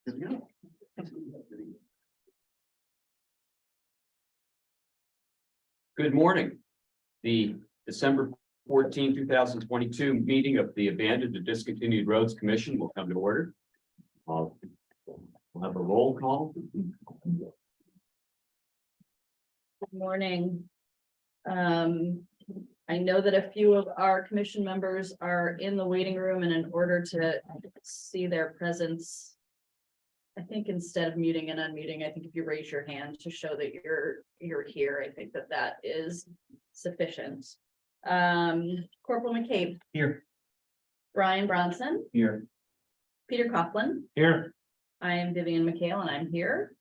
Good morning. The December 14, 2022 meeting of the Abandoned and Discontinued Roads Commission will come to order. We'll have a roll call. Good morning. I know that a few of our commission members are in the waiting room, and in order to see their presence, I think instead of muting and unmuting, I think if you raise your hand to show that you're here, I think that is sufficient. Corporal McCabe. Here. Brian Bronson. Here. Peter Coughlin. Here. I am Vivian McHale and I'm here.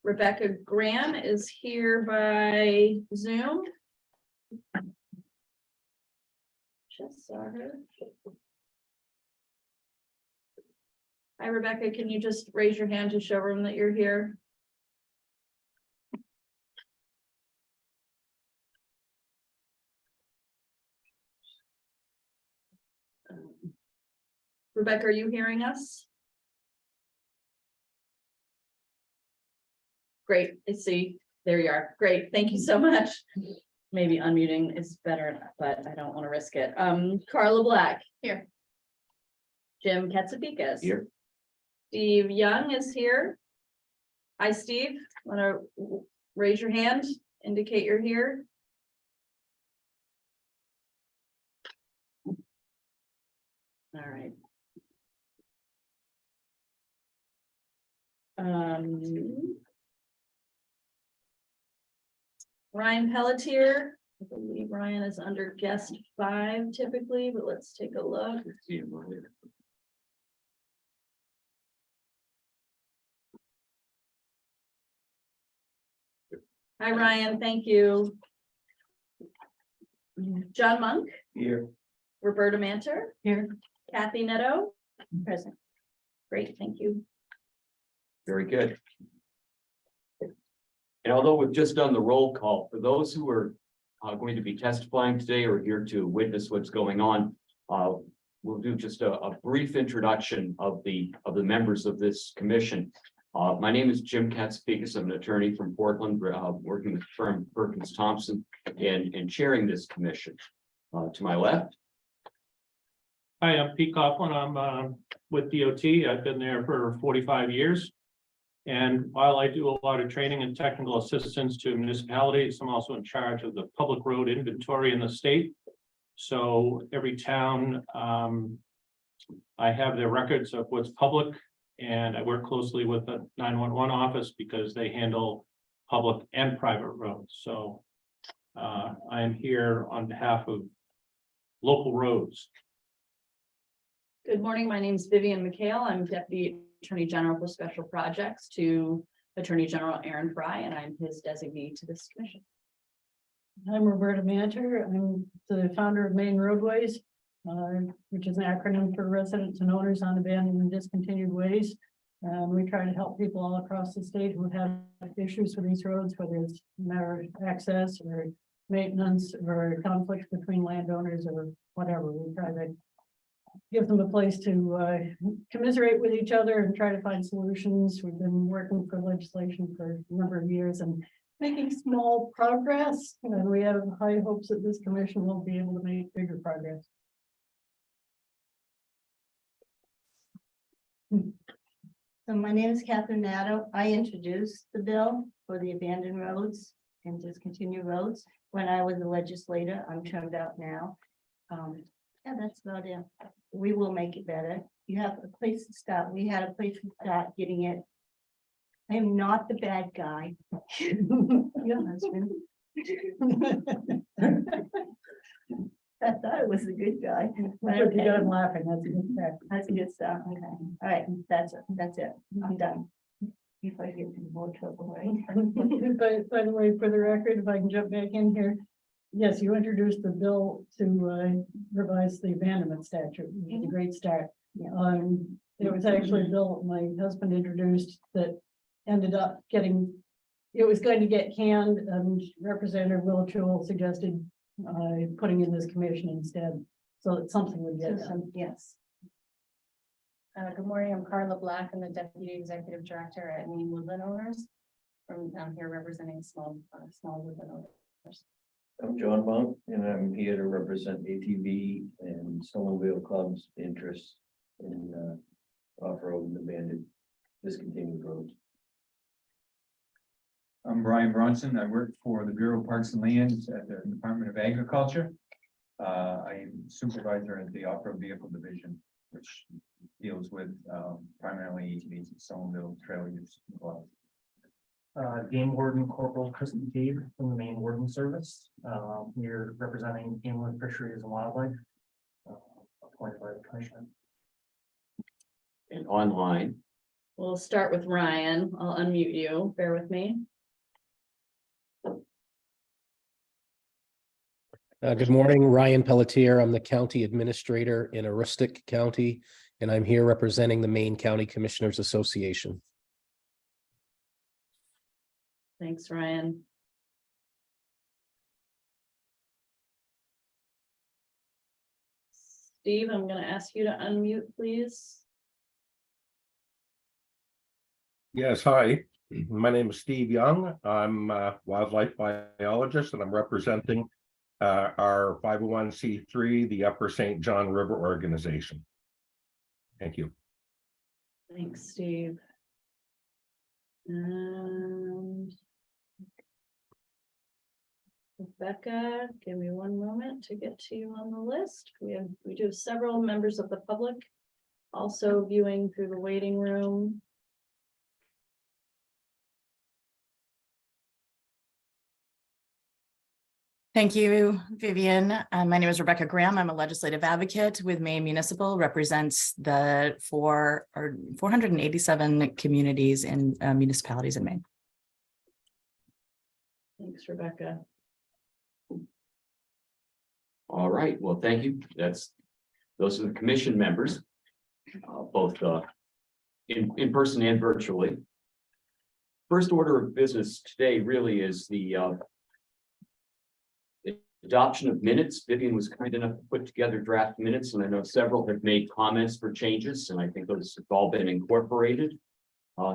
Rebecca Graham is here by Zoom. Just saw her. Hi, Rebecca. Can you just raise your hand to show them that you're here? Rebecca, are you hearing us? Great, I see. There you are. Great, thank you so much. Maybe unmuting is better, but I don't want to risk it. Carla Black, here. Jim Katsabikas. Here. Steve Young is here. Hi, Steve. Want to raise your hand? Indicate you're here. All right. Ryan Pelletier. I believe Ryan is under guest 5 typically, but let's take a look. Hi, Ryan. Thank you. John Monk. Here. Roberta Manter. Here. Kathy Netto. Present. Great, thank you. Very good. And although we've just done the roll call, for those who are going to be testifying today or here to witness what's going on, we'll do just a brief introduction of the members of this commission. My name is Jim Katsabikas. I'm an attorney from Portland, working with the firm Perkins Thompson and chairing this commission. To my left. Hi, I'm Pete Coughlin. I'm with DOT. I've been there for 45 years. And while I do a lot of training and technical assistance to municipalities, I'm also in charge of the public road inventory in the state. So every town, I have their records of what's public, and I work closely with the 911 office because they handle public and private roads. So I am here on behalf of local roads. Good morning. My name is Vivian McHale. I'm Deputy Attorney General for Special Projects to Attorney General Aaron Fry, and I'm his designee to this commission. I'm Roberta Manter. I'm the founder of Maine Roadways, which is an acronym for Residents and Owners on Abandoned and Discontinued Ways. We try to help people all across the state who have issues with these roads, whether it's a matter of access or maintenance or conflicts between landowners or whatever. We try to give them a place to commiserate with each other and try to find solutions. We've been working for legislation for a number of years and making small progress, and we have high hopes that this commission will be able to make bigger progress. So my name is Catherine Nadeau. I introduced the bill for the abandoned roads and discontinued roads when I was a legislator. I'm termed out now. Yeah, that's about it. We will make it better. You have a place to start. We had a place to start getting it. I am not the bad guy. Your husband. I thought it was a good guy. But If you okay. got him laughing, that's a good start. That's a good start. Okay. All right. That's it. That's it. I'm done. Before I get in more trouble, right? But by the way, for the record, if I can jump back in here, yes, you introduced the bill to revise the abandonment statute, which is a great start. Yeah. It was actually a bill my husband introduced that ended up getting, it was going to get canned, and Representative Will Chewell suggested putting in this commission instead, so that something would get done. Yes. Good morning, I'm Carla Black, I'm the Deputy Executive Director at Maine Woodland Owners. I'm here representing small woodland owners. I'm John Monk, and I'm here to represent ATV and snowmobile clubs' interests in off-road and abandoned discontinued roads. I'm Brian Bronson. I work for the Bureau of Parks and Lands at the Department of Agriculture. I am supervisor at the off-road vehicle division, which deals with primarily ATVs and snowmobile trail use. Game Warden Corporal Kristen Cave from the Maine Warden Service. We're representing inland fisheries and wildlife. Appointed by the commission. And online, We'll start with Ryan. I'll unmute you. Bear with me. Good morning, Ryan Pelletier. I'm the county administrator in Aroostook County, and I'm here representing the Maine County Commissioners Association. Thanks, Ryan. Steve, I'm gonna ask you to unmute, please. Yes, hi, my name is Steve Young. I'm a wildlife biologist and I'm representing our 501c3, the Upper St. John River Organization. Thank you. Thanks, Steve. And Rebecca, give me one moment to get to you on the list. We do have several members of the public also viewing through the waiting room. Thank you, Vivian. My name is Rebecca Graham. I'm a legislative advocate with Maine Municipal, represents the 487 communities and municipalities in Maine. Thanks, Rebecca. all right, well, thank you. Those are the commission members, both in person and virtually. First order of business today really is the adoption of minutes. Vivian was kind enough to put together draft minutes, and I know several have made comments for changes, and I think those have all been incorporated.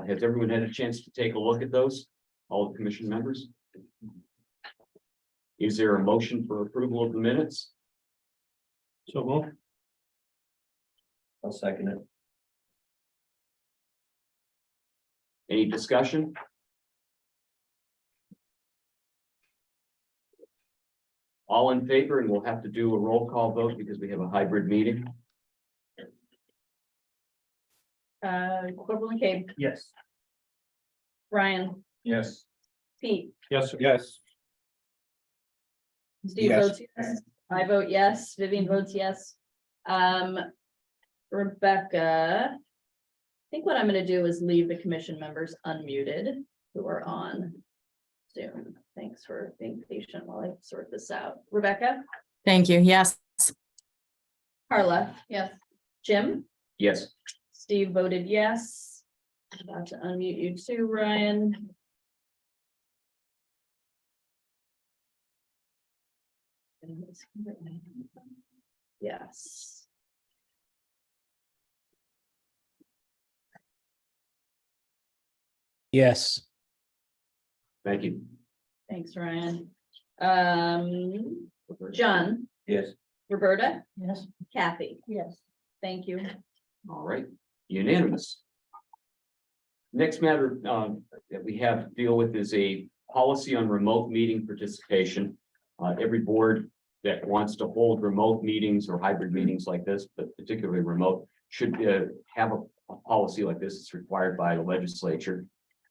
Has everyone had a chance to take a look at those? All the commission members? Is there a motion for approval of the minutes? So move. I'll second it. Any discussion? All in favor, and we'll have to do a roll call vote because we have a hybrid meeting. Corporal McCabe, Yes. Brian, Yes. Pete, Yes, sir. Yes, Steve Yes. votes yes. I vote yes. Vivian votes yes. Rebecca. I think what I'm gonna do is leave the commission members unmuted who are on Zoom. Thanks for being patient while I sort this out. Rebecca, Thank you. Yes. Carla. Yes. Jim, Yes, Steve voted yes. About to unmute you too, Ryan. Yes. Yes, thank you. Thanks, Ryan. John, Yes. Roberta, Yes. Kathy, Yes. thank you. All right, unanimous. Next matter that we have to deal with is a policy on remote meeting participation. Every board that wants to hold remote meetings or hybrid meetings like this, but particularly remote, should have a policy like this. It's required by the legislature.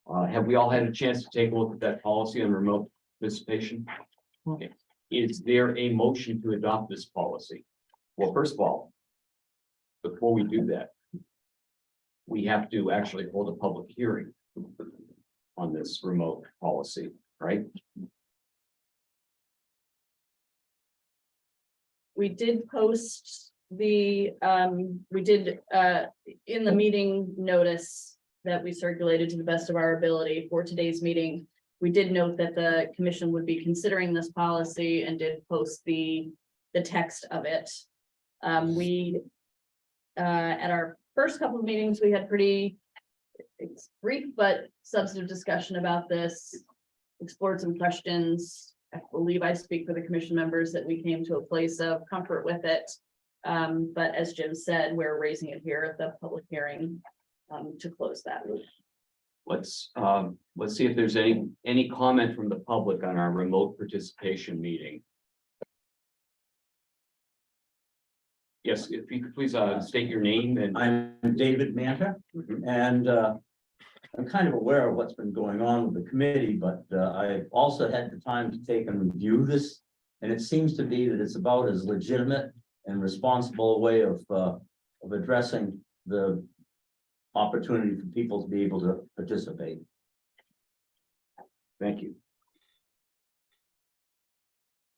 Have we all had a chance to take a look at that policy on remote participation? Okay. Is there a motion to adopt this policy? Well, first of all, before we do that, we have to actually hold a public hearing on this remote policy, right? We did post the, in the meeting notice that we circulated to the best of our ability for today's meeting. We did note that the commission would be considering this policy and did post the text of it. At our first couple of meetings, we had it's brief but substantive discussion about this. Explored some questions. I believe I speak for the commission members that we came to a place of comfort with it. But as Jim said, we're raising it here at the public hearing to close that loop. Let's see if there's any comment from the public on our remote participation meeting. Yes, if you could please state your name and. I'm David Manta, Mhm. and I'm kind of aware of what's been going on with the committee, but I've also had the time to take and review this. And it seems to be that it's about as legitimate and responsible a way of addressing the opportunity for people to be able to participate. Thank you.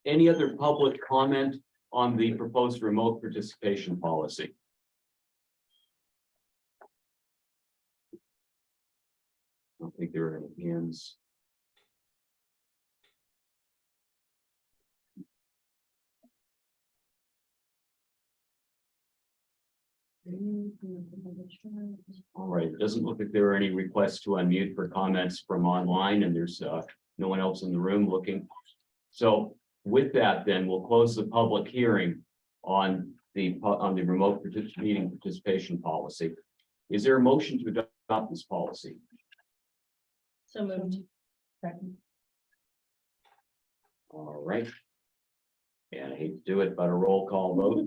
Any other public comment on the proposed remote participation policy? I don't think there are any hands. All right, it doesn't look like there are any requests to unmute for comments from online, and there's no one else in the room looking. So with that, then we'll close the public hearing on the remote meeting participation policy. Is there a motion to adopt this policy? So moved. All right. And I hate to do it, but a roll call vote.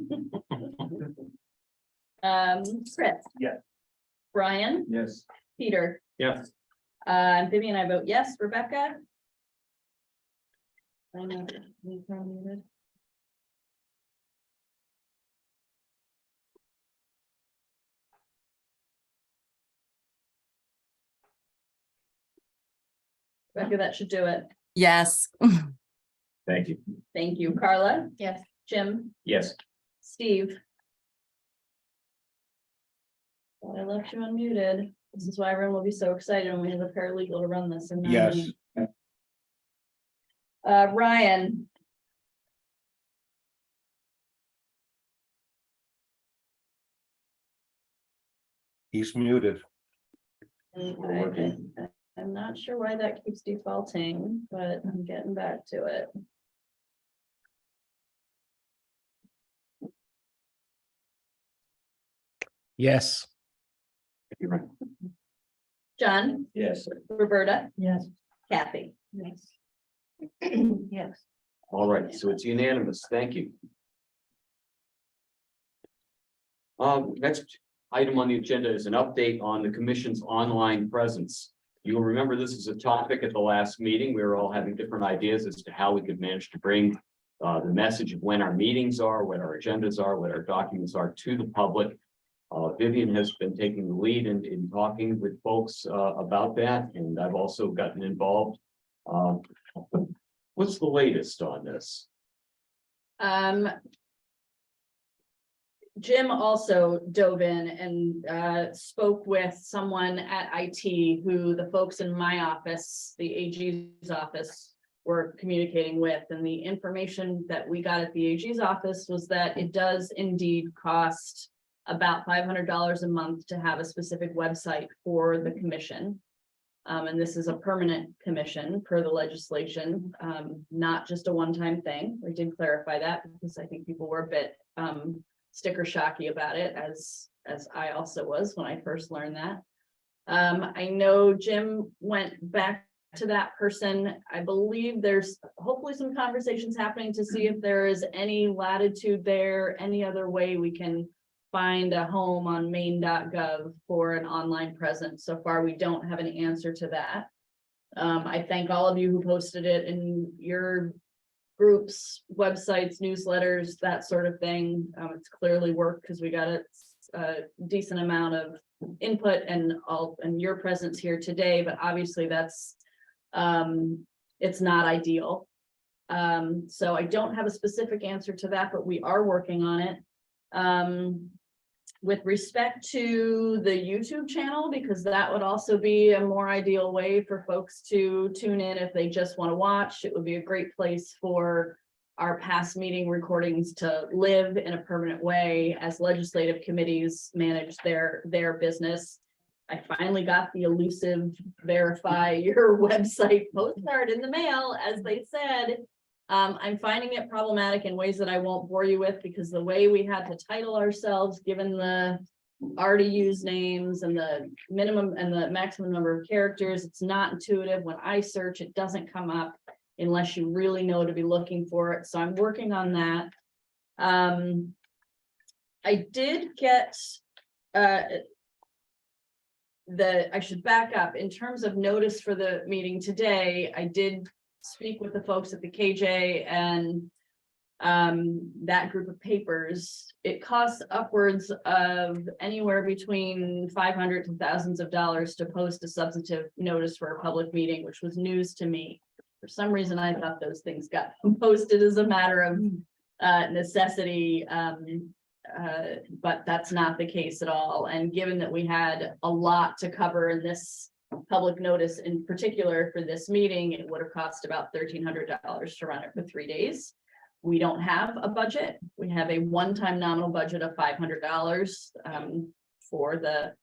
Chris. Yeah. Brian, Yes. Peter, Yes. Vivian, I vote yes. Rebecca? I know, you're muted. Rebecca, that should do it. Yes. Thank you. Thank you. Carla? Yes. Jim? Yes. Steve? Well, I left you unmuted. This is why everyone will be so excited when we have a paralegal to run this. And Yes. Ryan? He's muted. I'm not sure why that keeps defaulting, but I'm getting back to it. Yes. You're right. John? Yes. Roberta? Yes. Kathy? Yes. Yes. All right, so it's unanimous. Thank you. Next item on the agenda is an update on the commission's online presence. You'll remember this is a topic at the last meeting. We were all having different ideas as to how we could manage to bring the message of when our meetings are, what our agendas are, what our documents are to the public. Vivian has been taking the lead in talking with folks about that, and I've also gotten involved. What's the latest on this? Jim also dove in and spoke with someone at IT who the folks in my office, the AG's office, were communicating with. And the information that we got at the AG's office was that it does indeed cost about $500 a month to have a specific website for the commission. And this is a permanent commission per the legislation, not just a one-time thing. We did clarify that because I think people were a bit sticker shocky about it, as I also was when I first learned that. I know Jim went back to that person. I believe there's hopefully some conversations happening to see if there is any latitude there, any other way we can find a home on maine.gov for an online presence. So far, we don't have an answer to that. I thank all of you who posted it in your groups, websites, newsletters, that sort of thing. It's clearly worked because we got a decent amount of input and your presence here today, but obviously that's it's not ideal. So I don't have a specific answer to that, but we are working on it. With respect to the YouTube channel, because that would also be a more ideal way for folks to tune in if they just want to watch. It would be a great place for our past meeting recordings to live in a permanent way as legislative committees manage their business. I finally got the elusive verify your website postcard in the mail, as they said. I'm finding it problematic in ways that I won't bore you with, because the way we had to title ourselves, given the already used names and the minimum and the maximum number of characters, it's not intuitive. When I search, it doesn't come up unless you really know to be looking for it. So I'm working on that. I did get I should back up. In terms of notice for the meeting today, I did speak with the folks at the KJ and that group of papers. It costs upwards of anywhere between $500 to thousands of dollars to post a substantive notice for a public meeting, which was news to me. For some reason, I thought those things got posted as a matter of necessity, but that's not the case at all. And given that we had a lot to cover in this public notice, in particular for this meeting, it would have cost about $1,300 to run it for 3 days. We don't have a budget. We have a one-time nominal budget of $500 for the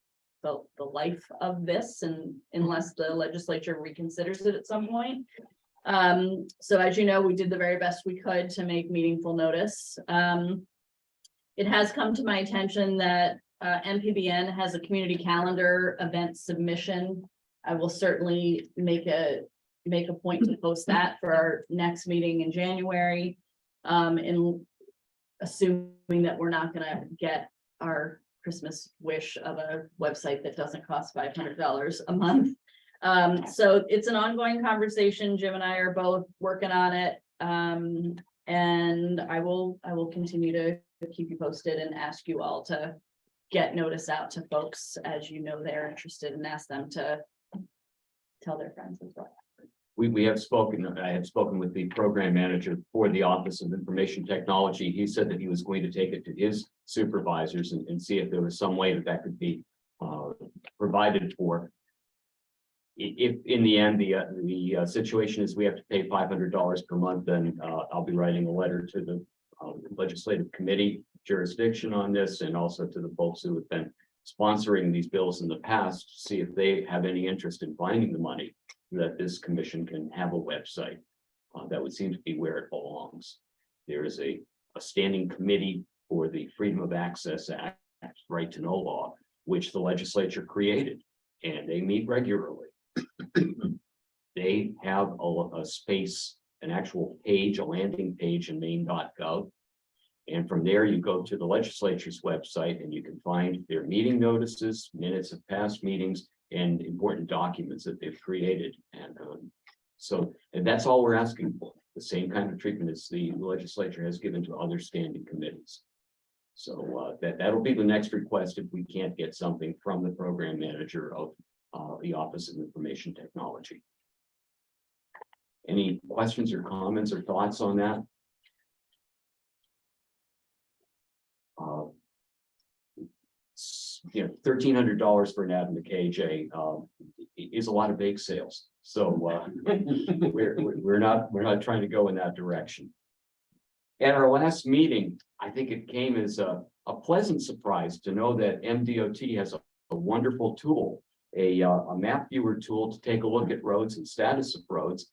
life of this, and unless the legislature reconsiders it at some point. So as you know, we did the very best we could to make meaningful notice. It has come to my attention that MPBN has a community calendar event submission. I will certainly make a point to post that for our next meeting in January. And assuming that we're not gonna get our Christmas wish of a website that doesn't cost $500 a month. So it's an ongoing conversation. Jim and I are both working on it. And I will continue to keep you posted and ask you all to get notice out to folks as you know they're interested, and ask them to tell their friends as well. We have spoken, I have spoken with the program manager for the Office of Information Technology. He said that he was going to take it to his supervisors and see if there was some way that could be provided for. If in the end, the situation is we have to pay $500 per month, then I'll be writing a letter to the legislative committee jurisdiction on this, and also to the folks who have been sponsoring these bills in the past, to see if they have any interest in finding the money that this commission can have a website. That would seem to be where it belongs. There is a standing committee for the Freedom of Access Act, Right to Know law, which the legislature created, and they meet regularly. They have a space, an actual page, a landing page in maine.gov. And from there, you go to the legislature's website and you can find their meeting notices, minutes of past meetings, and important documents that they've created. And and that's all we're asking for. The same kind of treatment as the legislature has given to other standing committees. So that'll be the next request if we can't get something from the program manager of the Office of Information Technology. Any questions or comments or thoughts on that? $1,300 for an ad in the KJ is a lot of bake sales. So we're not trying to go in that direction. At our last meeting, I think it came as a pleasant surprise to know that MDOT has a wonderful tool, a map viewer tool to take a look at roads and status of roads.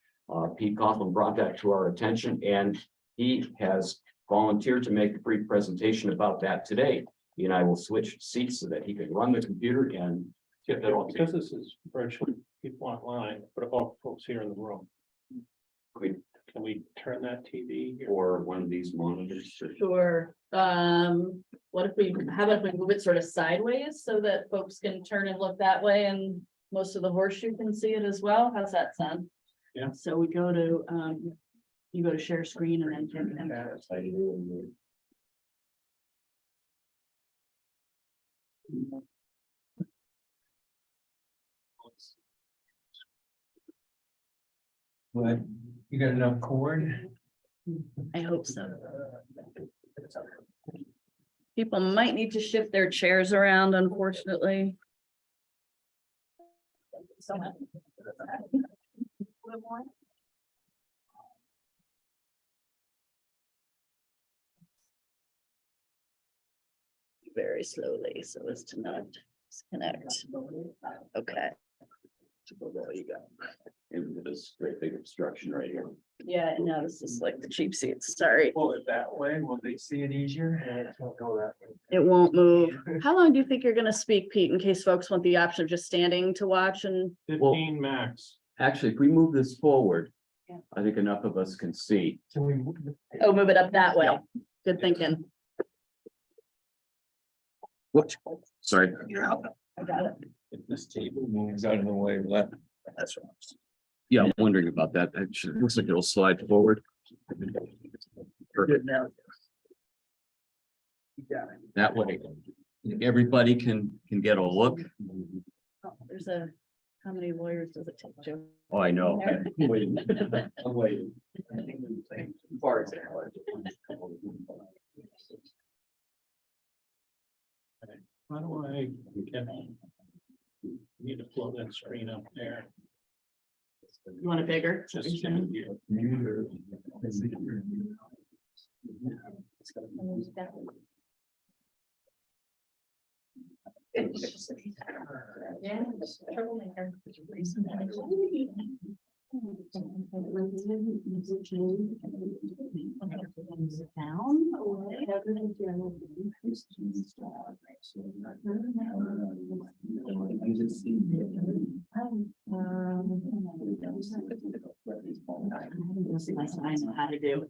Pete Coughlin brought that to our attention, and he has volunteered to make a brief presentation about that today. He and I will switch seats so that he can run the computer and get that all. Because this is virtually people online, but about folks here in the room. Can we turn that TV here? Or one of these monitors. Sure. How about if we move it sort of sideways so that folks can turn and look that way, and most of the horseshoe can see it as well? How's that sound? Yeah. So we go to, you go to share screen and then. What, you got enough cord? I hope so. People might need to shift their chairs around, unfortunately. very slowly so as to not disconnect. Okay, You got this great big obstruction right here. yeah, no, this is like the cheap seats, sorry. Pull it that way, will they see it easier? It won't go that way. It won't move. How long do you think you're gonna speak, Pete, in case folks want the option of just standing to watch and? 15 max. Actually, if we move this forward, Yeah. I think enough of us can see. Can we? Oh, move it up that way. Good thinking. Whoops, sorry. I got it. If this table moves out of the way, left. That's right. Yeah, I'm wondering about that. Actually, it looks like it'll slide forward. Perfect. That way, everybody can get a look. Oh, there's a, how many lawyers does it take, Joe? Oh, I know. There. I'm waiting. I'm waiting. How do I get? Need to pull that screen up there. You want it bigger? Just. Yeah, troublemaker. I know how to do.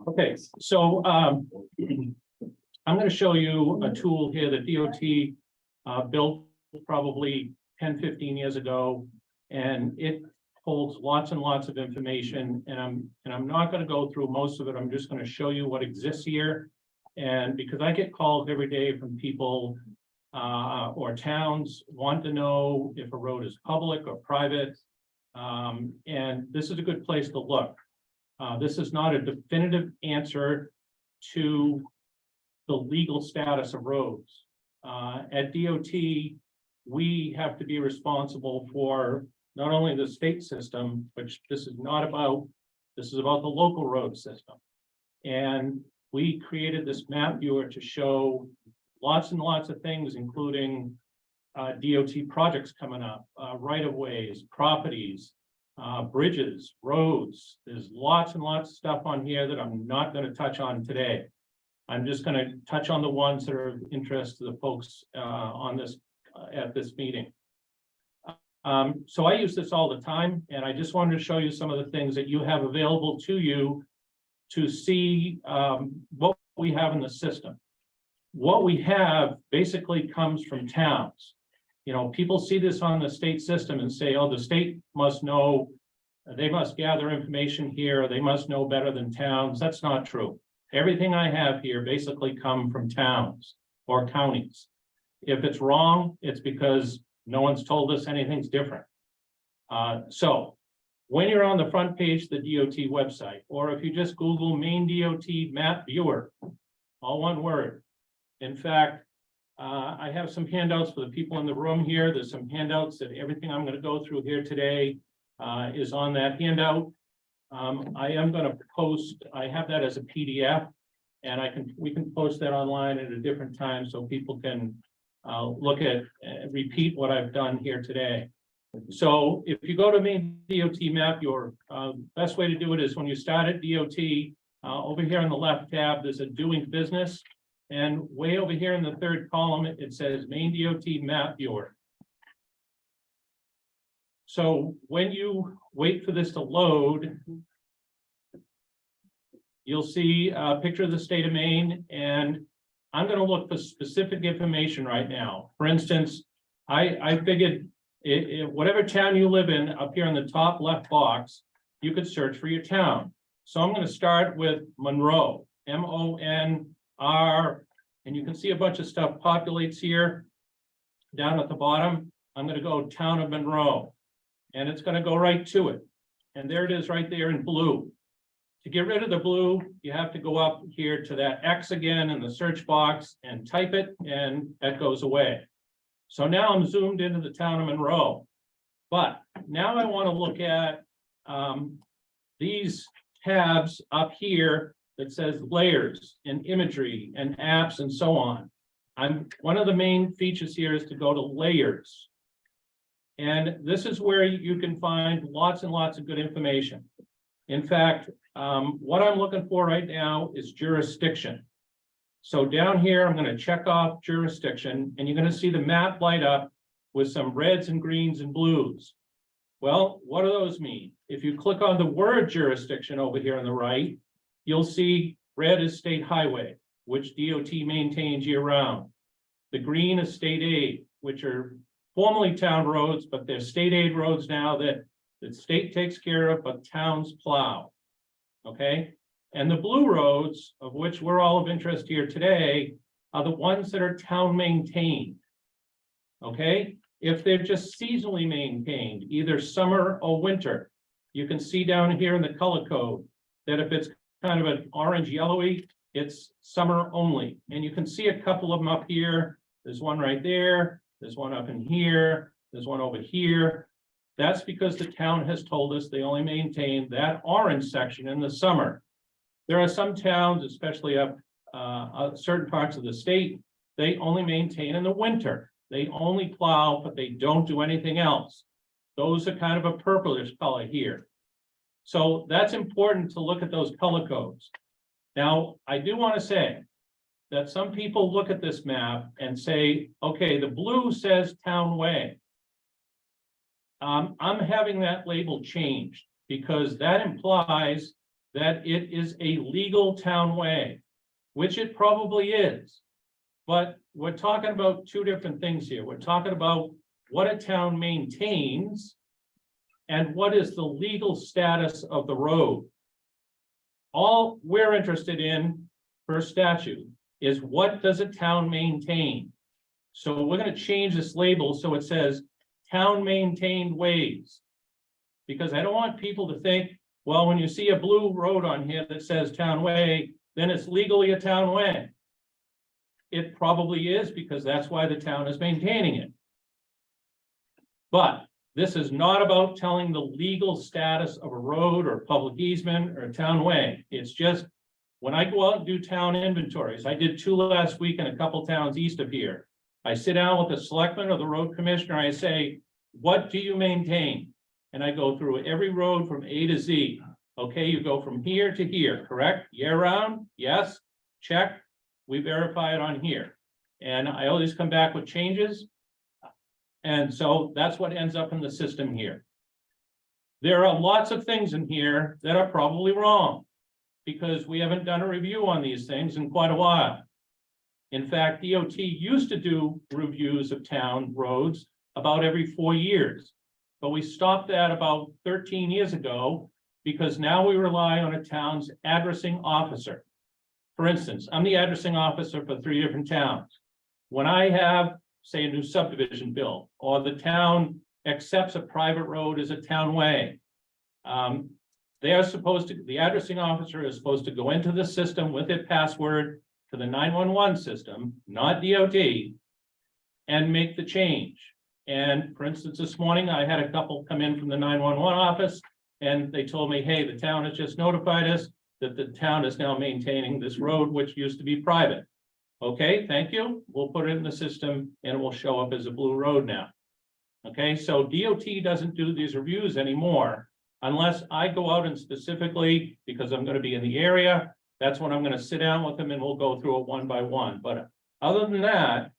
Okay, so I'm going to show you a tool here that DOT built probably 10, 15 years ago. And it holds lots and lots of information, and I'm not going to go through most of it. I'm just going to show you what exists here. And because I get calls every day from people or towns want to know if a road is public or private. And this is a good place to look. This is not a definitive answer to the legal status of roads. At DOT, we have to be responsible for not only the state system, which this is not about, this is about the local road system. And we created this map viewer to show lots and lots of things, including DOT projects coming up, right-of-ways, properties, bridges, roads. There's lots and lots of stuff on here that I'm not going to touch on today. I'm just going to touch on the ones that are of interest to the folks on this at this meeting. So I use this all the time, and I just wanted to show you some of the things that you have available to you to see what we have in the system. What we have basically comes from towns. You know, people see this on the state system and say, oh, the state must know, they must gather information here, they must know better than towns. That's not true. Everything I have here basically come from towns or counties. If it's wrong, it's because no one's told us anything's different. So when you're on the front page of the DOT website, or if you just Google Maine DOT map viewer, all one word. In fact, I have some handouts for the people in the room here. There's some handouts that everything I'm going to go through here today is on that handout. I am going to post, I have that as a PDF, and we can post that online at a different time so people can look at, repeat what I've done here today. So if you go to Maine DOT map, your best way to do it is when you start at DOT, over here on the left tab, there's a doing business. And way over here in the third column, it says Maine DOT map viewer. So when you wait for this to load, you'll see a picture of the state of Maine, and I'm going to look for specific information right now. For instance, I figured whatever town you live in, up here in the top left box, you could search for your town. So I'm going to start with Monroe, M-O-N-R, and you can see a bunch of stuff populates here. Down at the bottom, I'm going to go town of Monroe, and it's going to go right to it. And there it is right there in blue. To get rid of the blue, you have to go up here to that X again in the search box and type it, and that goes away. So now I'm zoomed into the town of Monroe. But now I want to look at these tabs up here that says layers and imagery and apps and so on. One of the main features here is to go to layers. And this is where you can find lots and lots of good information. In fact, what I'm looking for right now is jurisdiction. So down here, I'm going to check off jurisdiction, and you're going to see the map light up with some reds and greens and blues. Well, what do those mean? If you click on the word jurisdiction over here on the right, you'll see red is state highway, which DOT maintains year round. The green is state aid, which are formerly town roads, but they're state aid roads now that the state takes care of, but towns plow. Okay, and the blue roads, of which we're all of interest here today, are the ones that are town maintained. Okay, if they're just seasonally maintained, either summer or winter, you can see down here in the color code that if it's kind of an orange yellowy, it's summer only. And you can see a couple of them up here. There's one right there. There's one up in here. There's one over here. That's because the town has told us they only maintain that orange section in the summer. There are some towns, especially up certain parts of the state, they only maintain in the winter. They only plow, but they don't do anything else. Those are kind of a purplish color here. So that's important to look at those color codes. Now, I do want to say that some people look at this map and say, okay, the blue says town way. I'm having that label changed because that implies that it is a legal town way, which it probably is. But we're talking about two different things here. We're talking about what a town maintains and what is the legal status of the road. All we're interested in per statute is what does a town maintain? So we're going to change this label so it says town maintained ways. Because I don't want people to think, well, when you see a blue road on here that says town way, then it's legally a town way. It probably is because that's why the town is maintaining it. But this is not about telling the legal status of a road or public easement or a town way. It's just when I go out and do town inventories, I did 2 last week in a couple towns east of here. I sit down with the selectman or the road commissioner. I say, what do you maintain? And I go through every road from A to Z. Okay, you go from here to here, correct? Year round? Yes. Check. We verify it on here. And I always come back with changes. And so that's what ends up in the system here. There are lots of things in here that are probably wrong because we haven't done a review on these things in quite a while. In fact, DOT used to do reviews of town roads about every 4 years, but we stopped that about 13 years ago because now we rely on a town's addressing officer. For instance, I'm the addressing officer for 3 different towns. When I have, say, a new subdivision bill, or the town accepts a private road as a town way, they are supposed to, the addressing officer is supposed to go into the system with their password to the 911 system, not DOT, and make the change. And for instance, this morning, I had a couple come in from the 911 office, and they told me, hey, the town has just notified us that the town is now maintaining this road, which used to be private. Okay, thank you. We'll put it in the system and it will show up as a blue road now. Okay, so DOT doesn't do these reviews anymore unless I go out and specifically, because I'm going to be in the area, that's when I'm going to sit down with them and we'll go through it one by one. But other than that,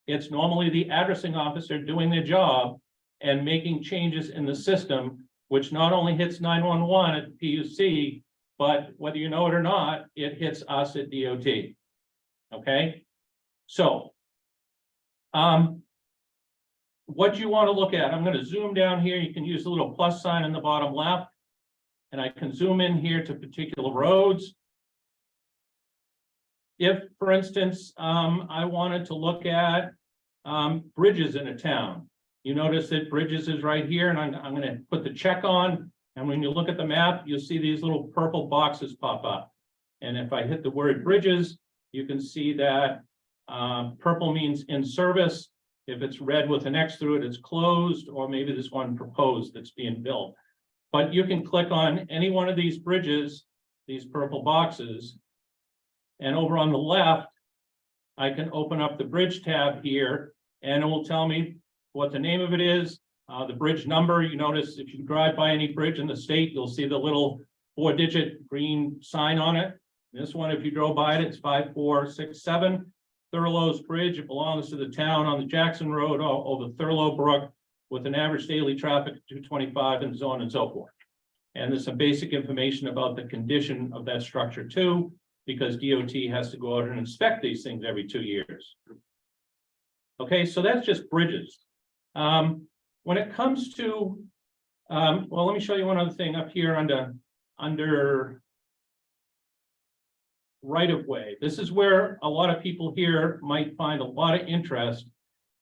it's normally the addressing officer doing their job and making changes in the system, which not only hits 911 at the PUC, but whether you know it or not, it hits us at DOT. Okay, so what you want to look at, I'm going to zoom down here. You can use the little plus sign in the bottom left, and I can zoom in here to particular roads. If, for instance, I wanted to look at bridges in a town, you notice that bridges is right here, and I'm going to put the check on. And when you look at the map, you'll see these little purple boxes pop up. And if I hit the word bridges, you can see that purple means in service. If it's red with an X through it, it's closed, or maybe there's one proposed that's being built. But you can click on any one of these bridges, these purple boxes. And over on the left, I can open up the bridge tab here and it will tell me what the name of it is, the bridge number. You notice if you drive by any bridge in the state, you'll see the little 4-digit green sign on it. This one, if you drove by it, it's 5467 Thurlow's Bridge. It belongs to the town on the Jackson Road over Thurlow Brook with an average daily traffic of 225 and so on and so forth. And there's some basic information about the condition of that structure too, because DOT has to go out and inspect these things every 2 years. Okay, so that's just bridges. When it comes to, well, let me show you one other thing up here under right-of-way. This is where a lot of people here might find a lot of interest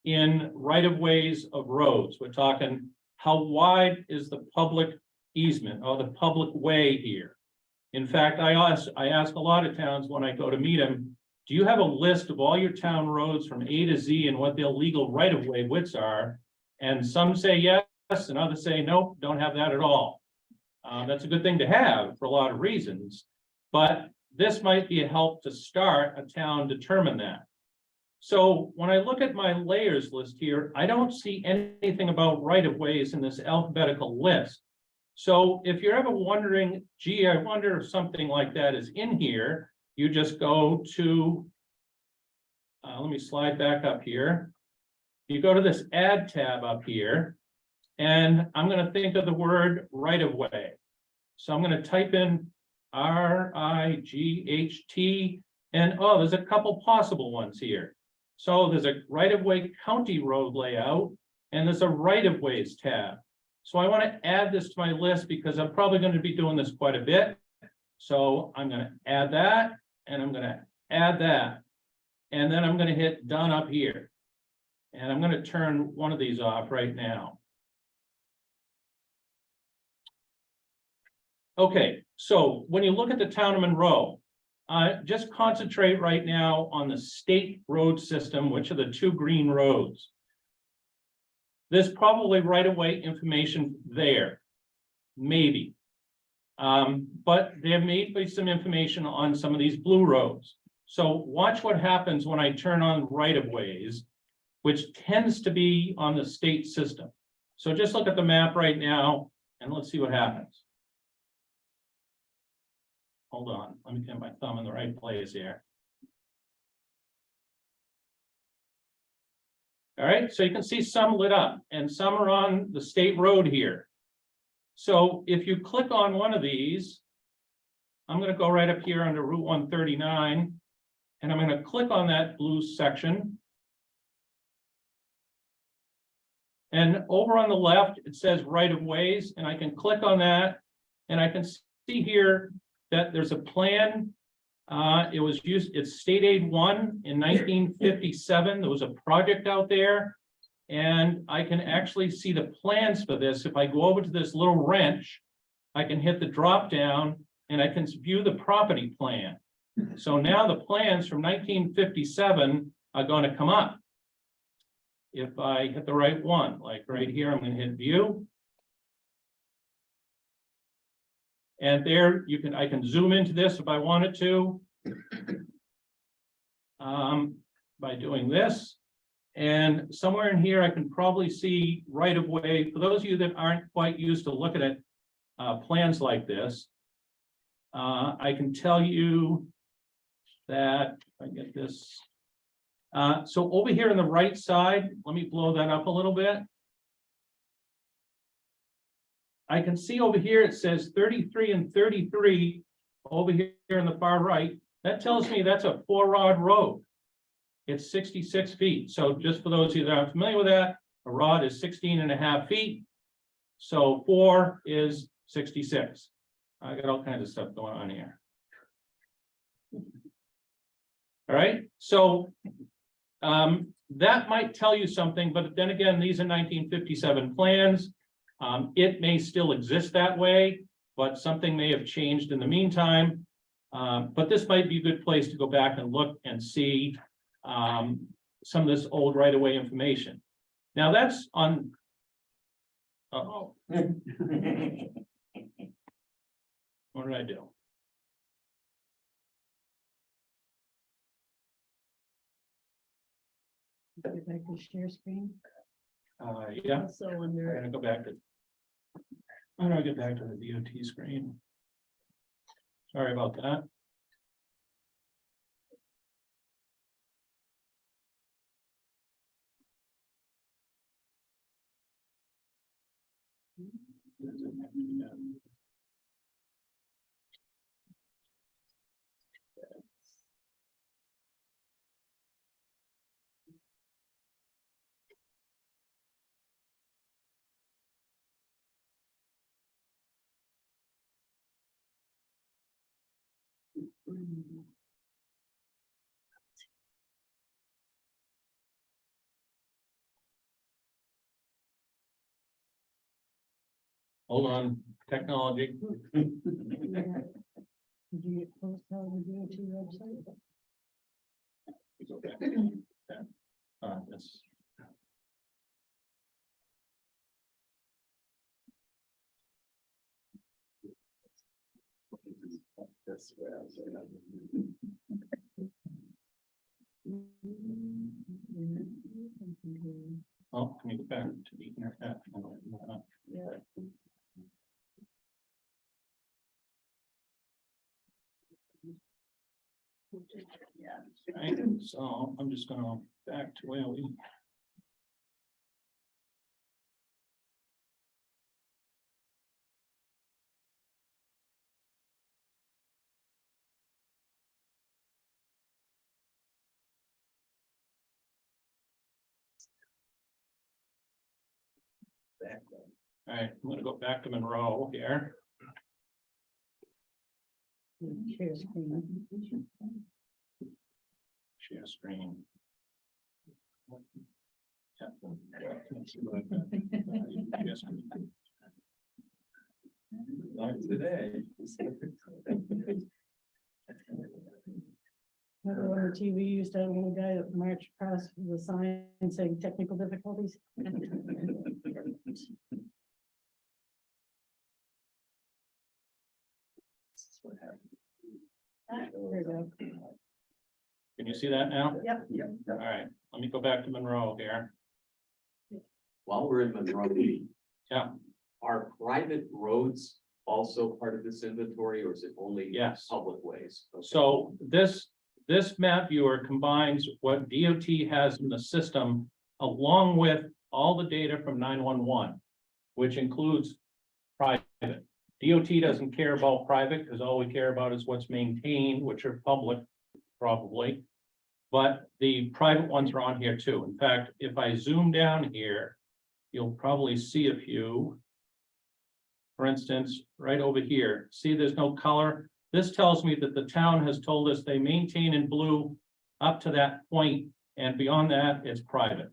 in right-of-ways of roads. We're talking, how wide is the public easement or the public way here? In fact, I ask a lot of towns when I go to meet them, do you have a list of all your town roads from A to Z and what their legal right-of-way widths are? And some say yes, and others say, nope, don't have that at all. That's a good thing to have for a lot of reasons, but this might be a help to start a town determine that. So when I look at my layers list here, I don't see anything about right-of-ways in this alphabetical list. So if you're ever wondering, gee, I wonder if something like that is in here, you just go to, let me slide back up here. You go to this add tab up here, and I'm going to think of the word right-of-way. So I'm going to type in RIGHT, and oh, there's a couple possible ones here. So there's a right-of-way county road layout, and there's a right-of-ways tab. So I want to add this to my list because I'm probably going to be doing this quite a bit. So I'm going to add that, and I'm going to add that. And then I'm going to hit done up here. And I'm going to turn one of these off right now. Okay, so when you look at the town of Monroe, just concentrate right now on the state road system, which are the 2 green roads. There's probably right-of-way information there, maybe. But there may be some information on some of these blue roads. So watch what happens when I turn on right-of-ways, which tends to be on the state system. So just look at the map right now and let's see what happens. Hold on, let me get my thumb in the right place here. All right, so you can see some lit up and some are on the state road here. So if you click on one of these, I'm going to go right up here under Route 139, and I'm going to click on that blue section. And over on the left, it says right-of-ways, and I can click on that, and I can see here that there's a plan. It was used, it's State Aid 1 in 1957. There was a project out there, and I can actually see the plans for this. If I go over to this little wrench, I can hit the drop down and I can view the property plan. So now the plans from 1957 are going to come up. If I hit the right one, like right here, I'm going to hit view. And there you can, I can zoom into this if I wanted to. By doing this. And somewhere in here, I can probably see right of way. For those of you that aren't quite used to looking at plans like this, I can tell you that if I get this. So over here on the right side, let me blow that up a little bit. I can see over here, it says 33 and 33 over here in the far right. That tells me that's a 4-rod road. It's 66 feet. So just for those of you that aren't familiar with that, a rod is 16.5 feet. So 4 is 66. I got all kinds of stuff going on here. All right, so that might tell you something, but then again, these are 1957 plans. It may still exist that way, but something may have changed in the meantime. But this might be a good place to go back and look and see some of this old right-of-way information. Now that's on. Uh-oh. What did I do? Get back to share screen. Yeah, Also I'm under, gonna go back to. I'm gonna get back to the DOT screen. Sorry about that. Hold on, technology. Did you get post on the DOT website? Go back. This. Oh, can you go back to the internet? yeah, Right, so I'm just gonna back to where we. All right, I'm gonna go back to Monroe here. Share screen. Share screen. Yeah. Share screen. Not today. Remember when the TV used to have a little guy that marched across the sign saying technical difficulties? There we go. Can you see that now? Yep. All right, let me go back to Monroe here. While we're in Monroe, Yeah, are private roads also part of this inventory, or is it only yes. public ways? Okay. So this map viewer combines what DOT has in the system along with all the data from 911, which includes private. DOT doesn't care about private because all we care about is what's maintained, which are public, probably. But the private ones are on here too. In fact, if I zoom down here, you'll probably see a few. For instance, right over here, see there's no color. This tells me that the town has told us they maintain in blue up to that point, and beyond that, it's private.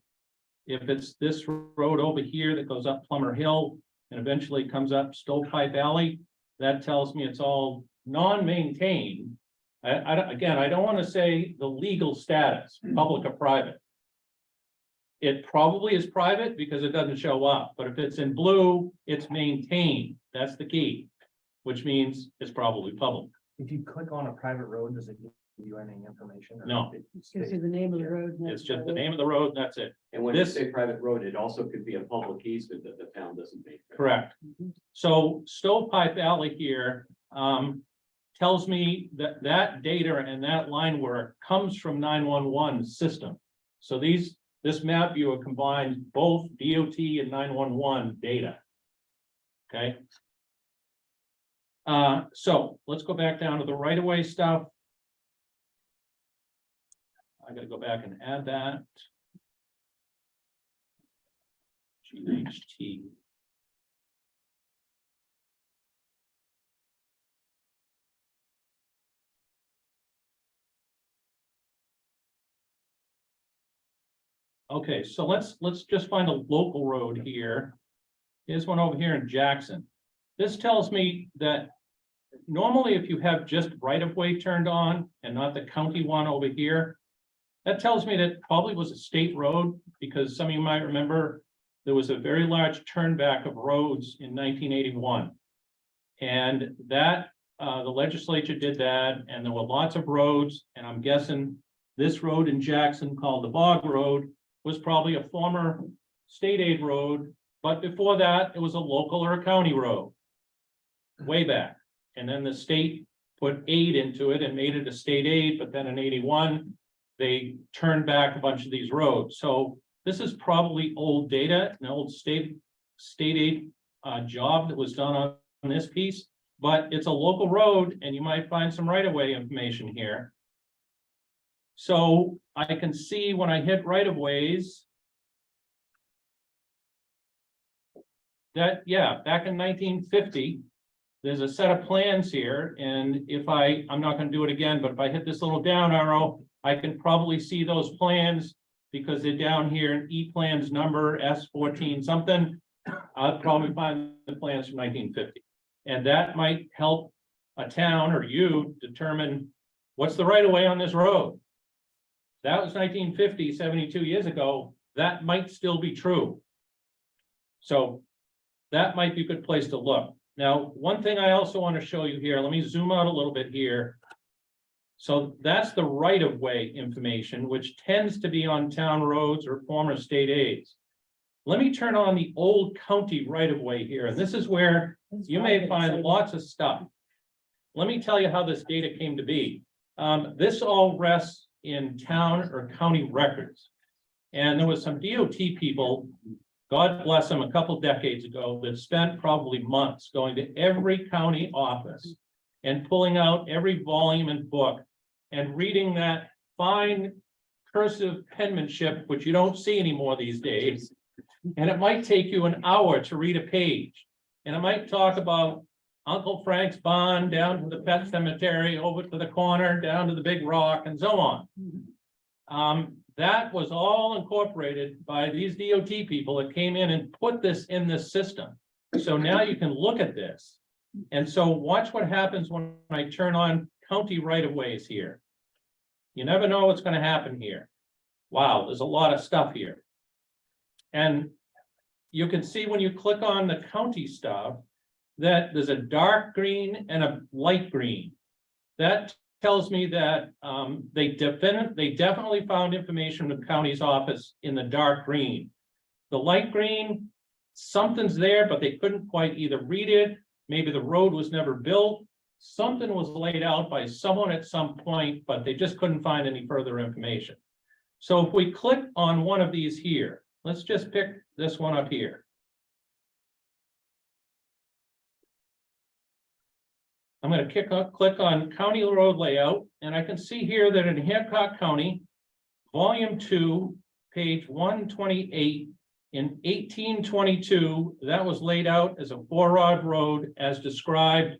If it's this road over here that goes up Plummer Hill and eventually comes up Stovepipe Alley, that tells me it's all non-maintained. Again, I don't want to say the legal status, public or private. It probably is private because it doesn't show up, but if it's in blue, it's maintained. That's the key, which means it's probably public. If you click on a private road, does it give you any information? or No. it Gives you the name of the road. and It's that's just the about it. name of the road, and that's it. And when you This- say private road, it also could be a public easement that the town doesn't make. Correct. So Stovepipe Alley here tells me that that data and that line work comes from 911 system. So this map viewer combines both DOT and 911 data. Okay. So let's go back down to the right of way stuff. I gotta go back and add that. GHT. Okay, so let's just find a local road here. Here's one over here in Jackson. This tells me that normally if you have just right of way turned on and not the county one over here, that tells me that probably was a state road, because some of you might remember there was a very large turnback of roads in 1981. And that the legislature did that, and there were lots of roads, and I'm guessing this road in Jackson called the Bog Road was probably a former state aid road, but before that, it was a local or a county road. Way back, and then the state put aid into it and made it a state aid, but then in 81, they turned back a bunch of these roads. So this is probably old data, an old state aid job that was done on this piece, but it's a local road and you might find some right-of-way information here. So I can see when I hit right-of-ways that, yeah, back in 1950, there's a set of plans here, and if I'm not gonna do it again, but if I hit this little down arrow, I can probably see those plans because they're down here in E-plans number S14 something. I'll probably find the plans from 1950. And that might help a town or you determine what's the right of way on this road. That was 1950, 72 years ago. That might still be true. So that might be a good place to look. Now, one thing I also want to show you here, let me zoom out a little bit here. So that's the right of way information, which tends to be on town roads or former state aids. Let me turn on the old county right of way here. And this is where you may find lots of stuff. Let me tell you how this data came to be. This all rests in town or county records. And there was some DOT people, God bless them, a couple decades ago that spent probably months going to every county office and pulling out every volume and book and reading that fine cursive penmanship, which you don't see anymore these days. And it might take you an hour to read a page. And it might talk about Uncle Frank's barn down to the pet cemetery, over to the corner, down to the big rock, and so on. That was all incorporated by these DOT people that came in and put this in this system. So now you can look at this. And so watch what happens when I turn on county right-of-ways here. You never know what's going to happen here. Wow, there's a lot of stuff here. And you can see when you click on the county stuff that there's a dark green and a light green. That tells me that they definitely found information in the county's office in the dark green. The light green, something's there, but they couldn't quite either read it. Maybe the road was never built. Something was laid out by someone at some point, but they just couldn't find any further information. So if we click on one of these here, let's just pick this one up here. I'm going to click on county road layout, and I can see here that in Hancock County, volume 2, page 128, in 1822, that was laid out as a 4-rod road as described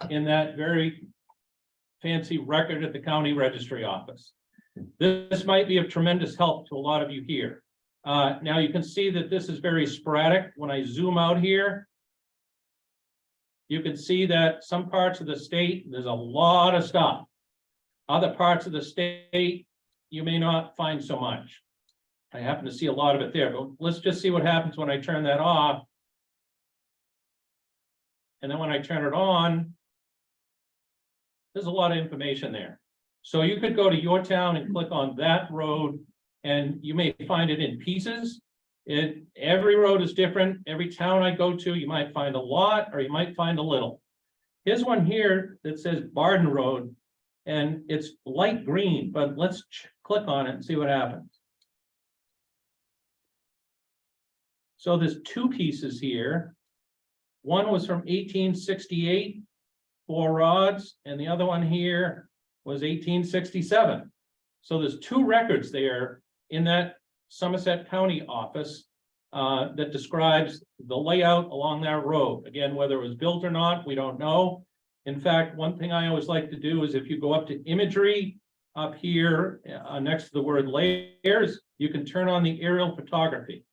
in that very fancy record at the county registry office. This might be of tremendous help to a lot of you here. Now you can see that this is very sporadic. When I zoom out here, you can see that some parts of the state, there's a lot of stuff. Other parts of the state, you may not find so much. I happen to see a lot of it there, but let's just see what happens when I turn that off. And then when I turn it on, there's a lot of information there. So you could go to your town and click on that road, and you may find it in pieces. Every road is different. Every town I go to, you might find a lot or you might find a little. Here's one here that says Barden Road, and it's light green, but let's click on it and see what happens. So there's two pieces here. One was from 1868, 4 rods, and the other one here was 1867. So there's 2 records there in that Somerset County office that describes the layout along that road. Again, whether it was built or not, we don't know. In fact, one thing I always like to do is if you go up to imagery up here next to the word layers, you can turn on the aerial photography.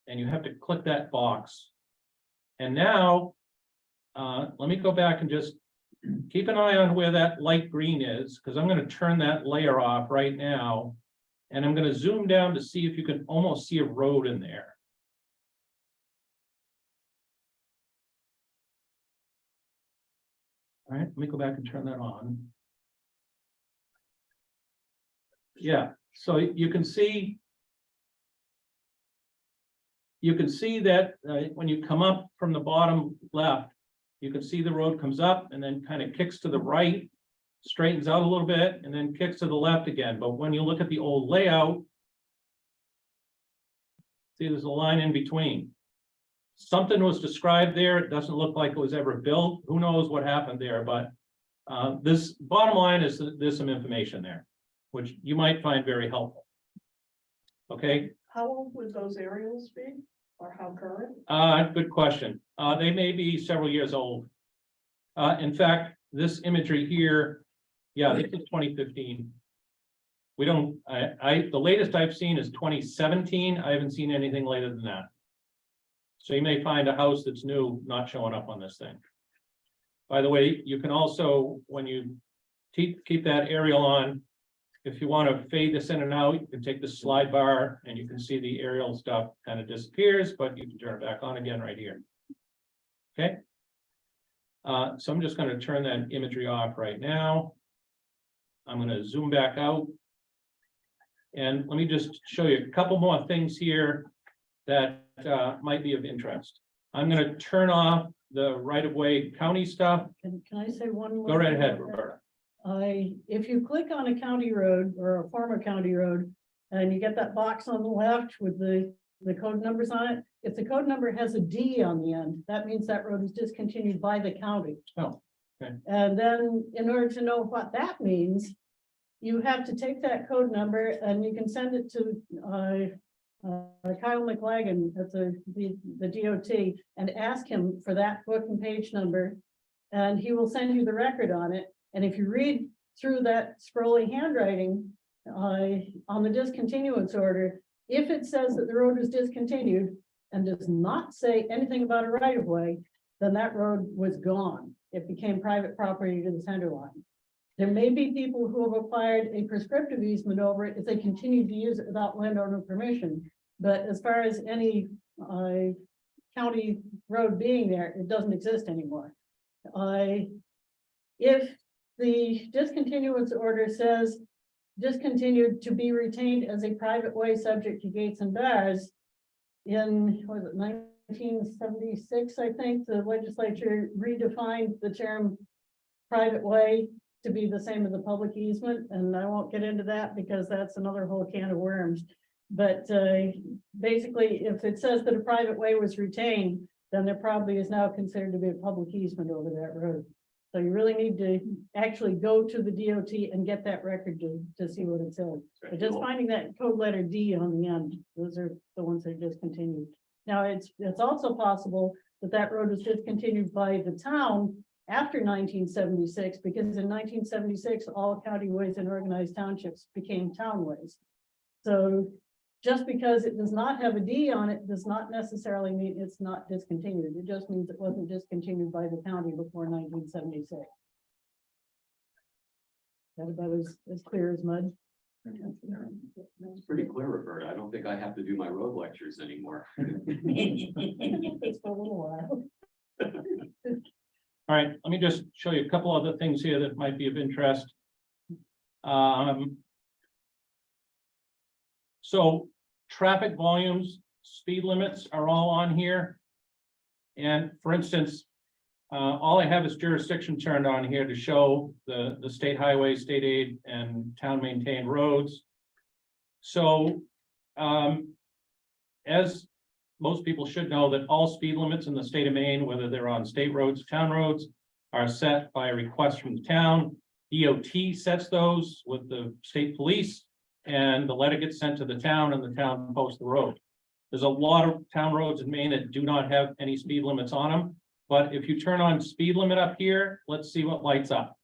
And you have to click that box. And now, let me go back and just keep an eye on where that light green is, because I'm going to turn that layer off right now. And I'm going to zoom down to see if you can almost see a road in there. All right, let me go back and turn that on. Yeah, so you can see. You can see that when you come up from the bottom left, you can see the road comes up and then kind of kicks to the right, straightens out a little bit, and then kicks to the left again. But when you look at the old layout, see, there's a line in between. Something was described there. It doesn't look like it was ever built. Who knows what happened there, but this bottom line is that there's some information there, which you might find very helpful. Okay, How old would those aerials be, or how current? good question. They may be several years old. In fact, this imagery here, yeah, this is 2015. We don't, the latest I've seen is 2017. I haven't seen anything later than that. So you may find a house that's new not showing up on this thing. By the way, you can also, when you keep that aerial on, if you want to fade this in and out, you can take the slide bar and you can see the aerial stuff kind of disappears, but you can turn it back on again right here. Okay. So I'm just going to turn that imagery off right now. I'm going to zoom back out. And let me just show you a couple more things here that might be of interest. I'm going to turn off the right-of-way county stuff. Can I say one more? Go right thing ahead, about that? Roberta. If you click on a county road or a former county road, and you get that box on the left with the code numbers on it, if the code number has a D on the end, that means that road is discontinued by the county. Oh, okay. And then in order to know what that means, you have to take that code number and you can send it to Kyle McLagan at the DOT and ask him for that book and page number. And he will send you the record on it. And if you read through that scrolly handwriting on the discontinuance order, if it says that the road is discontinued and does not say anything about a right of way, then that road was gone. It became private property to the center line. There may be people who have acquired a prescriptive easement over it if they continue to use it without landowner permission. But as far as any county road being there, it doesn't exist anymore. If the discontinuance order says discontinued to be retained as a private way subject to gates and bars, in, was it 1976, I think, the legislature redefined the term private way to be the same as a public easement, and I won't get into that because that's another whole can of worms. But basically, if it says that a private way was retained, then there probably is now considered to be a public easement over that road. So you really need to actually go to the DOT and get that record to see what it says. But just finding that code letter D on the end, those are the ones that are discontinued. Now, it's also possible that that road was discontinued by the town after 1976, because in 1976, all county ways and organized townships became townways. So just because it does not have a D on it does not necessarily mean it's not discontinued. It just means it wasn't discontinued by the county before 1976. That about as clear as mud. It's pretty clear, Roberta. I don't think I have to do my road lectures anymore. It's for a little while. All right, let me just show you a couple other things here that might be of interest. So traffic volumes, speed limits are all on here. And for instance, all I have is jurisdiction turned on here to show the state highways, state aid, and town maintained roads. So as most people should know, that all speed limits in the state of Maine, whether they're on state roads, town roads, are set by a request from the town. DOT sets those with the state police, and the letter gets sent to the town, and the town posts the road. There's a lot of town roads in Maine that do not have any speed limits on them. But if you turn on speed limit up here, let's see what lights up.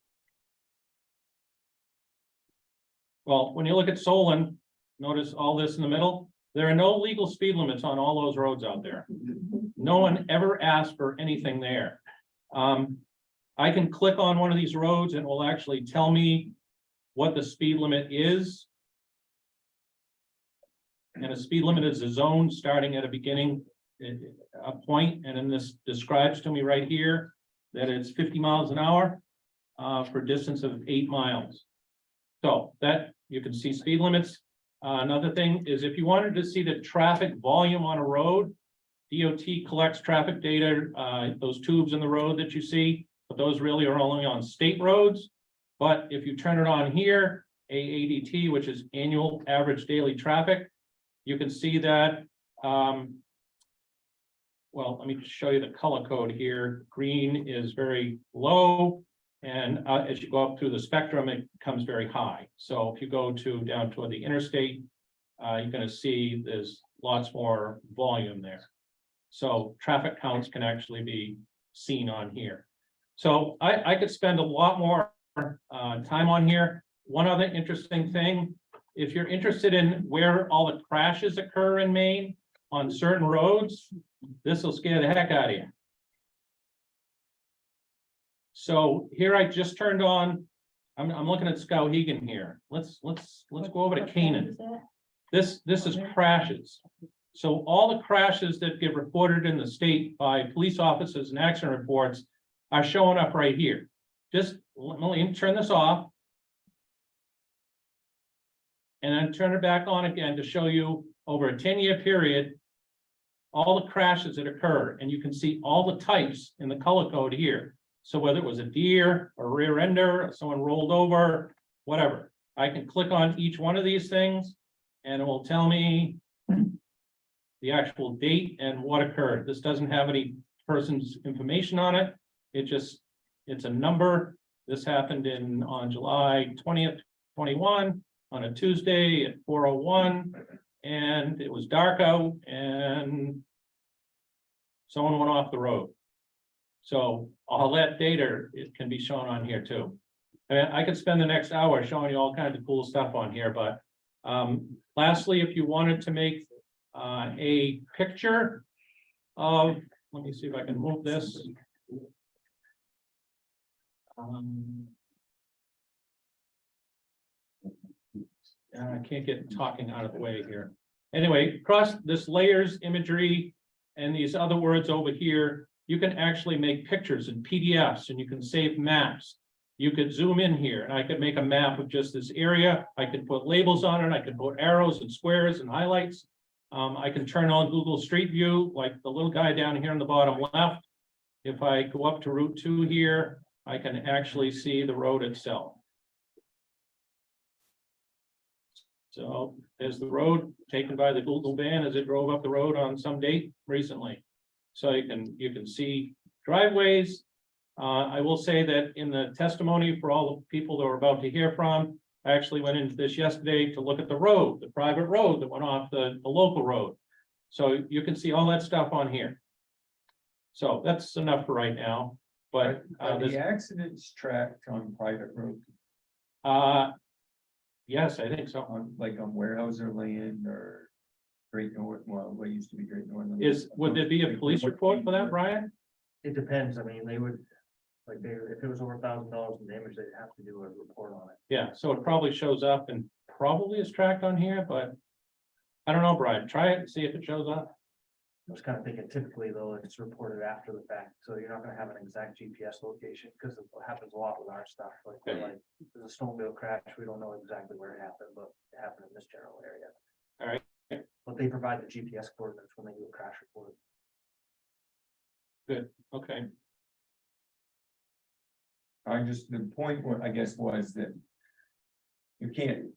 Well, when you look at Solon, notice all this in the middle. There are no legal speed limits on all those roads out there. No one ever asked for anything there. I can click on one of these roads and it will actually tell me what the speed limit is. And a speed limit is a zone starting at a beginning, a point, and then this describes to me right here that it's 50 miles an hour. for a distance of 8 miles. So that, you can see speed limits. Another thing is if you wanted to see the traffic volume on a road, DOT collects traffic data, those tubes in the road that you see, but those really are only on state roads. But if you turn it on here, AADT, which is annual average daily traffic, you can see that, well, let me just show you the color code here. Green is very low. And as you go up through the spectrum, it becomes very high. So if you go down toward the interstate, you're going to see there's lots more volume there. So traffic counts can actually be seen on here. So I could spend a lot more time on here. One other interesting thing, if you're interested in where all the crashes occur in Maine on certain roads, this will scare the heck out of you. So here I just turned on, I'm looking at Skowhegan here. Let's go over to Canaan. This is crashes. So all the crashes that get reported in the state by police officers and accident reports are showing up right here. Just let me turn this off. And then turn it back on again to show you over a 10-year period, all the crashes that occur, and you can see all the types in the color code here. So whether it was a deer, a rear ender, or someone rolled over, whatever, I can click on each one of these things and it will tell me the actual date and what occurred. This doesn't have any person's information on it. It's a number. This happened on July 20th, 21 on a Tuesday at 4:01, and it was dark out and someone went off the road. So all that data, it can be shown on here too. And I could spend the next hour showing you all kinds of cool stuff on here, but lastly, if you wanted to make a picture of, let me see if I can move this. I can't get talking out of the way here. Anyway, across this layers imagery and these other words over here, you can actually make pictures in PDFs and you can save maps. You could zoom in here and I could make a map of just this area. I could put labels on it. I could put arrows and squares and highlights. I can turn on Google Street View, like the little guy down here in the bottom left. If I go up to Route 2 here, I can actually see the road itself. So there's the road taken by the Google van as it drove up the road on some date recently. So you can see driveways. I will say that in the testimony for all the people that we're about to hear from, I actually went into this yesterday to look at the road, the private road that went off the local road. So you can see all that stuff on here. So that's enough for right now, but Are the accidents tracked on private road, yes, I think so. on Warehouser Land or Great North, well, what used to be Great North? Would there be a police report for that, Brian? It depends. I mean, they would, if it was over $1,000 in damage, they'd have to do a report on it. Yeah, so it probably shows up and probably is tracked on here, but I don't know, Brian, try it and see if it shows up. I was kind of thinking typically though, it's reported after the fact, so you're not gonna have an exact GPS location, because it happens a lot with our stuff, Okay. like there's a snowmobile crash, we don't know exactly where it happened, but it happened in this general area. All right. But they provide the GPS coordinates when they do a crash report. Okay, The point, I guess, was that you can't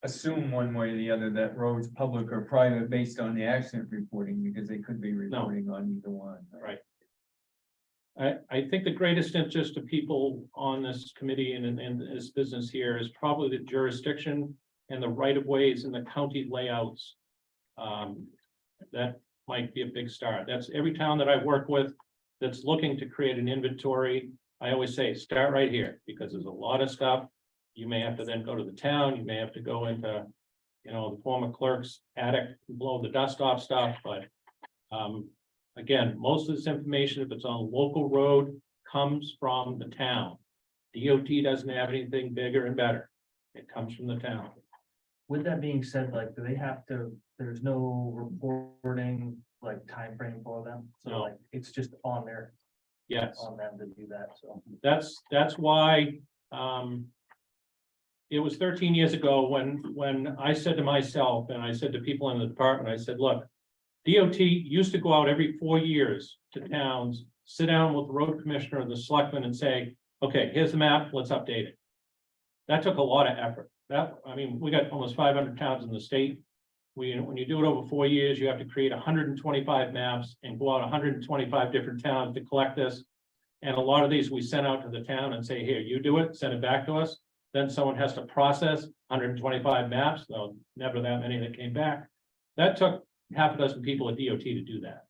assume one way or the other that roads public or private based on the accident reporting, because they could be reporting on either one. right. I think the greatest interest of people on this committee and in this business here is probably the jurisdiction and the right of ways and the county layouts. That might be a big start. That's every town that I've worked with that's looking to create an inventory. I always say, start right here, because there's a lot of stuff. You may have to then go to the town, you may have to go into, the former clerk's attic, blow the dust off stuff, but again, most of this information, if it's on a local road, comes from the town. DOT doesn't have anything bigger and better. It comes from the town. With that being said, do they have to, there's no reporting time frame for them? So No. it's just on there. Yes. on them to do that, so. That's why, it was 13 years ago when I said to myself, and I said to people in the department, I said, look, DOT used to go out every 4 years to towns, sit down with the road commissioner and the selectman and say, okay, here's the map, let's update it. That took a lot of effort. I mean, we got almost 500 towns in the state. When you do it over 4 years, you have to create 125 maps and go out 125 different towns to collect this. And a lot of these we sent out to the town and say, here, you do it, send it back to us. Then someone has to process 125 maps, though never that many that came back. That took half a dozen people at DOT to do that.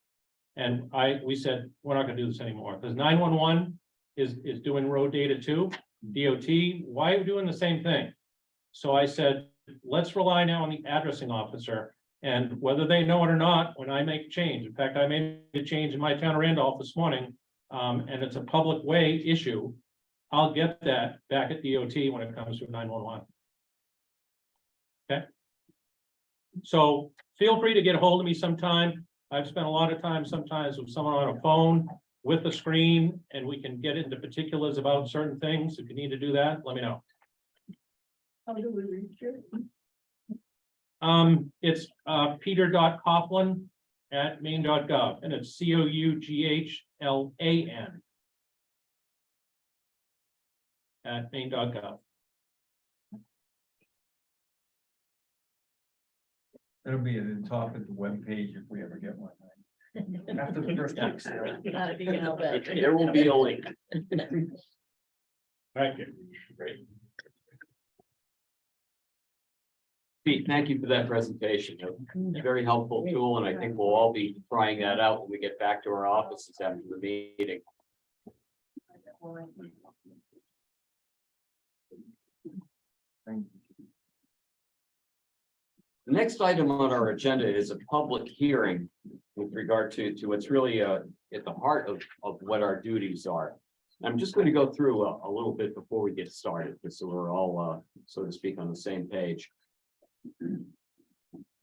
And we said, we're not gonna do this anymore, because 911 is doing road data too. DOT, why are you doing the same thing? So I said, let's rely now on the addressing officer, and whether they know it or not, when I make a change. In fact, I made a change in my town of Randolph this morning, and it's a public way issue. I'll get that back at DOT when it comes to 911. Okay. So feel free to get a hold of me sometime. I've spent a lot of time sometimes with someone on a phone with a screen, and we can get into particulars about certain things. If you need to do that, let me know. How do we reach it? It's peter.coughlin@maine.gov, and it's COUGHLAN @maine.gov. It'll be at the top of the webpage if we ever get one. After the first week, so. Not if you can help it. There will be a link. Thank you. Great. Pete, thank you for that presentation. A very helpful tool, and I think we'll all be trying that out when we get back to our offices after the meeting. The next item on our agenda is a public hearing with regard to what's really at the heart of what our duties are. I'm just going to go through a little bit before we get started, just so we're all, so to speak, on the same page.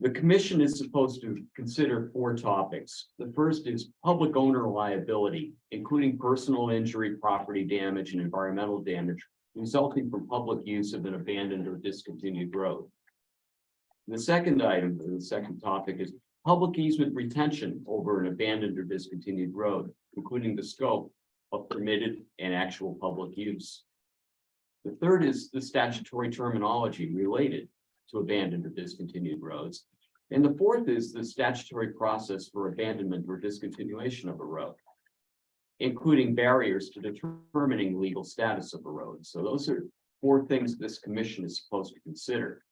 The commission is supposed to consider 4 topics. The first is public owner liability, including personal injury, property damage, and environmental damage resulting from public use of an abandoned or discontinued road. The second item, the second topic, is public easement retention over an abandoned or discontinued road, including the scope of permitted and actual public use. The third is the statutory terminology related to abandoned or discontinued roads. And the fourth is the statutory process for abandonment or discontinuation of a road, including barriers to determining legal status of a road. So those are 4 things this commission is supposed to consider.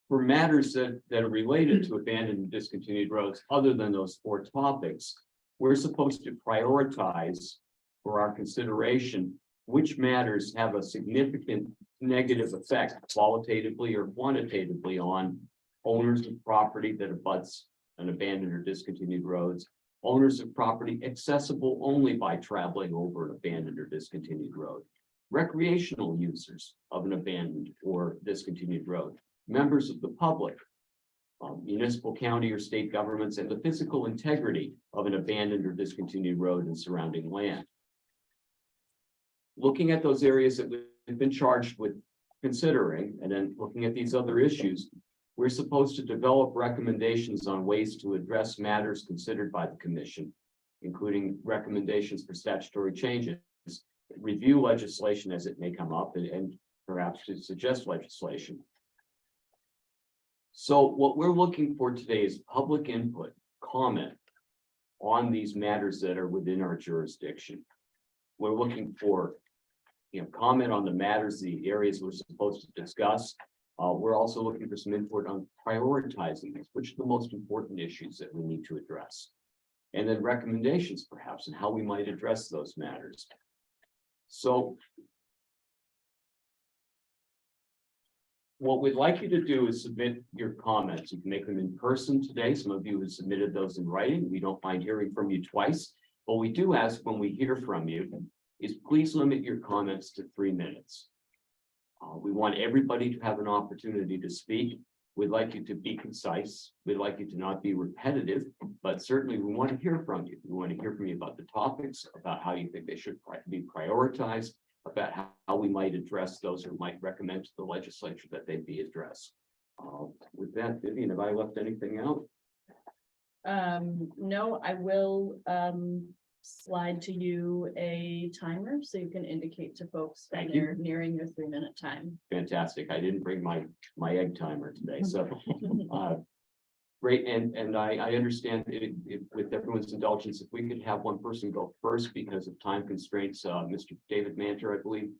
For matters that are related to abandoned and discontinued roads, other than those 4 topics, we're supposed to prioritize for our consideration which matters have a significant negative effect qualitatively or quantitatively on owners of property that abuts an abandoned or discontinued roads, owners of property accessible only by traveling over an abandoned or discontinued road, recreational users of an abandoned or discontinued road, members of the public, municipal, county, or state governments, and the physical integrity of an abandoned or discontinued road and surrounding land. Looking at those areas that we've been charged with considering, and then looking at these other issues, we're supposed to develop recommendations on ways to address matters considered by the commission, including recommendations for statutory changes, review legislation as it may come up, and perhaps to suggest legislation. So what we're looking for today is public input, comment on these matters that are within our jurisdiction. We're looking for, comment on the matters, the areas we're supposed to discuss. We're also looking for some input on prioritizing these, which are the most important issues that we need to address. And then recommendations perhaps on how we might address those matters. So what we'd like you to do is submit your comments. You can make them in person today. Some of you have submitted those in writing. We don't mind hearing from you twice, but we do ask when we hear from you is please limit your comments to 3 minutes. We want everybody to have an opportunity to speak. We'd like you to be concise. We'd like you to not be repetitive, but certainly we want to hear from you. We want to hear from you about the topics, about how you think they should be prioritized, about how we might address those who might recommend to the legislature that they be addressed. With that, Vivian, have I left anything out? No, I will, slide to you a timer so you can indicate to folks when Thank you. they're nearing your 3-minute time. Fantastic. I didn't bring my egg timer today, so. Great, and I understand with everyone's indulgence, if we could have one person go first because of time constraints, Mr. David Manter, I believe,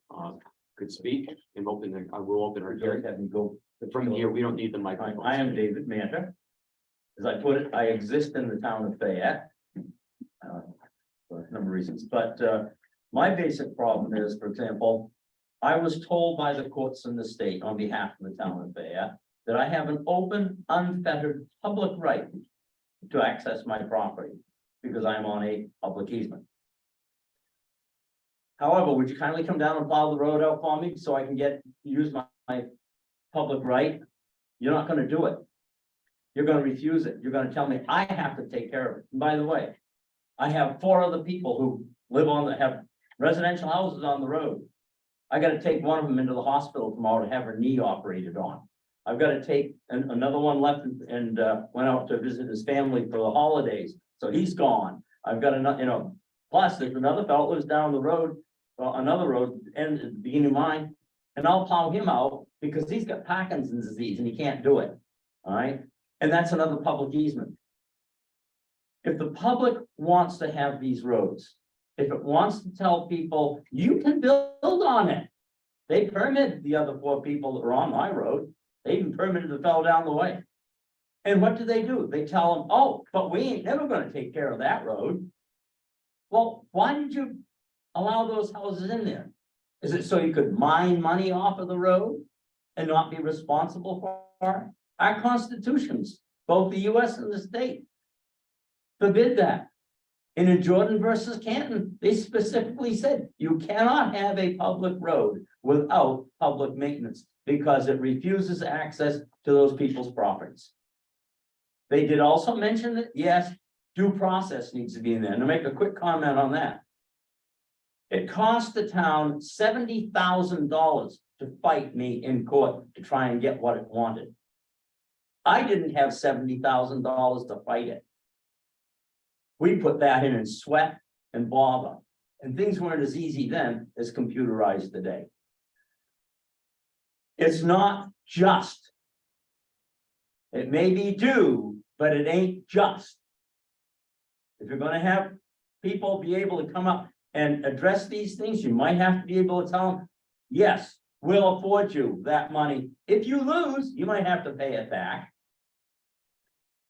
could speak and I will open our hearing. Have me go. From here, we don't need the microphone. I am David Manter. As I put it, I exist in the town of Fayette. For a number of reasons, but my basic problem is, for example, I was told by the courts in the state on behalf of the town of Fayette that I have an open, unfettered public right to access my property because I'm on a public easement. However, would you kindly come down and plow the road out for me so I can use my public right? You're not gonna do it. You're gonna refuse it. You're gonna tell me I have to take care of it. And by the way, I have 4 other people who have residential houses on the road. I gotta take one of them into the hospital tomorrow to have her knee operated on. I've gotta take another one left and went out to visit his family for the holidays, so he's gone. I've got another, plus there's another fellow who lives down the road, another road, and at the beginning of mine, and I'll plow him out because he's got Parkinson's disease and he can't do it, all right? And that's another public easement. If the public wants to have these roads, if it wants to tell people, you can build on it. They permitted the other 4 people that were on my road. They even permitted the fellow down the way. And what do? They tell them, oh, but we ain't never gonna take care of that road. Well, why did you allow those houses in there? Is it so you could mine money off of the road and not be responsible for it? Our constitutions, both the US and the state, forbid that. And in Jordan versus Canton, they specifically said you cannot have a public road without public maintenance because it refuses access to those people's properties. They did also mention that, yes, due process needs to be in there. And to make a quick comment on that. It cost the town $70,000 to fight me in court to try and get what it wanted. I didn't have $70,000 to fight it. We put that in sweat and bother, and things weren't as easy then as computerized today. It's not just. It may be due, but it ain't just. If you're gonna have people be able to come up and address these things, you might have to be able to tell them, yes, we'll afford you that money. If you lose, you might have to pay it back.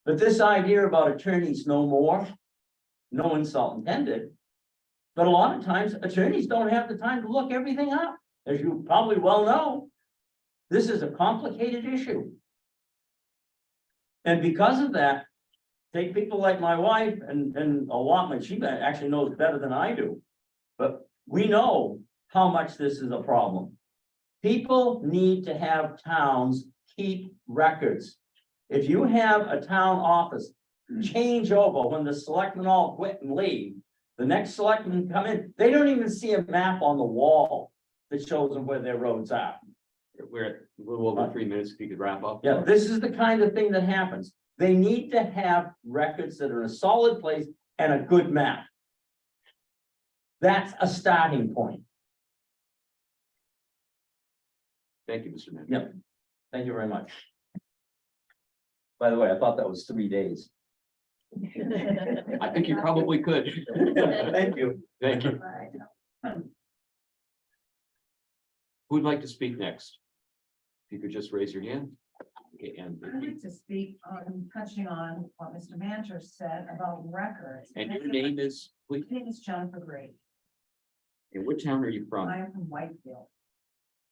But this idea about attorneys no more, no insult intended, but a lot of times attorneys don't have the time to look everything up, as you probably well know. This is a complicated issue. And because of that, take people like my wife and allotment, she actually knows better than I do. But we know how much this is a problem. People need to have towns keep records. If you have a town office change over when the selectmen all quit and leave, the next selectmen come in, they don't even see a map on the wall that shows them where their roads are. We're at a little over 3 minutes, if you could wrap up. Yeah, this is the kind of thing that happens. They need to have records that are in a solid place and a good map. That's a starting point. Thank you, Mr. Mayor. Yep. Thank you very much. By the way, I thought that was 3 days. I think you probably could. Thank you. Thank you. Who'd like to speak next? If you could just raise your hand. Okay, and I'd like to speak on touching on what Mr. Mancher said about records. your name is, please, My name is Jennifer Gray. and what town are you from? I am from Whitefield.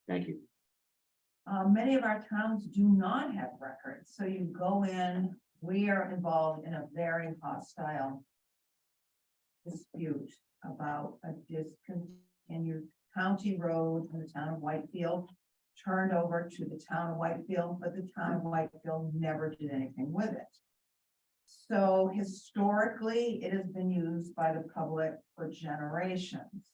Thank you. Many of our towns do not have records, so you go in, we are involved in a very hostile dispute about a discontinued county road in the town of Whitefield. turned over to the town of Whitefield, but the town of Whitefield never did anything with it. So historically, it has been used by the public for generations.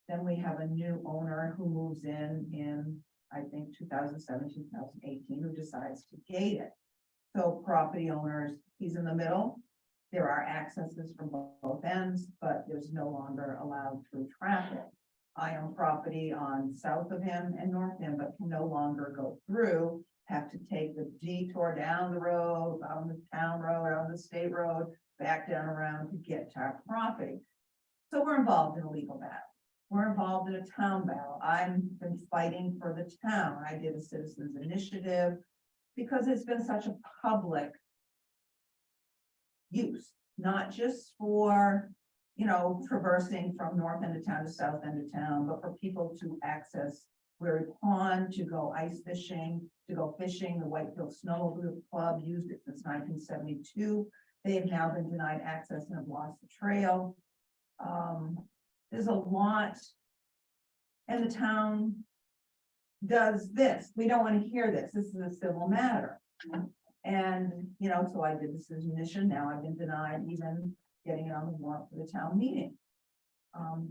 Then we have a new owner who moves in, I think, 2017, 2018, who decides to gate it. So property owners, he's in the middle. There are accesses from both ends, but there's no longer allowed through traffic. I own property on south of him and north of him, but can no longer go through, have to take the detour down the road, on the town road, on the state road, back down around to get to our property. So we're involved in a legal battle. We're involved in a town battle. I've been fighting for the town. I did a citizens initiative because it's been such a public use, not just for, traversing from north end of town to south end of town, but for people to access Weary Pond, to go ice fishing, to go fishing. The Whitefield Snowmobile Club used it since 1972. They have now been denied access and have lost the trail. There's a lot. And the town does this. We don't want to hear this. This is a civil matter. And, so I did this mission. Now I've been denied even getting it on the warrant for the town meeting.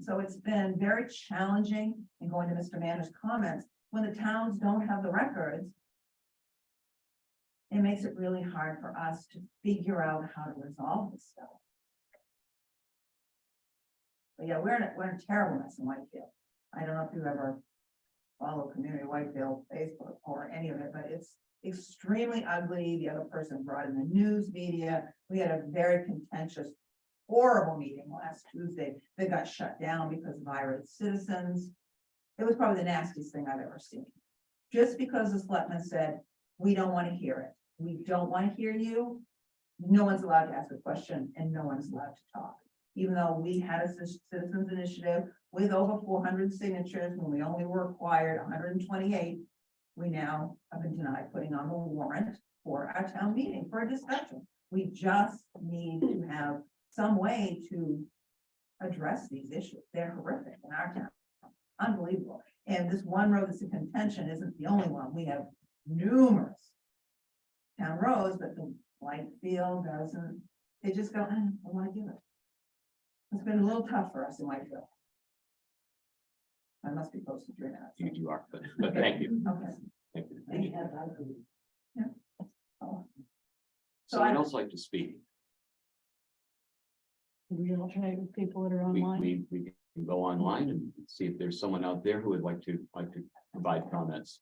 So it's been very challenging, and going to Mr. Manner's comments, when the towns don't have the records, it makes it really hard for us to figure out how to resolve this stuff. But yeah, we're in a terrible mess in Whitefield. I don't know if you ever follow Community Whitefield Facebook or any of it, but it's extremely ugly. The other person brought in the news media. We had a very contentious, horrible meeting last Tuesday that got shut down because of irate citizens. It was probably the nastiest thing I've ever seen. Just because the selectmen said, we don't want to hear it. We don't want to hear you. No one's allowed to ask a question and no one's allowed to talk. Even though we had a citizens initiative with over 400 signatures, when we only were required 128, we now have been denied putting on the warrant for our town meeting for a discussion. We just need to have some way to address these issues. They're horrific in our town. Unbelievable. And this one road that's in contention isn't the only one. We have numerous town roads, but the Whitefield doesn't, they just go, I don't want to do it. It's been a little tough for us in Whitefield. I must be close to 3 minutes. You are, but thank you. Okay. Thank you. Yeah. Oh. So Someone else like to speak? We alternate with people that are We online. can go online and see if there's someone out there who would like to provide comments.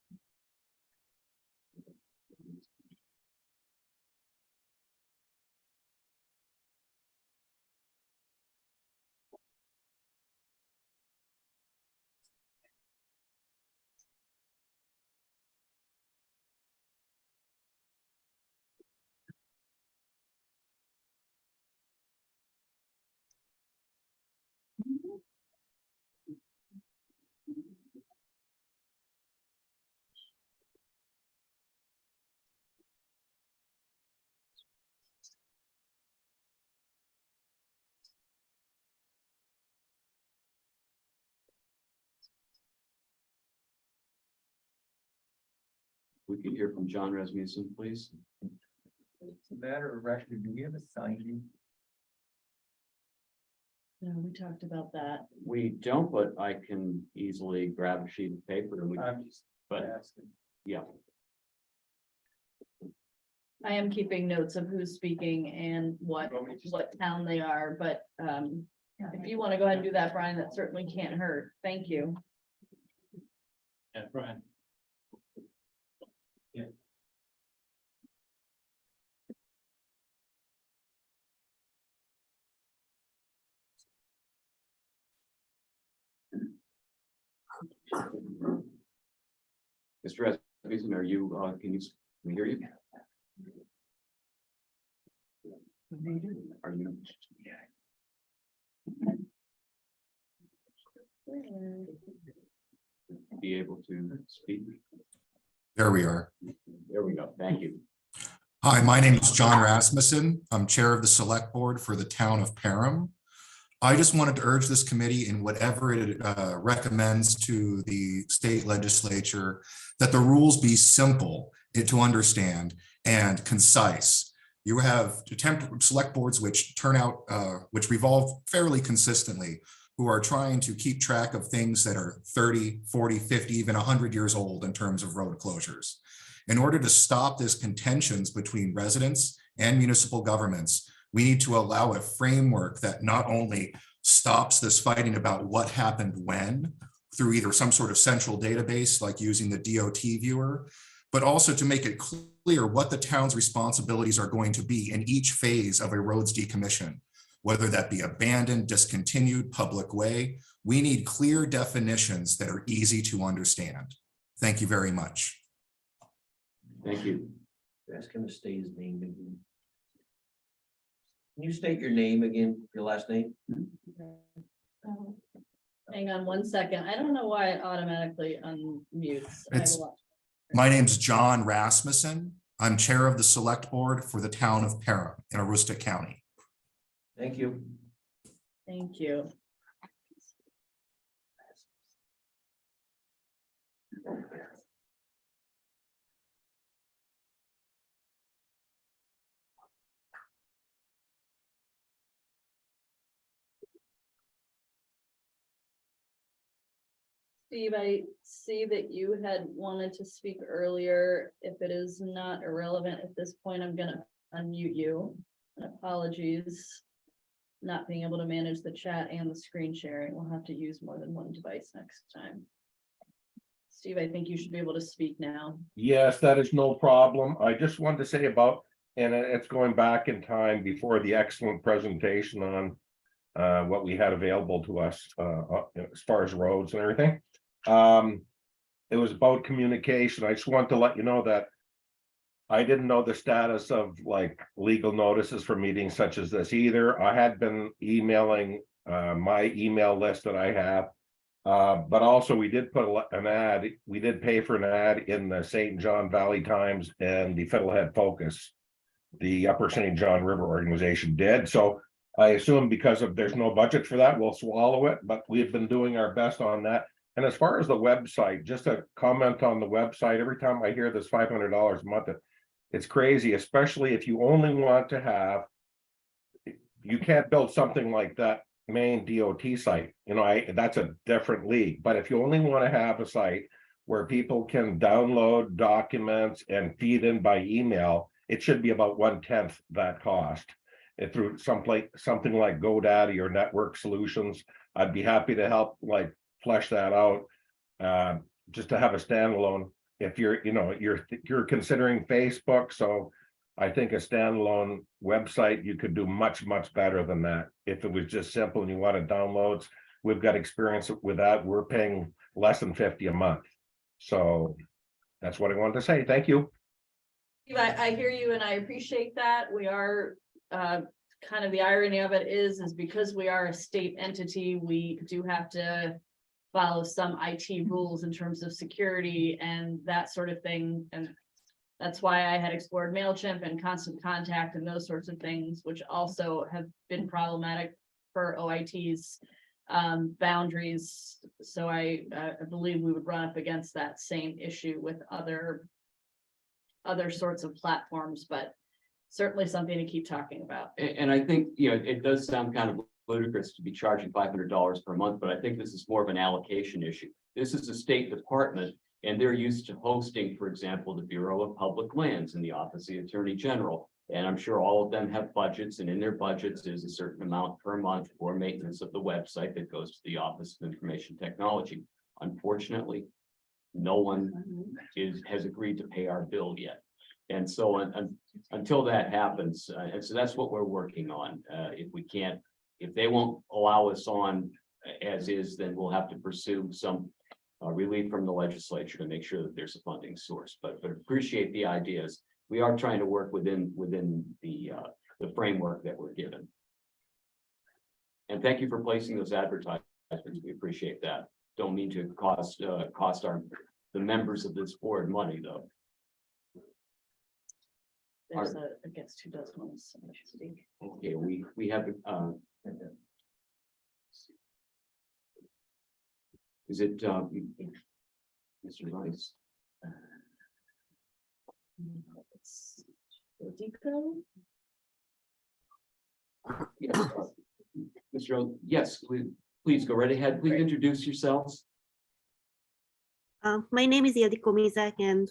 We could hear from John Rasmussen, please. It's a matter of record. Do we have a sign? No, we talked about that. We don't, but I can easily grab a sheet of paper and we, I'm just but asking. yeah, I am keeping notes of who's speaking and what town they are, but if you want to go ahead and do that, Brian, that certainly can't hurt. Thank you. Yeah, Brian. Mr. Rasmussen, are you, can we hear you? Are you? Be able to speak? There we are. There we go. Thank you. Hi, my name is John Rasmussen. I'm Chair of the Select Board for the Town of Perham. I just wanted to urge this committee in whatever it recommends to the state legislature that the rules be simple to understand and concise. You have select boards which turn out, which revolve fairly consistently, who are trying to keep track of things that are 30, 40, 50, even 100 years old in terms of road closures. In order to stop this contentions between residents and municipal governments, we need to allow a framework that not only stops this fighting about what happened when through either some sort of central database like using the DOT viewer, but also to make it clear what the town's responsibilities are going to be in each phase of a roads decommission, whether that be abandoned, discontinued, public way. We need clear definitions that are easy to understand. Thank you very much. Thank you. Ask him to state his name again. Can you state your name again, your last name? Hang on one second. I don't know why it automatically unmutes. I have a lot. My name's John Rasmussen. I'm chair of the select board for the town of Para in Aroostook County. Thank you. Thank you. Steve, I see that you had wanted to speak earlier. If it is not irrelevant at this point, I'm gonna unmute you. And apologies, not being able to manage the chat and the screen sharing. We'll have to use more than one device next time. Steve, I think you should be able to speak now. Yes, that is no problem. I just wanted to say about, and it's going back in time before the excellent presentation on what we had available to us as far as roads and everything. It was about communication. I just want to let you know that I didn't know the status of like legal notices for meetings such as this either. I had been emailing my email list that I have. But also we did put an ad, we did pay for an ad in the St. John Valley Times and the Fiddlehead Focus. The Upper St. John River organization did. So I assume because of there's no budget for that, we'll swallow it, but we've been doing our best on that. And as far as the website, just a comment on the website, every time I hear this $500 a month, it's crazy, especially if you only want to have, you can't build something like that main DOT site, you know, that's a different league. But if you only want to have a site where people can download documents and feed in by email, it should be about 1/10 that cost. And through something like GoDaddy or Network Solutions, I'd be happy to help like flesh that out. Just to have a standalone. If you're, you know, you're considering Facebook, so I think a standalone website, you could do much better than that. If it was just simple and you wanted downloads, we've got experience with that. We're paying less than $50 a month. So that's what I wanted to say. Thank you. I hear you and I appreciate that. We are, kind of the irony of it is because we are a state entity, we do have to follow some IT rules in terms of security and that sort of thing. And that's why I had explored MailChimp and Constant Contact and those sorts of things, which also have been problematic for OIT's boundaries. So I believe we would run up against that same issue with other sorts of platforms, but certainly something to keep talking about. And I think, you know, it does sound kind of ludicrous to be charging $500 per month, but I think this is more of an allocation issue. This is a state department, and they're used to hosting, for example, the Bureau of Public Lands and the Office of the Attorney General. And I'm sure all of them have budgets, and in their budgets is a certain amount per month for maintenance of the website that goes to the Office of Information Technology. Unfortunately, no one has agreed to pay our bill yet. And so until that happens, and so that's what we're working on. If they won't allow us on as is, then we'll have to pursue some relief from the legislature to make sure that there's a funding source. But appreciate the ideas. We are trying to work within the framework that we're given. And thank you for placing those advertisements. We appreciate that. Don't mean to cost the members of this board money, though. There's a guest who does want to speak. Okay, we have Is it, Mr. Rice? Yes. Mr. Yes, please go right ahead. Please introduce yourselves. My name is Yadiko Mizak and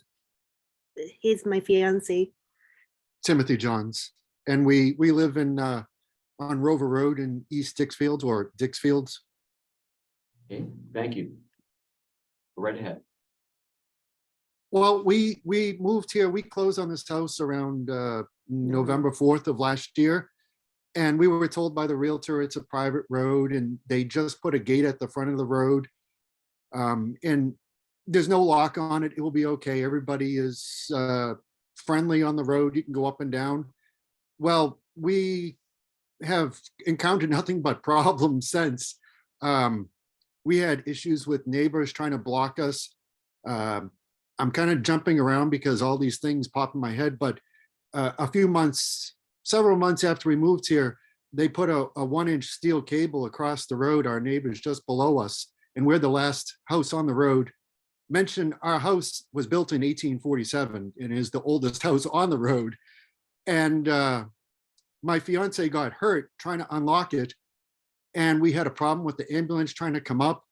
he's my fiance. Timothy Johns, and we live in on Rover Road in East Dixfield or Dixfields. Okay, thank you. Go right ahead. Well, we moved here. We closed on this house around November 4th of last year. And we were told by the realtor it's a private road and they just put a gate at the front of the road. And there's no lock on it. It will be okay. Everybody is friendly on the road. You can go up and down. Well, we have encountered nothing but problems since. We had issues with neighbors trying to block us. I'm kind of jumping around because all these things pop in my head, but several months after we moved here, they put a 1-inch steel cable across the road, our neighbors just below us, and we're the last house on the road. Mention our house was built in 1847 and is the oldest house on the road. And my fiance got hurt trying to unlock it. And we had a problem with the ambulance trying to come up.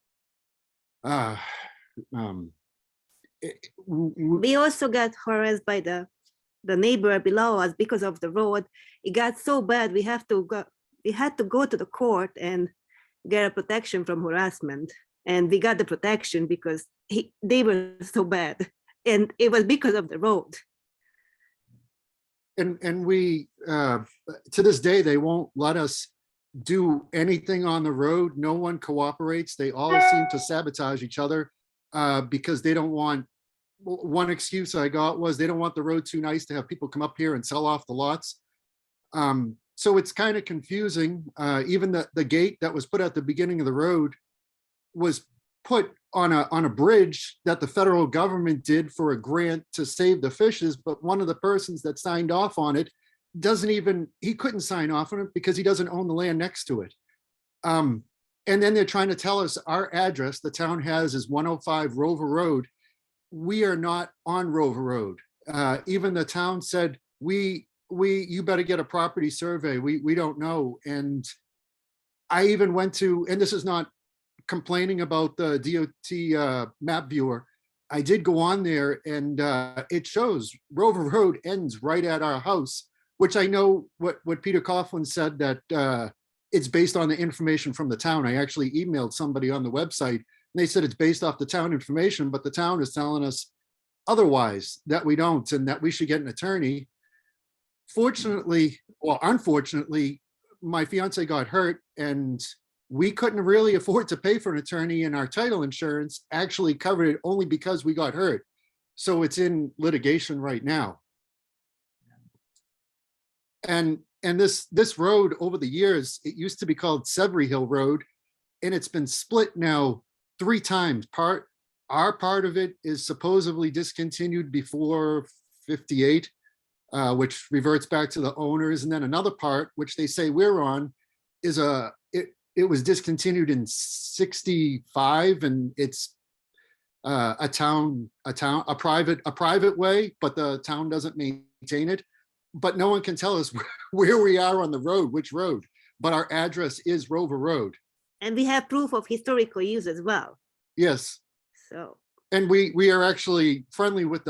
We also got harassed by the neighbor below us because of the road. It got so bad we had to go to the court and get a protection from harassment. And we got the protection because they were so bad. And it was because of the road. And we, to this day, they won't let us do anything on the road. No one cooperates. They all seem to sabotage each other because they don't want, one excuse I got was they don't want the road too nice to have people come up here and sell off the lots. So it's kind of confusing. Even the gate that was put at the beginning of the road was put on a bridge that the federal government did for a grant to save the fishes, but one of the persons that signed off on it he couldn't sign off on it because he doesn't own the land next to it. And then they're trying to tell us our address the town has is 105 Rover Road. We are not on Rover Road. Even the town said, you better get a property survey. We don't know. And I even went to, and this is not complaining about the DOT map viewer. I did go on there and it shows Rover Road ends right at our house, which I know what Peter Coughlin said that it's based on the information from the town. I actually emailed somebody on the website and they said it's based off the town information, but the town is telling us otherwise, that we don't, and that we should get an attorney. Fortunately, or unfortunately, my fiance got hurt and we couldn't really afford to pay for an attorney, and our title insurance actually covered it only because we got hurt. So it's in litigation right now. And this road over the years, it used to be called Severy Hill Road, and it's been split now 3 times. Our part of it is supposedly discontinued before 58, which reverts back to the owners. And then another part, which they say we're on, is it was discontinued in 65, and it's a private way, but the town doesn't maintain it. But no one can tell us where we are on the road, which road, but our address is Rover Road. And we have proof of historical use as well. Yes. So. And we are actually friendly with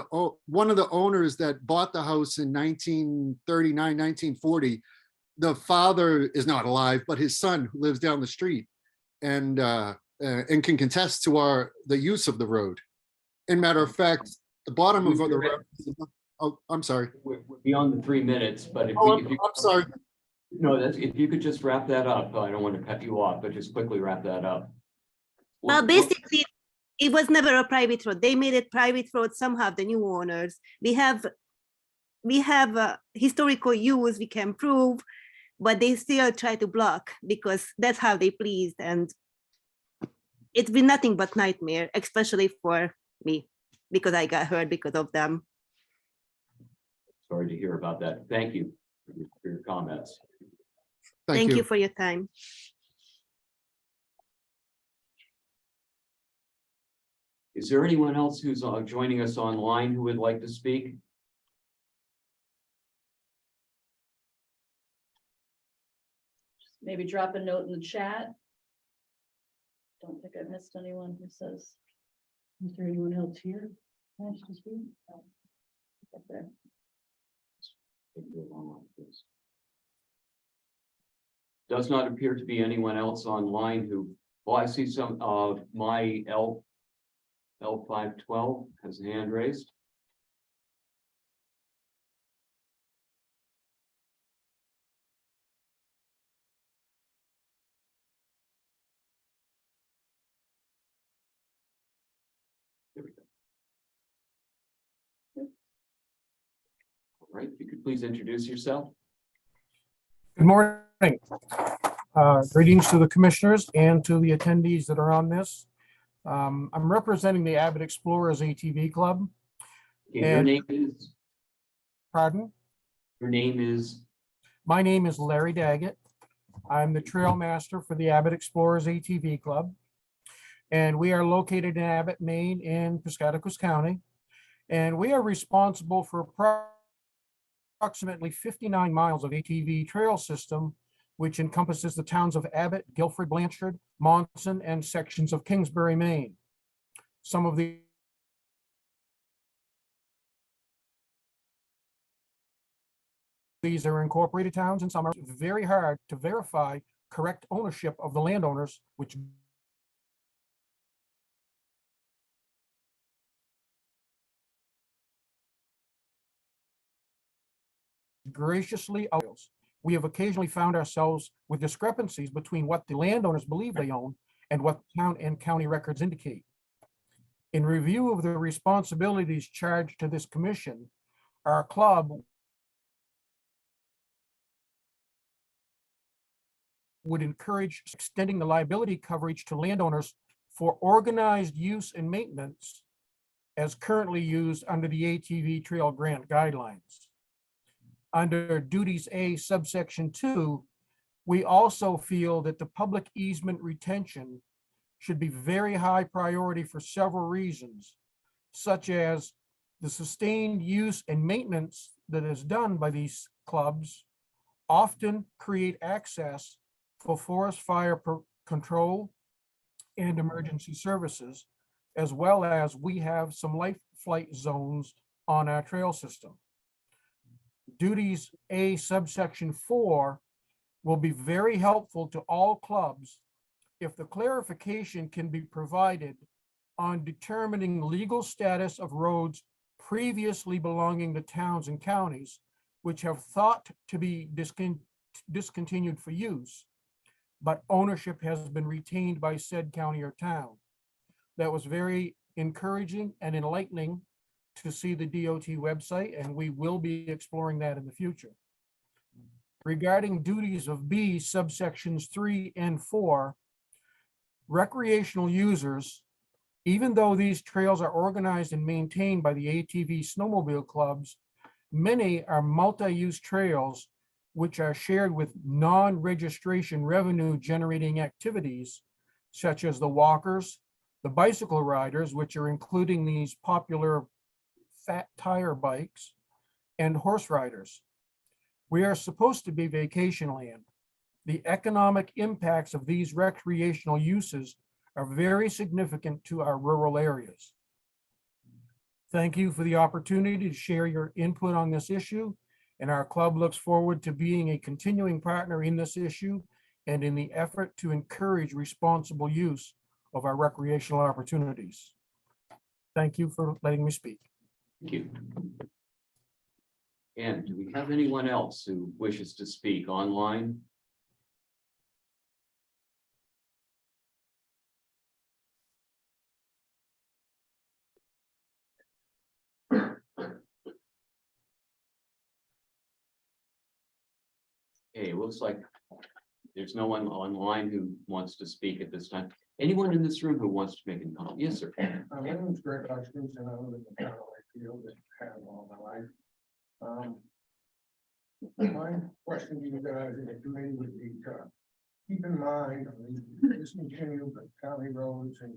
one of the owners that bought the house in 1939, 1940. The father is not alive, but his son who lives down the street and can contest to the use of the road. And matter of fact, the bottom of the road. Oh, I'm sorry. We're beyond the 3 minutes, but if I'm you sorry. No, if you could just wrap that up. I don't want to cut you off, but just quickly wrap that up. Well, basically, it was never a private road. They made it private road somehow, the new owners. We have historical use we can prove, but they still try to block because that's how they pleased. And it's been nothing but nightmare, especially for me, because I got hurt because of them. Sorry to hear about that. Thank you for your comments. Thank you for your time. Is there anyone else who's joining us online who would like to speak? Maybe drop a note in the chat. Don't think I missed anyone who says. Is there anyone else here? Nice to speak. Up there. Does not appear to be anyone else online who, well, I see some of my L512 has a hand raised. There we go. All right, if you could please introduce yourself. Good morning. Greetings to the commissioners and to the attendees that are on this. I'm representing the Abbott Explorers ATV Club. Okay, your And- name is, Pardon? your name is, My name is Larry Daggett. I'm the trail master for the Abbott Explorers ATV Club. And we are located in Abbott, Maine in Piscataquis County. And we are responsible for approximately 59 miles of ATV trail system, which encompasses the towns of Abbott, Guilford, Blanchard, Monson, and sections of Kingsbury, Maine. Some of these are incorporated towns and some are very hard to verify correct ownership of the landowners, which graciously allows. We have occasionally found ourselves with discrepancies between what the landowners believe they own and what town and county records indicate. In review of the responsibilities charged to this commission, our club would encourage extending the liability coverage to landowners for organized use and maintenance as currently used under the ATV Trail Grant guidelines. Under duties A subsection 2, we also feel that the public easement retention should be very high priority for several reasons, such as the sustained use and maintenance that is done by these clubs often create access for forest fire control and emergency services, as well as we have some life flight zones on our trail system. Duties A subsection 4 will be very helpful to all clubs if the clarification can be provided on determining legal status of roads previously belonging to towns and counties, which have thought to be discontinued for use, but ownership has been retained by said county or town. That was very encouraging and enlightening to see the DOT website, and we will be exploring that in the future. Regarding duties of B subsections 3 and 4, recreational users, even though these trails are organized and maintained by the ATV snowmobile clubs, many are multi-use trails which are shared with non-registration revenue generating activities, such as the walkers, the bicycle riders, which are including these popular fat tire bikes, and horse riders. We are supposed to be vacation land. The economic impacts of these recreational uses are very significant to our rural areas. Thank you for the opportunity to share your input on this issue, and our club looks forward to being a continuing partner in this issue and in the effort to encourage responsible use of our recreational opportunities. Thank you for letting me speak. thank you. And do we have anyone else who wishes to speak online? Okay, it looks like there's no one online who wants to speak at this time. Anyone in this room who wants to make a comment? Yes, sir. My name is Greg Hutchins, and I live in the town of Lakeview, and have all my life. My question to you guys in the committee would be, keep in mind, discontinue the county roads and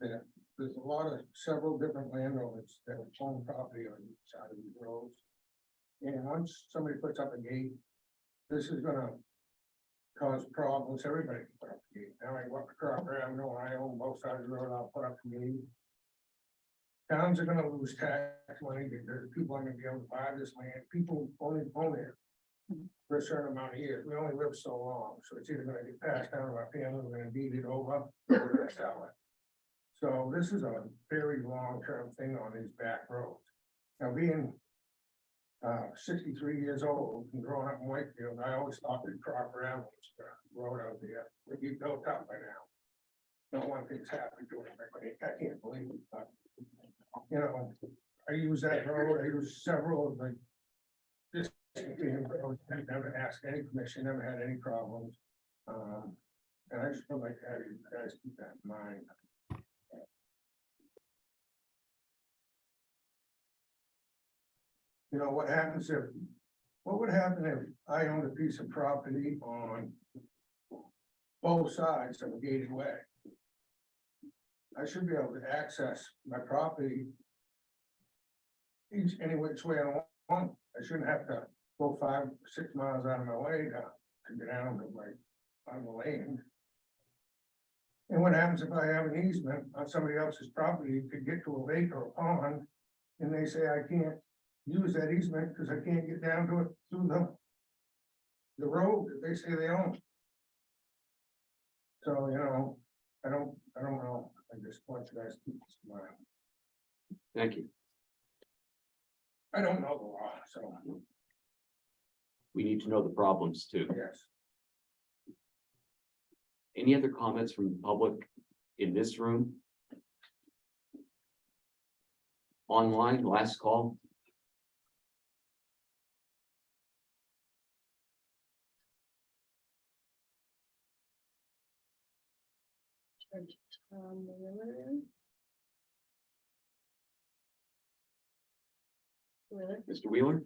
that there's a lot of several different landowners that own property on each side of these roads. And once somebody puts up a gate, this is gonna cause problems. Everybody can put up a gate. Now I walk across, I know I own both sides of the road, I'll put up a gate. Towns are gonna lose tax money because people aren't gonna be able to buy this land. People only own it for a certain amount of years. We only live so long, so it's either gonna get passed down to our family, we're gonna deed it over, or we're gonna sell it. So this is a very long-term thing on these back roads. Now, being 63 years old and growing up in Wakefield, I always thought that Crocker Avenue was the road out there, would be built up by now. No one thing's happened to it, I can't believe it, but, you know, I use that road, I use several of the discontinued roads, I never asked any permission, never had any problems. And I just feel like you guys keep that in mind. You know, what would happen if I owned a piece of property on both sides of a gated way? I should be able to access my property any which way I want. I shouldn't have to go 5 or 6 miles out of my way to get down to on the land. And what happens if I have an easement on somebody else's property to get to a lake or a pond, and they say I can't use that easement because I can't get down to it through the road that they say they own. So, you know, I don't know. I just want you guys to keep this in mind. Thank you. I don't know the law, so We need to know the problems too. yes. Any other comments from the public in this room? Online, last call. Mr. Wheeler?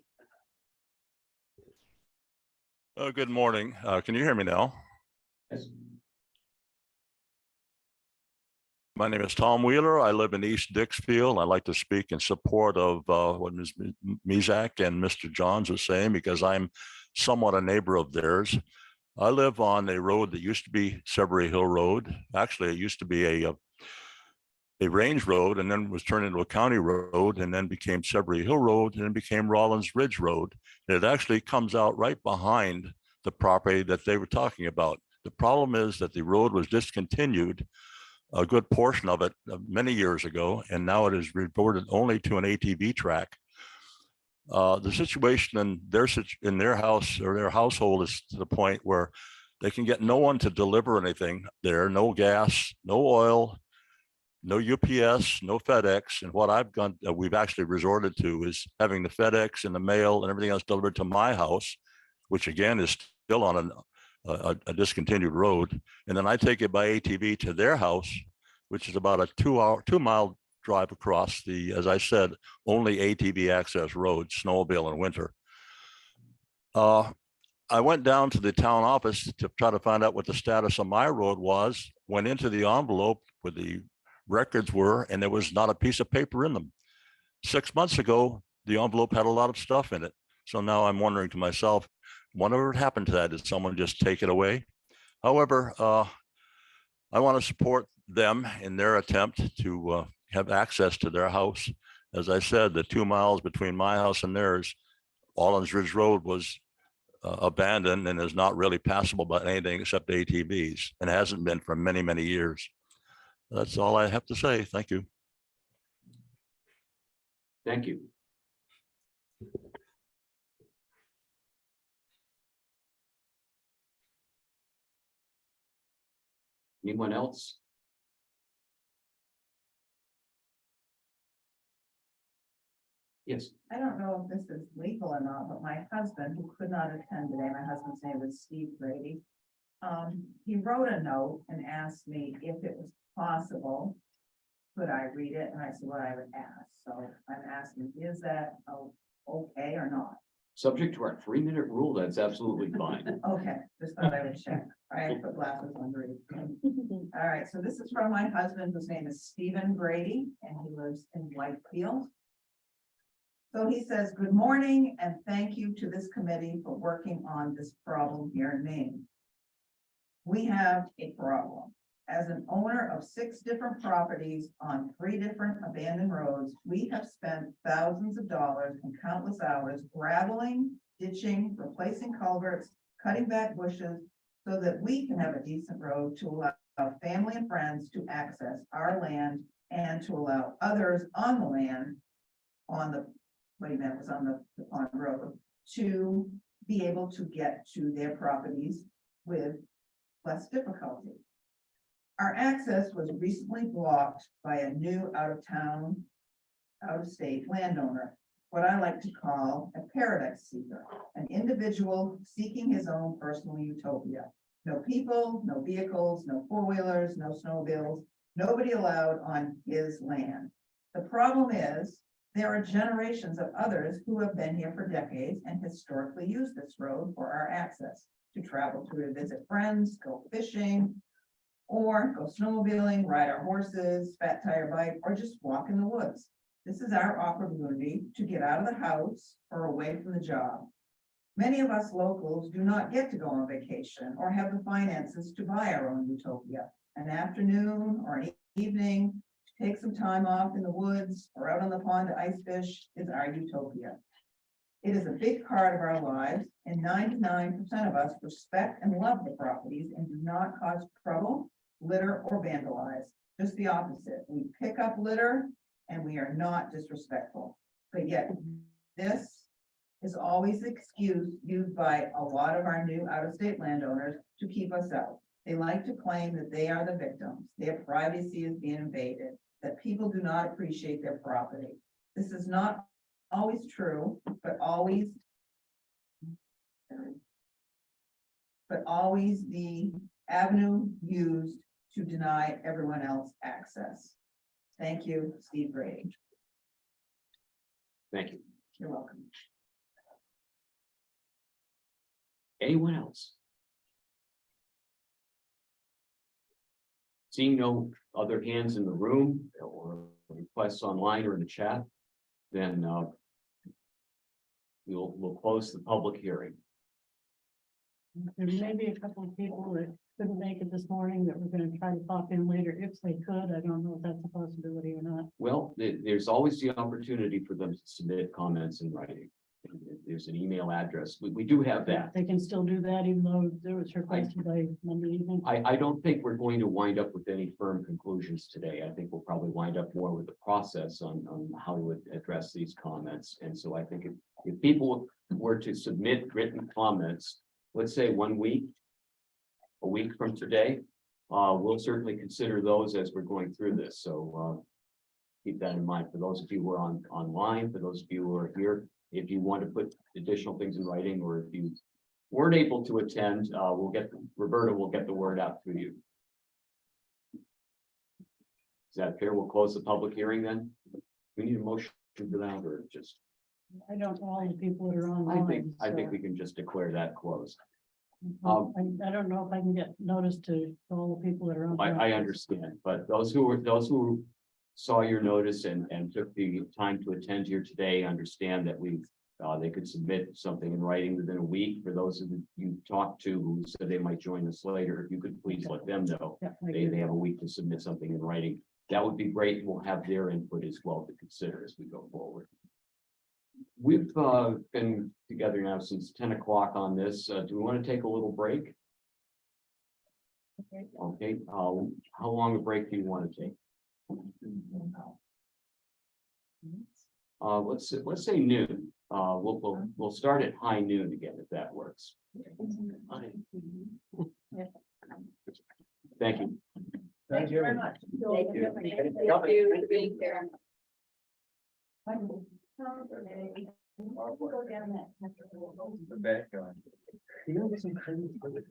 Good morning. Can you hear me now? Yes. My name is Tom Wheeler. I live in East Dixfield. I'd like to speak in support of what Ms. Mezak and Mr. Johns are saying, because I'm somewhat a neighbor of theirs. I live on a road that used to be Severy Hill Road. Actually, it used to be a range road, and then was turned into a county road, and then became Severy Hill Road, and then became Rollins Ridge Road. And it actually comes out right behind the property that they were talking about. The problem is that the road was discontinued, a good portion of it, many years ago, and now it is reverted only to an ATV track. The situation in their house or their household is to the point where they can get no one to deliver anything there, no gas, no oil, no UPS, no FedEx. And what we've actually resorted to is having the FedEx and the mail and everything else delivered to my house, which again is still on a discontinued road. And then I take it by ATV to their house, which is about a 2-mile drive across the, as I said, only ATV access road, snowmobile in winter. I went down to the town office to try to find out what the status of my road was, went into the envelope where the records were, and there was not a piece of paper in them. 6 months ago, the envelope had a lot of stuff in it. So now I'm wondering to myself, whatever happened to that? Did someone just take it away? However, I want to support them in their attempt to have access to their house. As I said, the 2 miles between my house and theirs, Allens Ridge Road, was abandoned and is not really passable by anything except ATVs, and hasn't been for many, many years. That's all I have to say. Thank you. Thank you. Anyone else? Yes. I don't know if this is legal or not, but my husband, who could not attend today, my husband's name is Steve Brady. He wrote a note and asked me if it was possible, could I read it? And I said, what I would ask. So I'm asking, is that okay or not? Subject to our 3-minute rule, that's absolutely fine. Okay, just thought I would check. I have put glasses on to read. All right, so this is from my husband, whose name is Stephen Grady, and he lives in Whitefield. So he says, good morning, and thank you to this committee for working on this problem here in Maine. We have a problem. As an owner of 6 different properties on 3 different abandoned roads, we have spent thousands of dollars and countless hours graveling, ditching, replacing culverts, cutting back bushes, so that we can have a decent road to allow family and friends to access our land and to allow others on the land, on the, what he meant was on the pond road, to be able to get to their properties with less difficulty. Our access was recently blocked by a new out-of-town, out-of-state landowner, what I like to call a paradise seeker, an individual seeking his own personal utopia. No people, no vehicles, no four-wheelers, no snowmobiles, nobody allowed on his land. The problem is, there are generations of others who have been here for decades and historically use this road for our access to travel to visit friends, go fishing, or go snowmobiling, ride our horses, fat tire bike, or just walk in the woods. This is our opportunity to get out of the house or away from the job. Many of us locals do not get to go on vacation or have the finances to buy our own utopia. An afternoon or an evening to take some time off in the woods or out on the pond to ice fish is our utopia. It is a big part of our lives, and 99% of us respect and love the properties and do not cause trouble, litter, or vandalize. Just the opposite. We pick up litter and we are not disrespectful. But yet this is always the excuse used by a lot of our new out-of-state landowners to keep us out. They like to claim that they are the victims, their privacy is being invaded, that people do not appreciate their property. This is not always true, but always the avenue used to deny everyone else access. Thank you, Steve Grady. Thank you. You're welcome. Anyone else? Seeing no other hands in the room or requests online or in the chat, then we'll close the public hearing. There may be a couple of people that couldn't make it this morning that we're gonna try to pop in later if they could. I don't know if that's a possibility or not. Well, there's always the opportunity for them to submit comments in writing. There's an email address. We do have that. They can still do that even though there was requested by Monday evening. I don't think we're going to wind up with any firm conclusions today. I think we'll probably wind up more with the process on how we would address these comments. And so I think if people were to submit written comments, let's say 1 week, a week from today, we'll certainly consider those as we're going through this. So keep that in mind for those of you who are online, for those of you who are here. If you want to put additional things in writing, or if you weren't able to attend, Roberta will get the word out to you. Is that fair? We'll close the public hearing then. We need a motion for that, or just? I don't know all the people that are I think online. we can just declare that closed. I don't know if I can get notice to all the people that are on. I understand, but those who saw your notice and took the time to attend here today understand that they could submit something in writing within a week. For those of you talked to who said they might join us later, if you could please let them know. Yeah, I They agree. have a week to submit something in writing. That would be great. We'll have their input as well to consider as we go forward. We've been together now since 10 o'clock on this. Do we want to take a little break? Okay, how long a break do you want to take? Let's say noon. We'll start at high noon again, if that works. Thank you. Thank you very much. Thank you for being here. Go down that. The bad guy. You know, get some credit for the.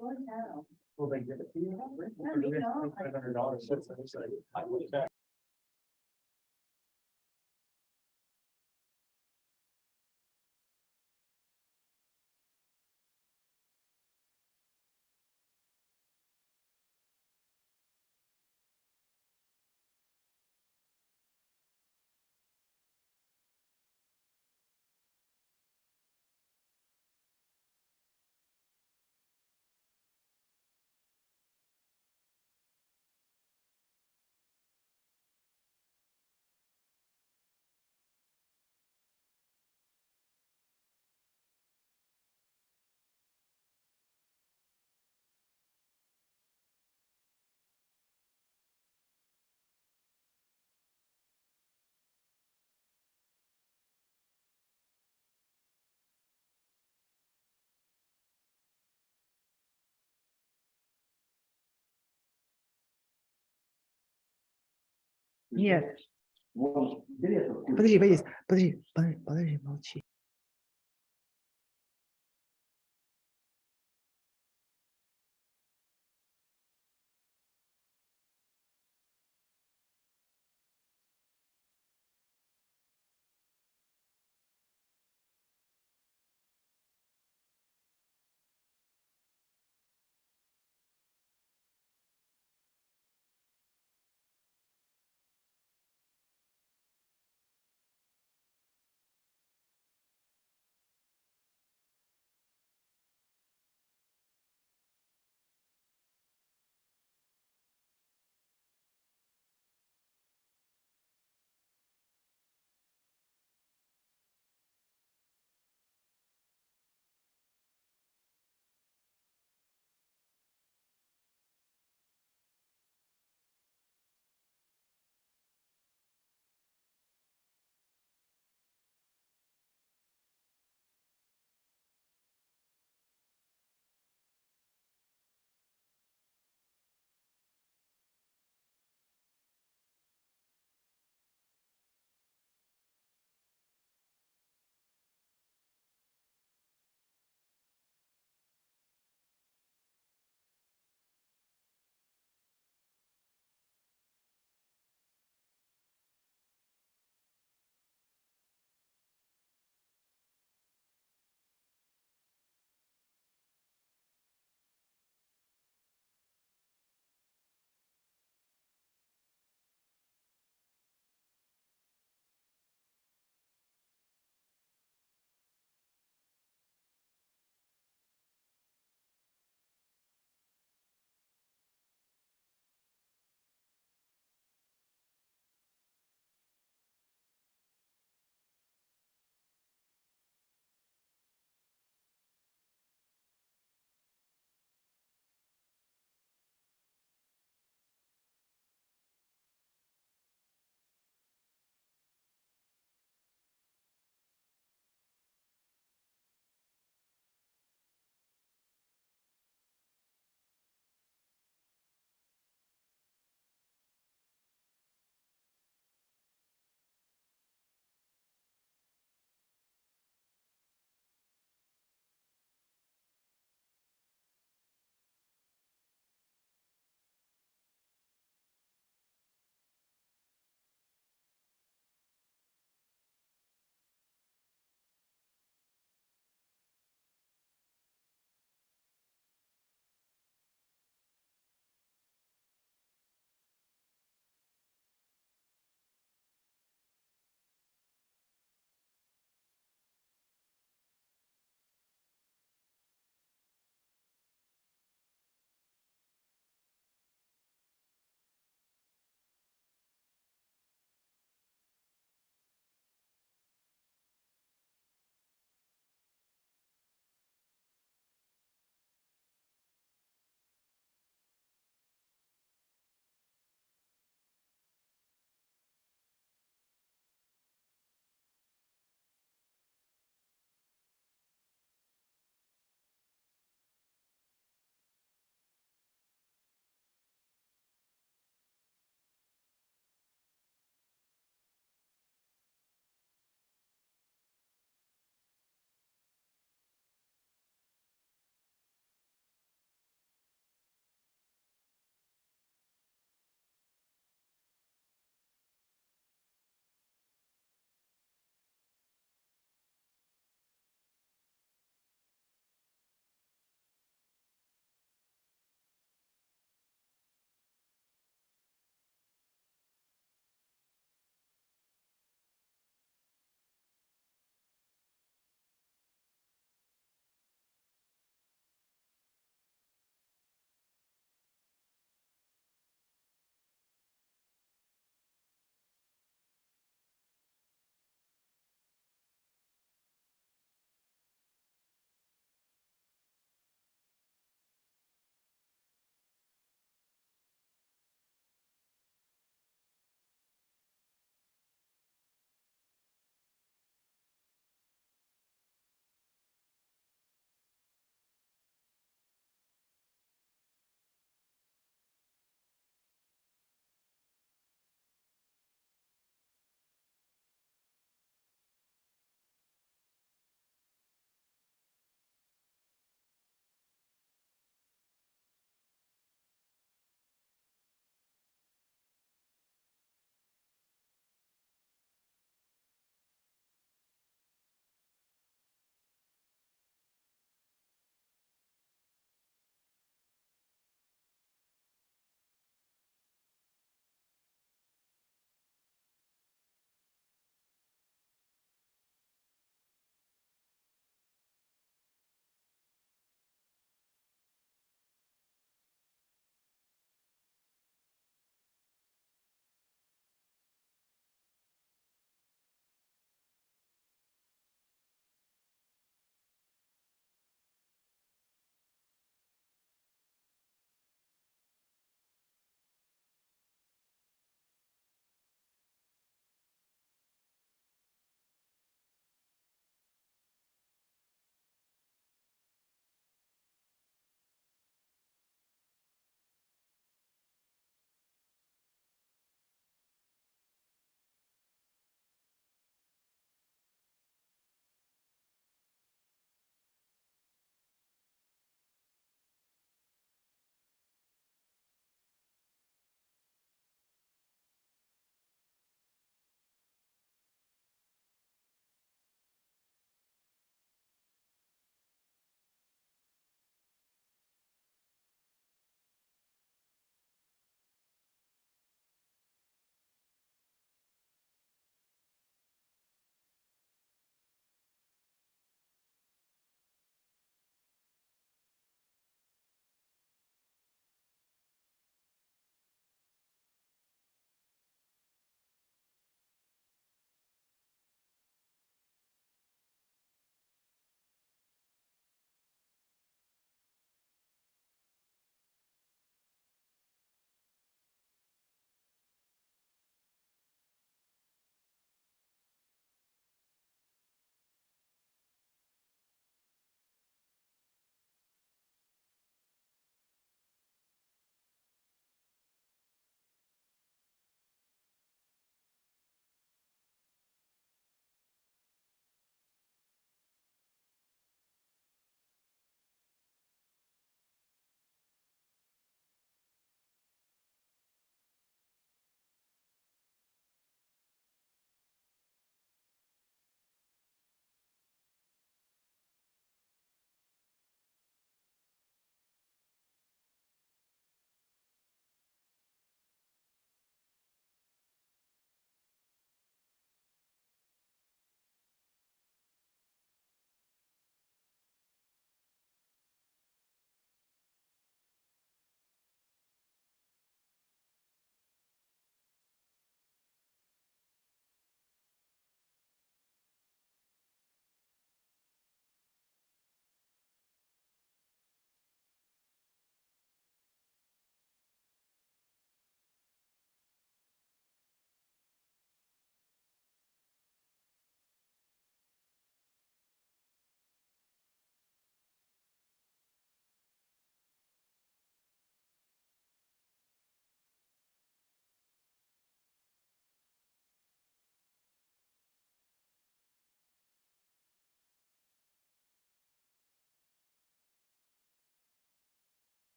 Go down. Will they give it to you? No, $500. That's what it's like. I would have. Нет. Подожди, молчи.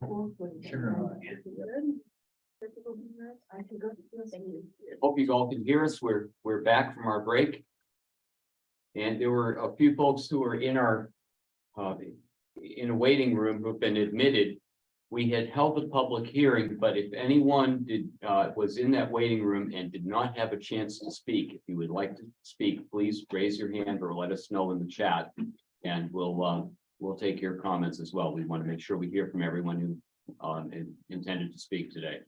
Hope you all can hear us. We're back from our break. And there were a few folks who were in our in a waiting room who've been admitted. We had held a public hearing, but if anyone was in that waiting room and did not have a chance to speak, if you would like to speak, please raise your hand or let us know in the chat. And we'll take your comments as well. We want to make sure we hear from everyone who intended to speak today.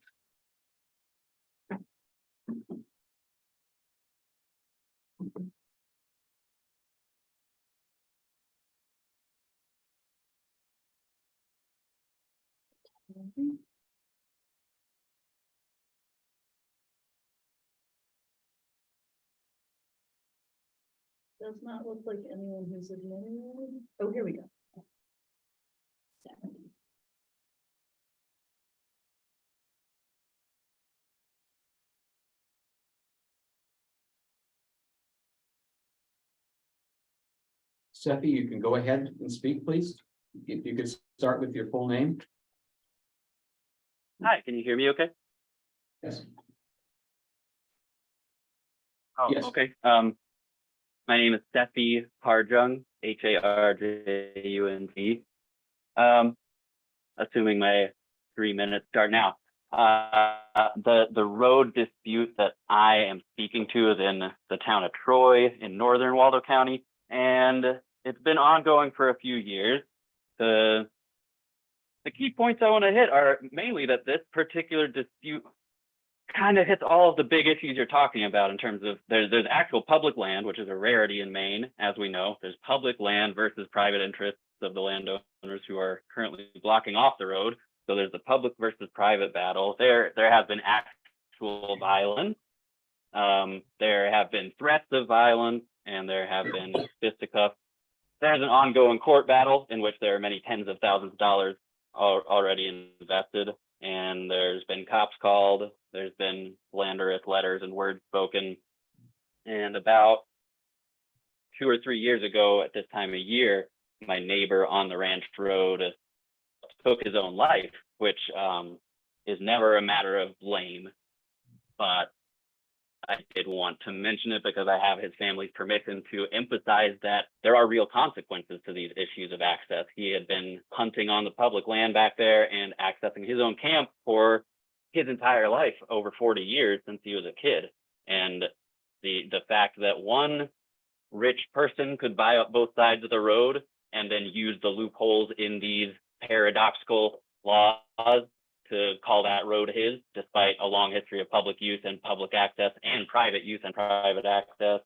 Does not look like anyone who's admitted. Oh, here we go. Seppi, you can go ahead and speak, please. If you could start with your full name. Hi, can you hear me okay? Yes. Oh, Yes. okay. My name is Steffi Harjung, Harjung. Assuming my 3 minutes start now. The road dispute that I am speaking to is in the town of Troy in northern Waldo County, and it's been ongoing for a few years. The key points I want to hit are mainly that this particular dispute kind of hits all of the big issues you're talking about in terms of there's actual public land, which is a rarity in Maine, as we know. There's public land versus private interests of the landowners who are currently blocking off the road. So there's the public versus private battle. There have been actual violence. There have been threats of violence, and there have been fisticuffs. There's an ongoing court battle in which there are many tens of thousands of dollars already invested, and there's been cops called. There's been slanderous letters and words spoken. And about 2 or 3 years ago at this time of year, my neighbor on the ranch road took his own life, which is never a matter of blame, but I did want to mention it because I have his family's permission to emphasize that there are real consequences to these issues of access. He had been hunting on the public land back there and accessing his own camp for his entire life, over 40 years since he was a kid. And the fact that one rich person could buy up both sides of the road and then use the loopholes in these paradoxical laws to call that road his, despite a long history of public use and public access and private use and private access.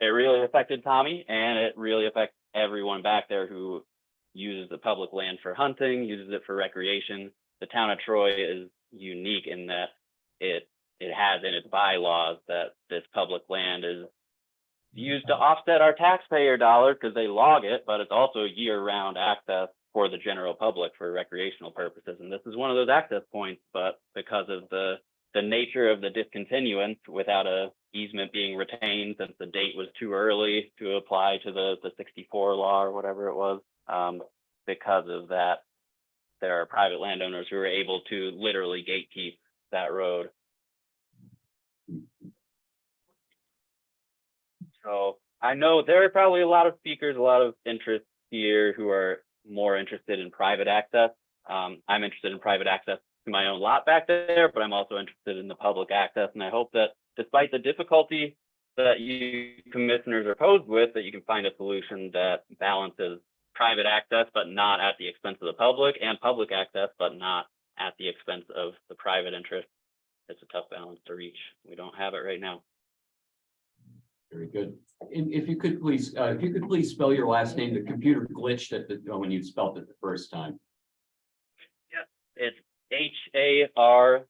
It really affected Tommy, and it really affects everyone back there who uses the public land for hunting, uses it for recreation. The town of Troy is unique in that it has in its bylaws that this public land is used to offset our taxpayer dollars because they log it, but it's also year-round access for the general public for recreational purposes. And this is one of those access points, but because of the nature of the discontinuance without a easement being retained since the date was too early to apply to the 64 law or whatever it was, because of that, there are private landowners who are able to literally gatekeep that road. So I know there are probably a lot of speakers, a lot of interest here who are more interested in private access. I'm interested in private access to my own lot back there, but I'm also interested in the public access. And I hope that despite the difficulty that you commissioners are posed with, that you can find a solution that balances private access, but not at the expense of the public, and public access, but not at the expense of the private interest. It's a tough balance to reach. We don't have it right now. Very good. And if you could please spell your last name. The computer glitched when you spelled it the first time. Yeah, it's Harjung.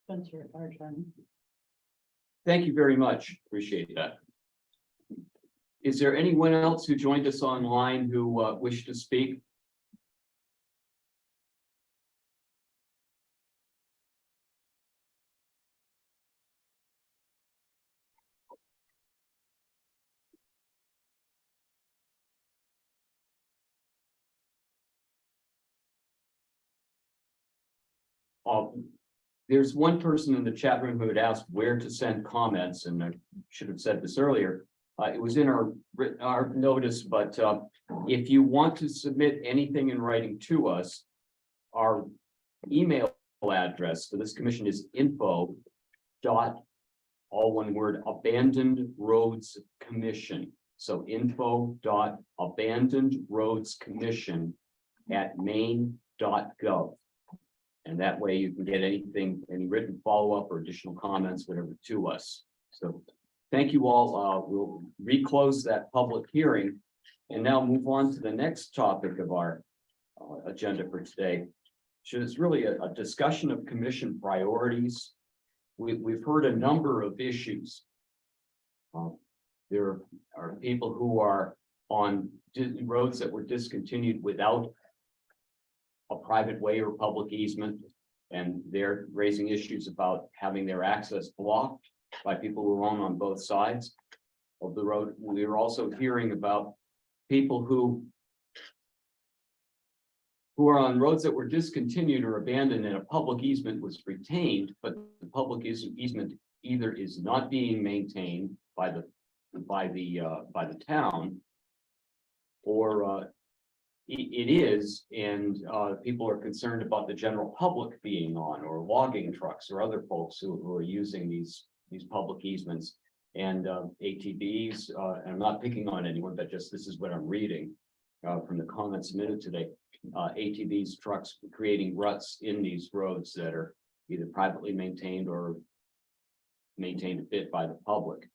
Spencer Harjung. Thank you very much. Appreciate that. Is there anyone else who joined us online who wished to speak? There's one person in the chat room who had asked where to send comments, and I should have said this earlier. It was in our notice, but if you want to submit anything in writing to us, our email address for this commission is info dot, all one word, abandoned roads commission. So info dot abandoned roads commission at maine.gov. And that way you can get anything, any written follow-up or additional comments, whatever, to us. So thank you all. We'll reclose that public hearing and now move on to the next topic of our agenda for today, which is really a discussion of commission priorities. We've heard a number of issues. There are people who are on roads that were discontinued without a private way or public easement, and they're raising issues about having their access blocked by people who own on both sides of the road. We're also hearing about people who are on roads that were discontinued or abandoned and a public easement was retained, but the public easement either is not being maintained by the town, or it is, and people are concerned about the general public being on, or logging trucks or other folks who are using these public easements. And ATVs, and I'm not picking on anyone, but just this is what I'm reading from the comments submitted today. ATVs, trucks creating ruts in these roads that are either privately maintained or maintained a bit by the public.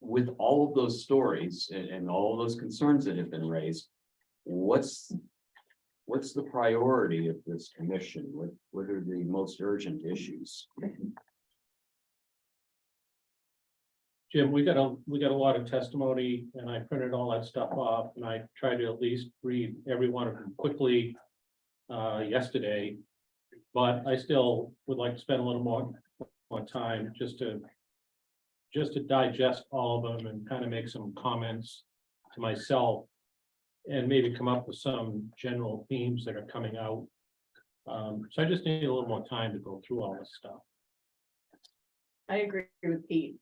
With all of those stories and all of those concerns that have been raised, what's the priority of this commission? What are the most urgent issues? Jim, we got a lot of testimony, and I printed all that stuff off, and I tried to at least read every one of them quickly yesterday. But I still would like to spend a little more time just to digest all of them and kind of make some comments to myself, and maybe come up with some general themes that are coming out. So I just need a little more time to go through all this stuff. I agree with Pete.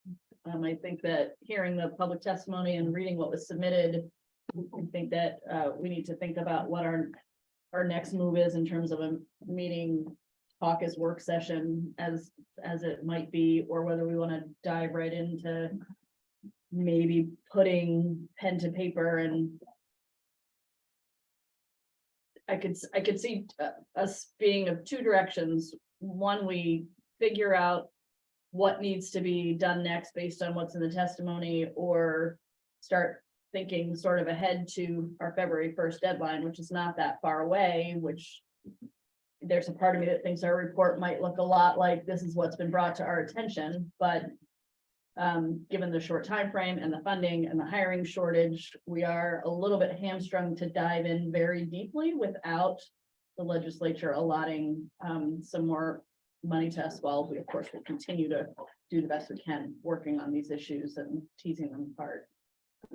I think that hearing the public testimony and reading what was submitted, I think that we need to think about what our next move is in terms of a meeting, caucus work session as it might be, or whether we want to dive right into maybe putting pen to paper. And I could see us being of two directions. One, we figure out what needs to be done next based on what's in the testimony, or start thinking sort of ahead to our February 1st deadline, which is not that far away, which there's a part of me that thinks our report might look a lot like this is what's been brought to our attention, but given the short time frame and the funding and the hiring shortage, we are a little bit hamstrung to dive in very deeply without the legislature allotting some more money to us. While we of course will continue to do the best we can working on these issues and teasing them apart.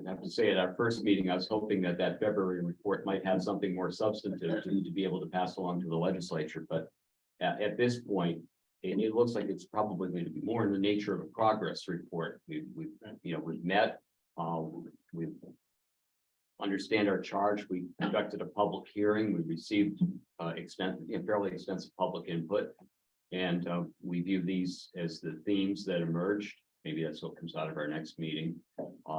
I have to say, at our first meeting, I was hoping that February report might have something more substantive to be able to pass along to the legislature, but at this point, it looks like it's probably going to be more in the nature of a progress report. We've met, we understand our charge. We conducted a public hearing. We received fairly extensive public input, and we view these as the themes that emerged. Maybe that's what comes out of our next meeting.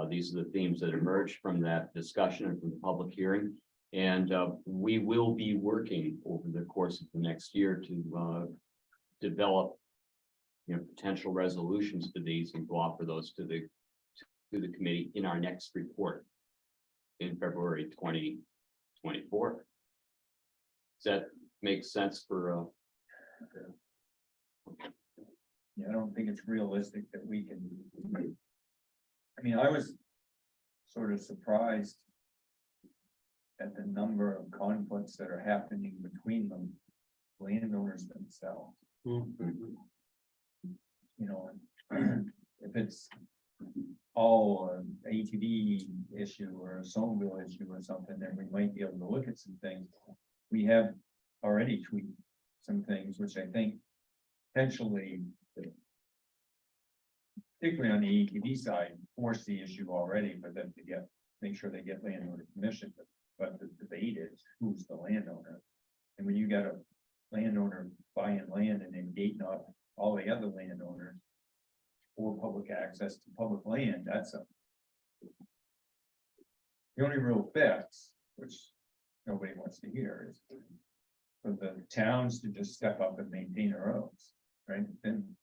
These are the themes that emerged from that discussion and from the public hearing. And we will be working over the course of the next year to develop potential resolutions to these and to offer those to the committee in our next report in February 2024. Does that make sense for Yeah, I don't think it's realistic that we can. I mean, I was sort of surprised at the number of conflicts that are happening between them, landowners themselves. If it's all an ATV issue or a snowmobile issue or something, then we might be able to look at some things. We have already tweaked some things, which I think potentially, particularly on the ATV side, force the issue already for them to make sure they get landowner permission. But the debate is who's the landowner? And when you got a landowner buying land and then gating off all the other landowners for public access to public land, that's the only real fix, which nobody wants to hear, is for the towns to just step up and maintain their roads, right? Then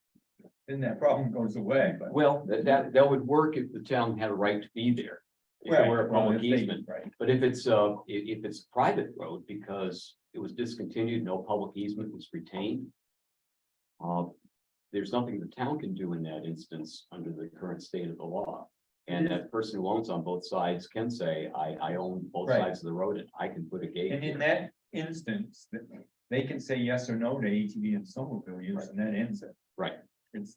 that problem goes away, but. Well, that would work if the town had a right to be there. If there were a public easement, Right. but if it's a private road because it was discontinued, no public easement was retained. There's nothing the town can do in that instance under the current state of the law. And that person who owns on both sides can say, I own both Right. sides of the road and I can put a gate And in here. that instance, they can say yes or no to ATV and snowmobile use, and that ends it. Right. It's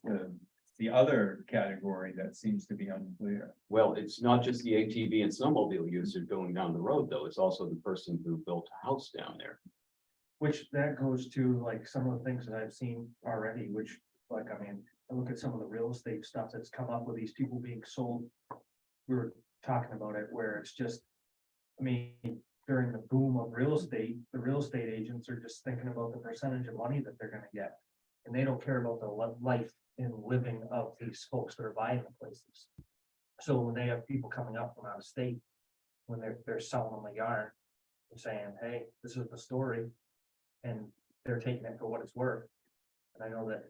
the other category that seems to be unclear. Well, it's not just the ATV and snowmobile user going down the road, though. It's also the person who built a house down there. Which that goes to like some of the things that I've seen already, which like, I mean, I look at some of the real estate stuff that's come up with these people being sold. We were talking about it where it's just, I mean, during the boom of real estate, the real estate agents are just thinking about the percentage of money that they're gonna get. And they don't care about the life and living of these folks that are buying the places. So when they have people coming up from out of state, when they're selling them a yarn and saying, hey, this is the story. And they're taking it for what it's worth. And I know that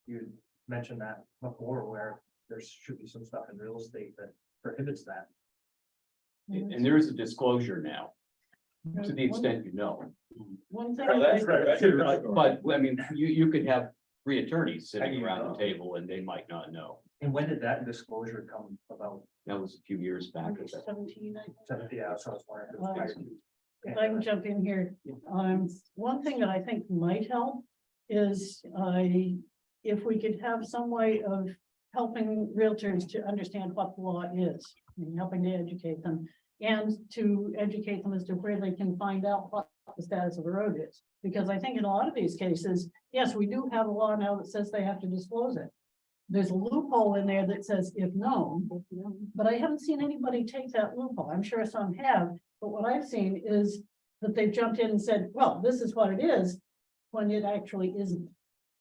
you mentioned that before, where there should be some stuff in real estate that prohibits that. And there is a disclosure now, to the extent you know. One thing. Oh, that's right. But, I mean, you could have three attorneys sitting around the table and they might not know. And when did that disclosure come about? That was a few years back. or so. 17, I think. 70, yeah, so I was wondering. if it was prior to- If I can jump in here, one thing that I think might help is, if we could have some way of helping realtors to understand what the law is, and helping to educate them, and to educate them as to where they can find out what the status of the road is. Because I think in a lot of these cases, yes, we do have a law now that says they have to disclose it. There's a loophole in there that says if known, but I haven't seen anybody take that loophole. I'm sure some have, but what I've seen is that they've jumped in and said, well, this is what it is, when it actually isn't.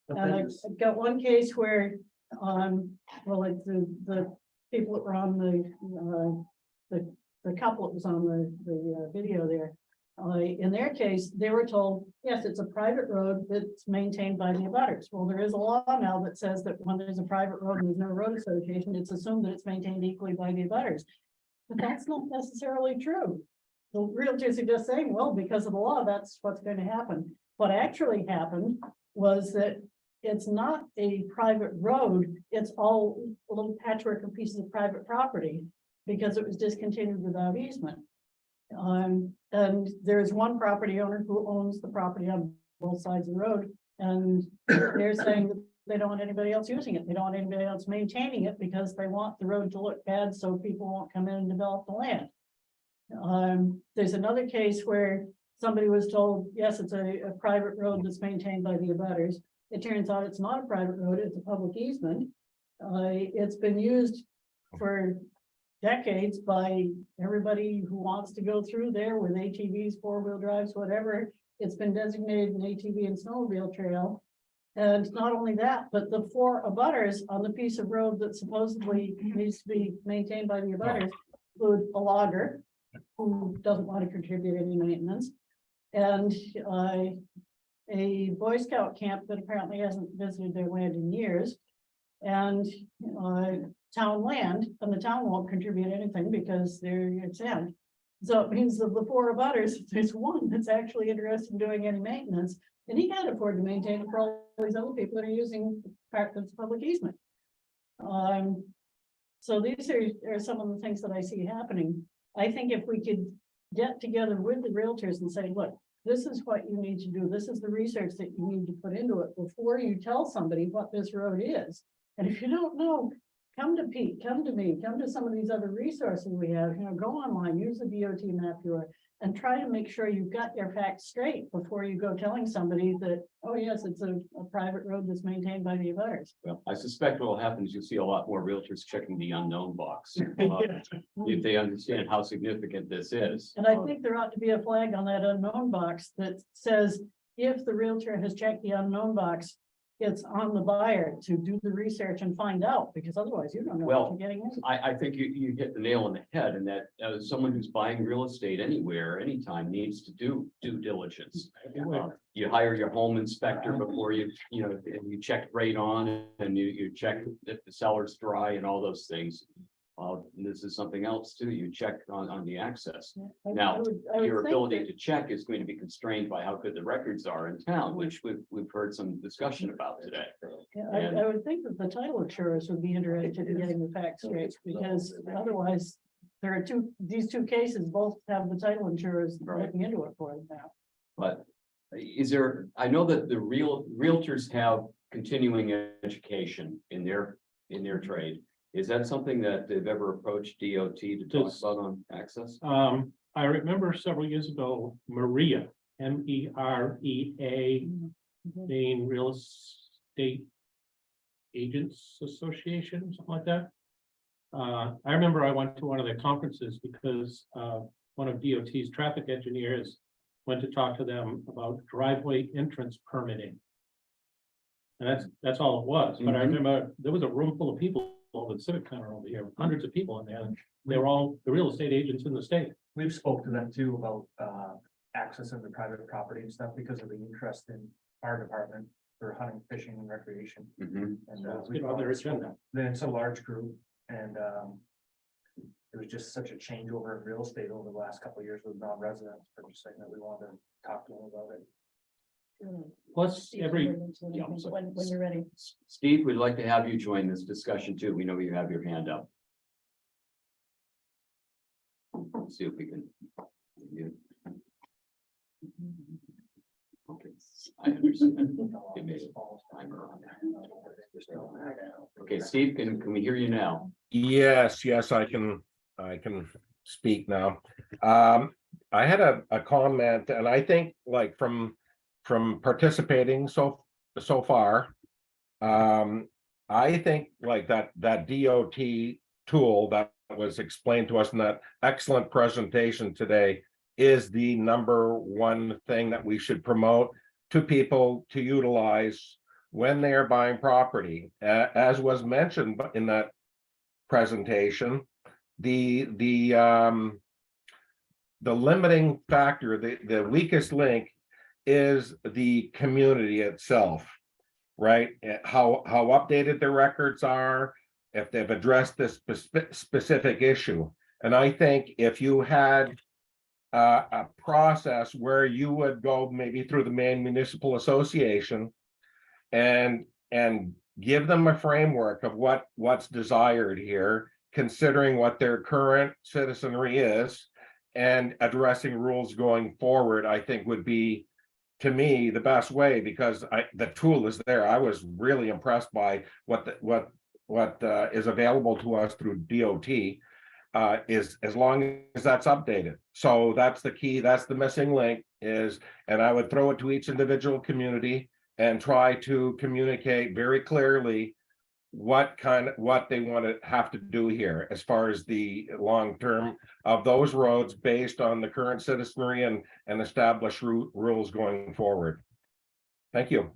But And then I've got one case where, well, like the people that were on the couple that was on the video there. In their case, they were told, yes, it's a private road that's maintained by the abutters. Well, there is a law now that says that when there's a private road and there's no road association, it's assumed that it's maintained equally by the abutters. But that's not necessarily true. The realtors are just saying, well, because of the law, that's what's going to happen. What actually happened was that it's not a private road, it's all a little patchwork of pieces of private property because it was discontinued without easement. And there's one property owner who owns the property on both sides of the road, and they're saying that they don't want anybody else using it. They don't want anybody else maintaining it because they want the road to look bad so people won't come in and develop the land. There's another case where somebody was told, yes, it's a private road that's maintained by the abutters. It turns out it's not a private road, it's a public easement. It's been used for decades by everybody who wants to go through there with ATVs, four-wheel drives, whatever. It's been designated an ATV and snowmobile trail. And not only that, but the four abutters on the piece of road that supposedly needs to be maintained by the abutters include a logger who doesn't want to contribute any maintenance, and a Boy Scout camp that apparently hasn't visited their land in years, and town land, and the town won't contribute anything because they're exempt. So it means that the four abutters, there's one that's actually interested in doing any maintenance, and he can't afford to maintain it for all these other people that are using part of the public easement. So these are some of the things that I see happening. I think if we could get together with the realtors and say, look, this is what you need to do. This is the research that you need to put into it before you tell somebody what this road is. And if you don't know, come to Pete, come to me, come to some of these other resources we have, go online, use the DOT map viewer, and try to make sure you've got your facts straight before you go telling somebody that, oh, yes, it's a private road that's maintained by the abutters. Well, I suspect what will happen is you'll see a lot more realtors checking the unknown box. If they understand how significant this is. And I think there ought to be a flag on that unknown box that says, if the realtor has checked the unknown box, it's on the buyer to do the research and find out, because otherwise you don't know what Well, you're getting into. I think you hit the nail on the head, and that someone who's buying real estate anywhere, anytime, needs to do due diligence. You hire your home inspector before you check radon, and you check if the cellar's dry and all those things. And this is something else too, you check on the access. Now, I would your think ability that- to check is going to be constrained by how good the records are in town, which we've heard some discussion about today. Yeah, I would think that the title insurers would be interested in getting the facts straight, because otherwise there are these two cases both have the title insurers looking into it for them now. But is there, I know that the realtors have continuing education in their trade. Is that something that they've ever approached DOT to talk about on access? I remember several years ago, Maria, MEREA, Maine Real Estate Agents Association, something like that. I remember I went to one of their conferences because one of DOT's traffic engineers went to talk to them about driveway entrance permitting. And that's all it was, but I remember there was a room full of people over the Civic Center over here, hundreds of people in there, and they were all the real estate agents in the state. We've spoke to them too about accessing the private property and stuff because of the interest in our department for hunting, fishing and recreation. And Let's get on their agenda. then it's a large group and it was just such a changeover in real estate over the last couple of years with non-residents purchasing that we wanted to talk to them about it. Plus every, When you're ready. Steve, we'd like to have you join this discussion too. We know you have your hand up. Let's see if we can. Okay, I understand. It made a timer on there. Okay, Steve, can we hear you now? Yes, I can speak now. I had a comment, and I think like from participating so far, I think like that DOT tool that was explained to us in that excellent presentation today is the number one thing that we should promote to people to utilize when they are buying property. As was mentioned in that presentation, the limiting factor, the weakest link is the community itself, right? How updated their records are, if they've addressed this specific issue. And I think if you had a process where you would go maybe through the Maine Municipal Association and give them a framework of what's desired here, considering what their current citizenry is and addressing rules going forward, I think would be, to me, the best way, because the tool is there. I was really impressed by what is available to us through DOT, is as long as that's updated. So that's the key, that's the missing link is, and I would throw it to each individual community and try to communicate very clearly what they want to have to do here as far as the long term of those roads based on the current citizenry and established rules going forward. Thank you.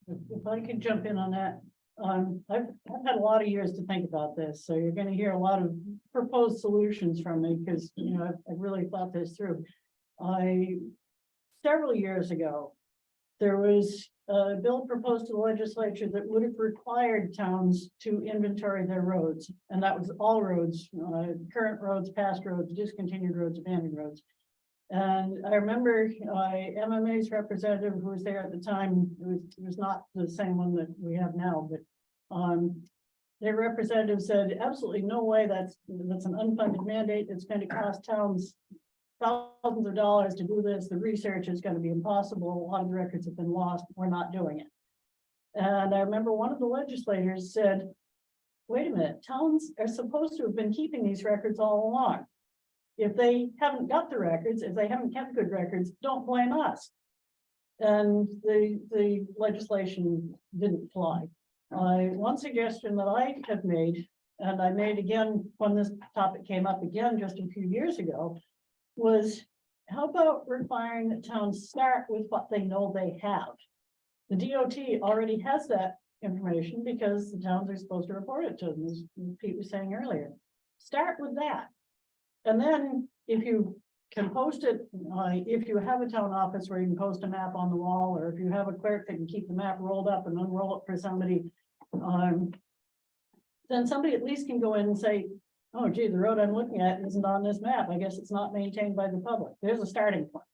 If I could jump in on that, I've had a lot of years to think about this, so you're going to hear a lot of proposed solutions from me because I've really thought this through. Several years ago, there was a bill proposed to the legislature that would have required towns to inventory their roads, and that was all roads, current roads, past roads, discontinued roads, abandoned roads. And I remember MMA's representative who was there at the time, it was not the same one that we have now, but their representative said, absolutely no way, that's an unfunded mandate. It's going to cost towns thousands of dollars to do this. The research is going to be impossible. A lot of the records have been lost. We're not doing it. And I remember one of the legislators said, wait a minute, towns are supposed to have been keeping these records all along. if they haven't got the records, if they haven't kept good records, don't blame us. And the legislation didn't fly. One suggestion that I have made, and I made again when this topic came up again just a few years ago, was how about requiring that towns start with what they know they have? The DOT already has that information because the towns are supposed to report it to them, as Pete was saying earlier. Start with that. And then if you can post it, if you have a town office where you can post a map on the wall, or if you have a clerk that can keep the map rolled up and unroll it for somebody, then somebody at least can go in and say, oh gee, the road I'm looking at isn't on this map. I guess it's not maintained by the public. There's a starting point.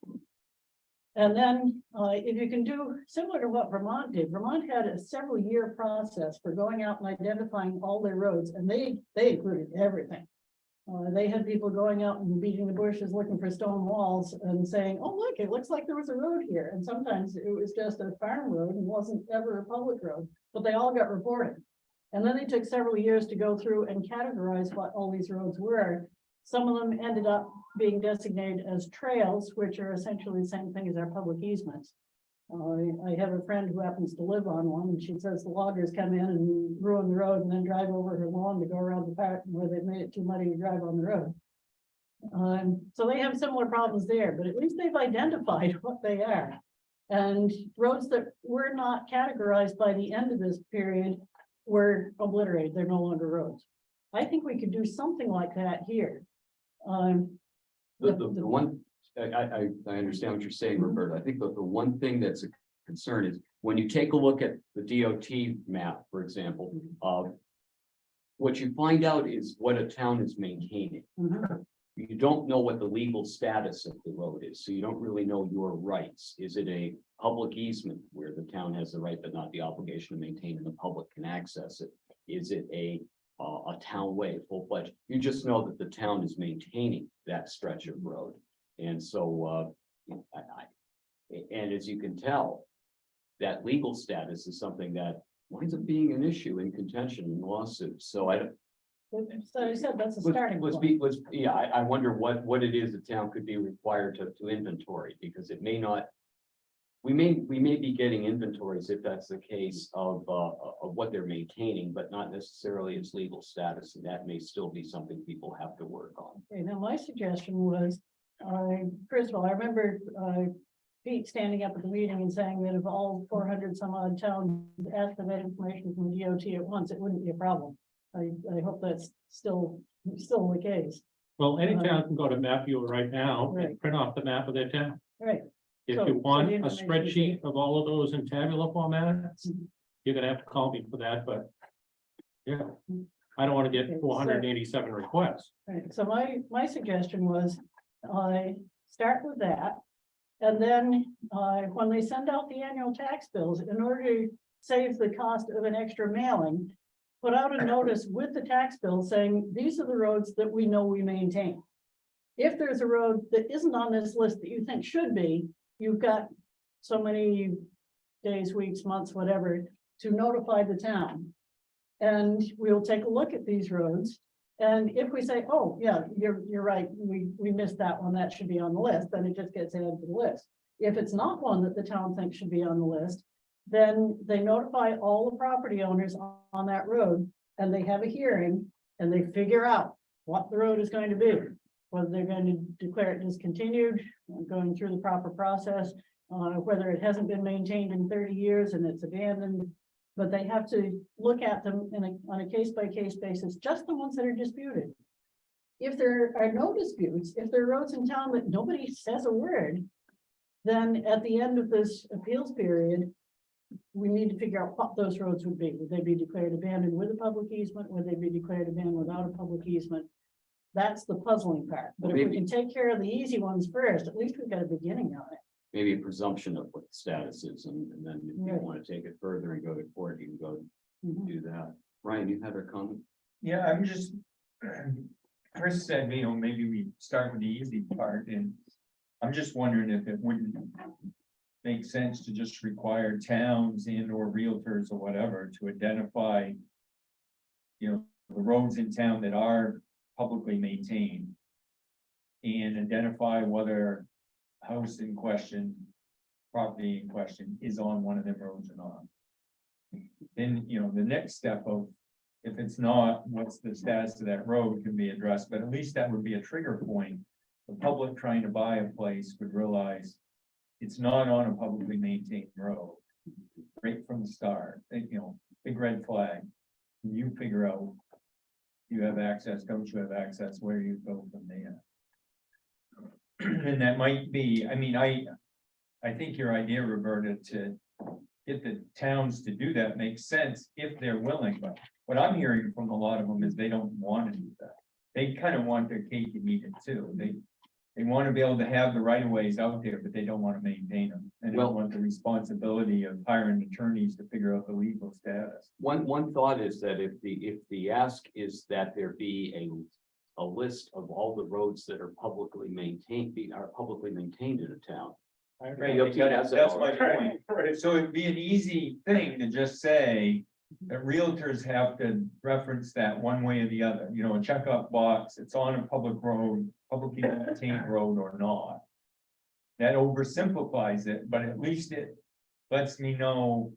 And then if you can do similar to what Vermont did, Vermont had a several-year process for going out and identifying all their roads, and they included everything. They had people going out and beating the bushes, looking for stone walls and saying, oh, look, it looks like there was a road here. And sometimes it was just a farm road and wasn't ever a public road, but they all got reported. And then they took several years to go through and categorize what all these roads were. Some of them ended up being designated as trails, which are essentially the same thing as our public easements. I have a friend who happens to live on one, and she says the loggers come in and ruin the road and then drive over her lawn to go around the park where they've made it too muddy to drive on the road. So they have similar problems there, but at least they've identified what they are. And roads that were not categorized by the end of this period were obliterated. They're no longer roads. I think we could do something like that here. The one, I understand what you're saying, Roberta. I think the one thing that's a concern is when you take a look at the DOT map, for example, what you find out is what a town is maintaining. You don't know what the legal status of the road is, so you don't really know your rights. Is it a public easement where the town has the right but not the obligation to maintain and the public can access it? Is it a town way, full-fledged? You just know that the town is maintaining that stretch of road. And so, and as you can tell, that legal status is something that winds up being an issue in contention in lawsuits. So I said that's a starting point. Yeah, I wonder what it is the town could be required to inventory, because it may not. We may be getting inventories if that's the case of what they're maintaining, but not necessarily its legal status, and that may still be something people have to work on. Okay, now my suggestion was, first of all, I remember Pete standing up at the meeting and saying that if all 400 some odd towns asked for that information from the DOT at once, it wouldn't be a problem. I hope that's still the case. Well, any town can go to Map Viewer right now and print off the map of their town. Right. If So- you so want the a information spreadsheet of all of those in tabular format, Mhm. you're gonna have to call me for that, but yeah, I don't want to Okay, get so- 487 requests. Right, so my suggestion was, start with that. And then, when they send out the annual tax bills, in order to save the cost of an extra mailing, put out a notice with the tax bill saying, these are the roads that we know we maintain. If there's a road that isn't on this list that you think should be, you've got so many days, weeks, months, whatever, to notify the town. And we'll take a look at these roads. And if we say, oh, yeah, you're right, we missed that one, that should be on the list, then it just gets added to the list. If it's not one that the town thinks should be on the list, then they notify all the property owners on that road, and they have a hearing, and they figure out what the road is going to be. Whether they're going to declare it discontinued, going through the proper process, whether it hasn't been maintained in 30 years and it's abandoned. But they have to look at them on a case-by-case basis, just the ones that are disputed. If there are no disputes, if there are roads in town that nobody says a word, then at the end of this appeals period, we need to figure out what those roads would be. Would they be declared abandoned with a public easement? Would they be declared abandoned without a public easement? That's the puzzling part. But if we can take care of the easy ones first, at least we've got a beginning on it. Maybe a presumption of what the status is, and then if you Right. want to take it further and go to court, you can go Mhm. do that. Ryan, you had a comment? Yeah, I'm just, Chris said, maybe we start with the easy part, and I'm just wondering if it wouldn't make sense to just require towns and or realtors or whatever to identify, the roads in town that are publicly maintained. and identify whether house in question, property in question is on one of them roads or not. Then, you know, the next step of, if it's not, what's the status of that road can be addressed, but at least that would be a trigger point. The public trying to buy a place would realize it's not on a publicly maintained road. Right from the start, you know, big red flag. You figure out, you have access, don't you have access, where you go from there. And that might be, I mean, I think your idea, Roberta, to get the towns to do that makes sense if they're willing, but what I'm hearing from a lot of them is they don't want to do that. They kind of want their cake and eat it too. They want to be able to have the right of ways out there, but they don't want to maintain them. And they don't want the responsibility of hiring attorneys to figure out the legal status. One thought is that if the ask is that there be a list of all the roads that are publicly maintained in a town. Right, DOT has that that's my already. point. So it'd be an easy thing to just say that realtors have to reference that one way or the other, you know, a checkup box, it's on a public road, publicly maintained road or not. That oversimplifies it, but at least it lets me know.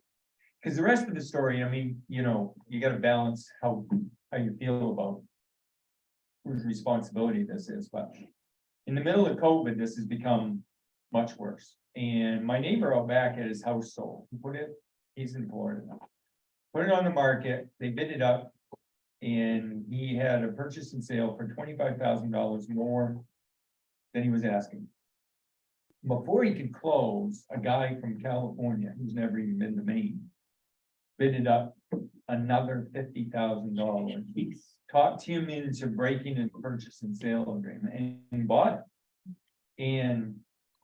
Because the rest of the story, I mean, you know, you gotta balance how you feel about whose responsibility this is, but in the middle of COVID, this has become much worse. And my neighbor out back had his house sold. He's in Florida now. Put it on the market, they bid it up. And he had a purchase and sale for $25,000 more than he was asking. Before he could close, a guy from California, who's never even been to Maine, bid it up another $50,000. He talked him into breaking his purchase and sale agreement and bought it. And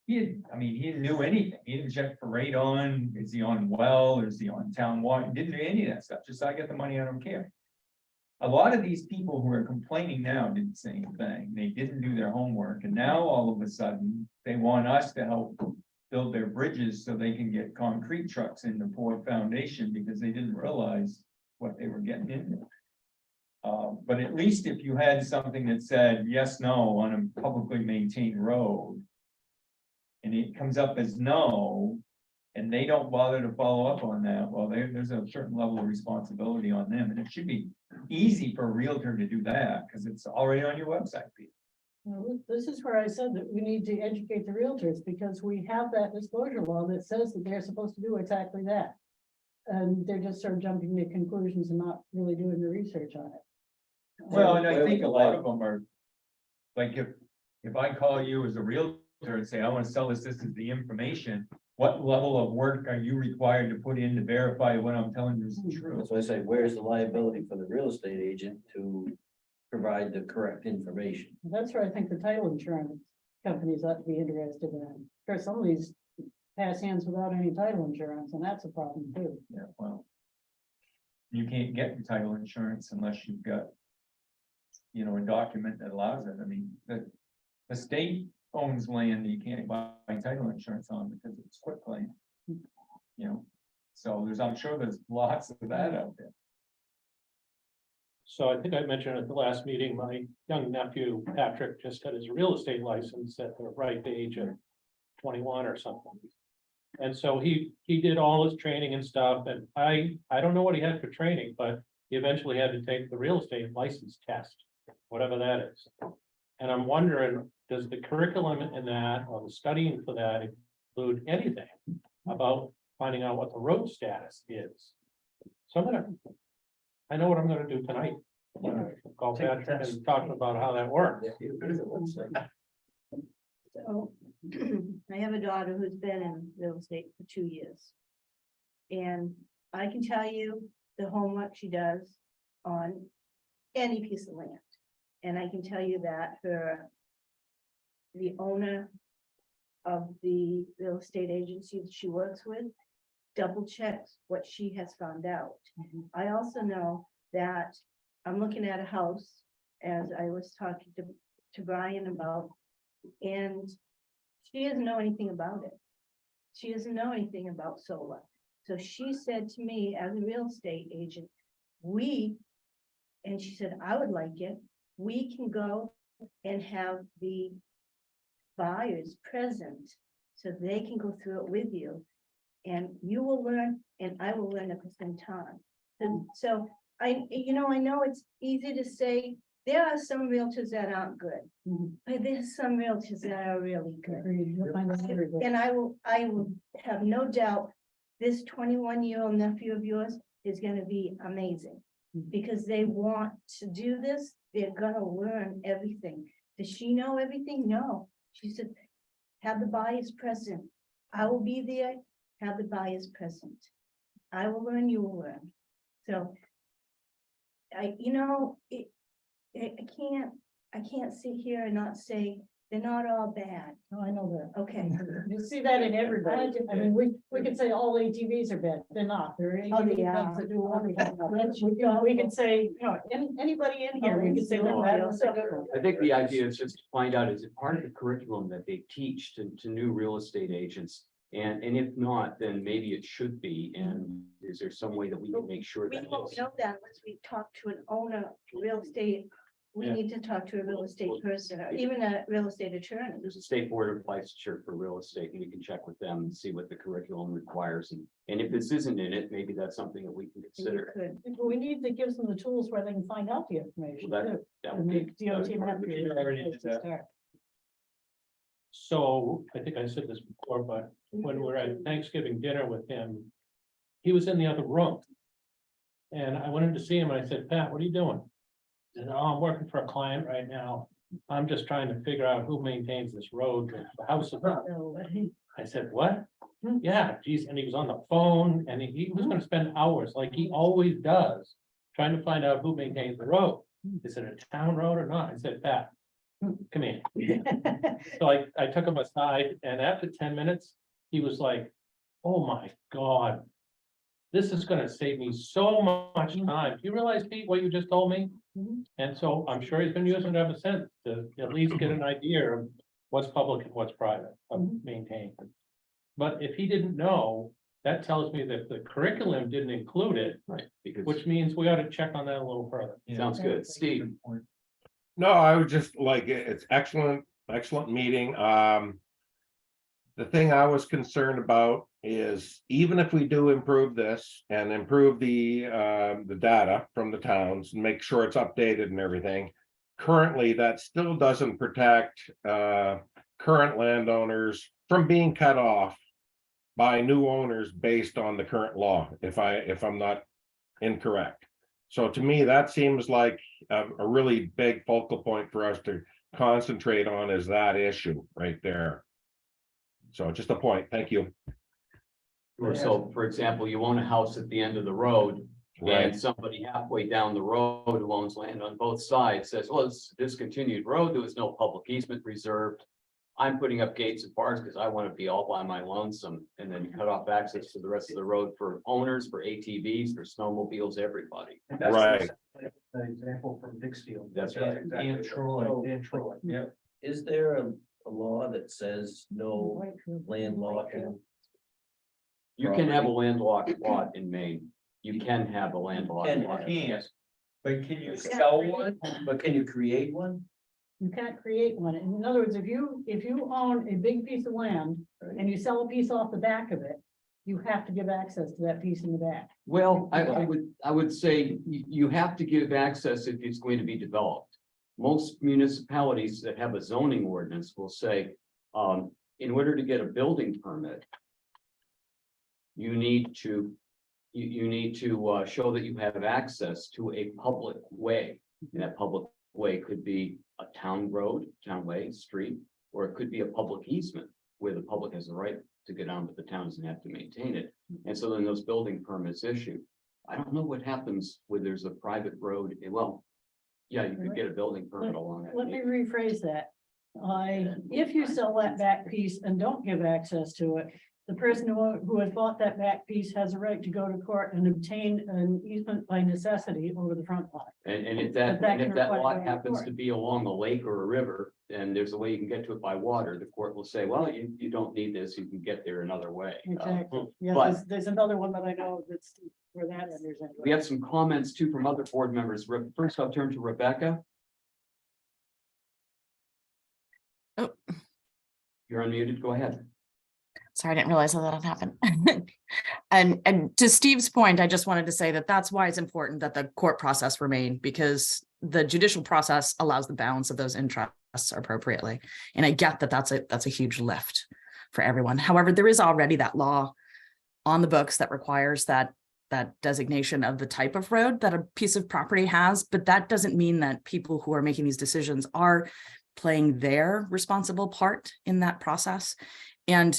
he didn't know anything. He didn't check for radon. Is he on well? Is he on town water? He didn't do any of that stuff. Just, I get the money, I don't care. A lot of these people who are complaining now did the same thing. They didn't do their homework. And now all of a sudden, they want us to help build their bridges so they can get concrete trucks in the pour foundation because they didn't realize what they were getting into. But at least if you had something that said yes, no on a publicly maintained road, and it comes up as no, and they don't bother to follow up on that, well, there's a certain level of responsibility on them, and it should be easy for a realtor to do that, because it's already on your website, Pete. Well, this is where I said that we need to educate the realtors, because we have that disclosure law that says that they're supposed to do exactly that. And they're just sort of jumping to conclusions and not really doing the research on it. Well, and I think a lot of them are, like, if I call you as a realtor and say, I want to sell this is the information, what level of work are you required to put in to verify what I'm telling you is true? That's why I say, where's the liability for the real estate agent to provide the correct information? That's where I think the title insurance companies ought to be interested in. Of course, some of these pass hands without any title insurance, and that's a problem too. Yeah, well, you can't get the title insurance unless you've got, you know, a document that allows it. I mean, the state owns land that you can't buy title insurance on because it's quitclaim. You know, so I'm sure there's lots of that out there. So I think I mentioned at the last meeting, my young nephew, Patrick, just got his real estate license at the ripe age of 21 or something. And so he did all his training and stuff, and I don't know what he had for training, but he eventually had to take the real estate license test, whatever that is. And I'm wondering, does the curriculum in that, or the studying for that, include anything about finding out what the road status is? So I know what I'm gonna do tonight. I'm gonna call Patrick and talk about how that works. So I have a daughter who's been in real estate for 2 years. And I can tell you the homework she does on any piece of land. And I can tell you that the owner of the real estate agency that she works with double checks what she has found out. I also know that I'm looking at a house, as I was talking to Brian about, and she doesn't know anything about it. She doesn't know anything about solar. So she said to me, as a real estate agent, and she said, I would like it. We can go and have the buyers present so they can go through it with you. And you will learn and I will learn at the same time. And so I know it's easy to say, there are some realtors that aren't good, but there's some realtors that are really good. You'll find that everywhere. And I will have no doubt, this 21-year-old nephew of yours is gonna be amazing. Because they want to do this, they're gonna learn everything. Does she know everything? No. She said, have the buyers present. I will be there, have the buyers present. I will learn, you will learn. So I can't sit here and not say they're not all bad. Oh, I know that. Okay. You see that in everybody. I mean, we could say all ATVs are bad. They're not. There are Oh, they ATV are. clubs that do wonderful. We can say, anybody in here, we can say they're bad. I think the idea is just to find out, is it part of the curriculum that they teach to new real estate agents? And if not, then maybe it should be. And is there some way that we can make sure We that? won't is? know that unless we talk to an owner, real estate. We Yeah. need to talk to a real estate person, or even a real estate attorney. There's a state board of licensure for real estate, and we can check with them and see what the curriculum requires. And if this isn't in it, maybe that's something that we can You consider. could. We need to give them the tools where they can find out the information. Well, too. That I would mean, be. DOT map We is a already place did to that. start. So I think I said this before, but when we we're at Thanksgiving dinner with him, he was in the other room. And I went in to see him and I said, Pat, what are you doing? He said, oh, I'm working for a client right now. I'm just trying to figure out who maintains this road. The house is up. I said, what? Yeah, geez, and he was on the phone and he was gonna spend hours like he always does, trying to find out who maintains the road. Is it a town road or not? I said, Pat, come here. So I took him aside and after 10 minutes, he was like, oh my God. This is gonna save me so much time. Do you realize, Pete, what you just told me? And so I'm sure he's been using it ever since to at least get an idea of what's public and what's private, of maintained. But if he didn't know, that tells me that the curriculum didn't include it, Right, because which means we ought to check on that a little further. sounds good. Steve, No, I would just like, it's excellent meeting. The thing I was concerned about is even if we do improve this and improve the data from the towns and make sure it's updated and everything. Currently, that still doesn't protect current landowners from being cut off by new owners based on the current law, if I'm not incorrect. So to me, that seems like a really big focal point for us to concentrate on, is that issue right there. So just a point, thank you. or so, for example, you own a house at the end of the road. Right. And somebody halfway down the road who owns land on both sides says, well, it's a discontinued road, there was no public easement reserved. I'm putting up gates and bars because I want to be all by my lonesome, and then cut off access to the rest of the road for owners, for ATVs, for snowmobiles, everybody. And that's Right. The example from Dixfield. That's right. And Troy. And Troy. Yeah. Is there a law that says no landlocking? You can have a landlocked lot in Maine. You can have a landlocked Can, lot. But can you Sell one, but can you create one? You can't create one. In other words, if you own a big piece of land and you sell a piece off the back of it, you have to give access to that piece in the back. Well, I would say you have to give access if it's going to be developed. Most municipalities that have a zoning ordinance will say, in order to get a building permit, you need to show that you have access to a public way. And that public way could be a town road, town way, street, or it could be a public easement where the public has the right to get on, but the town doesn't have to maintain it. And so then those building permits issued. I don't know what happens when there's a private road. Well, yeah, you could get a building permit along that. Let me rephrase that. If you sell that back piece and don't give access to it, the person who has bought that back piece has a right to go to court and obtain an easement by necessity over the front lot. And if But that that can lot require happens court. to be along a lake or a river, and there's a way you can get to it by water, the court will say, well, you don't need this, you can get there another way. Exactly. Yeah, but- there's another one that I know that's where that enters into. We have some comments too from other board members. First, I'll turn to Rebecca. You're unmuted. Go ahead. Sorry, I didn't realize that had happened. And to Steve's point, I just wanted to say that that's why it's important that the court process remain, because the judicial process allows the balance of those interests appropriately. And I get that that's a huge lift for everyone. However, there is already that law on the books that requires that designation of the type of road that a piece of property has, but that doesn't mean that people who are making these decisions are playing their responsible part in that process. And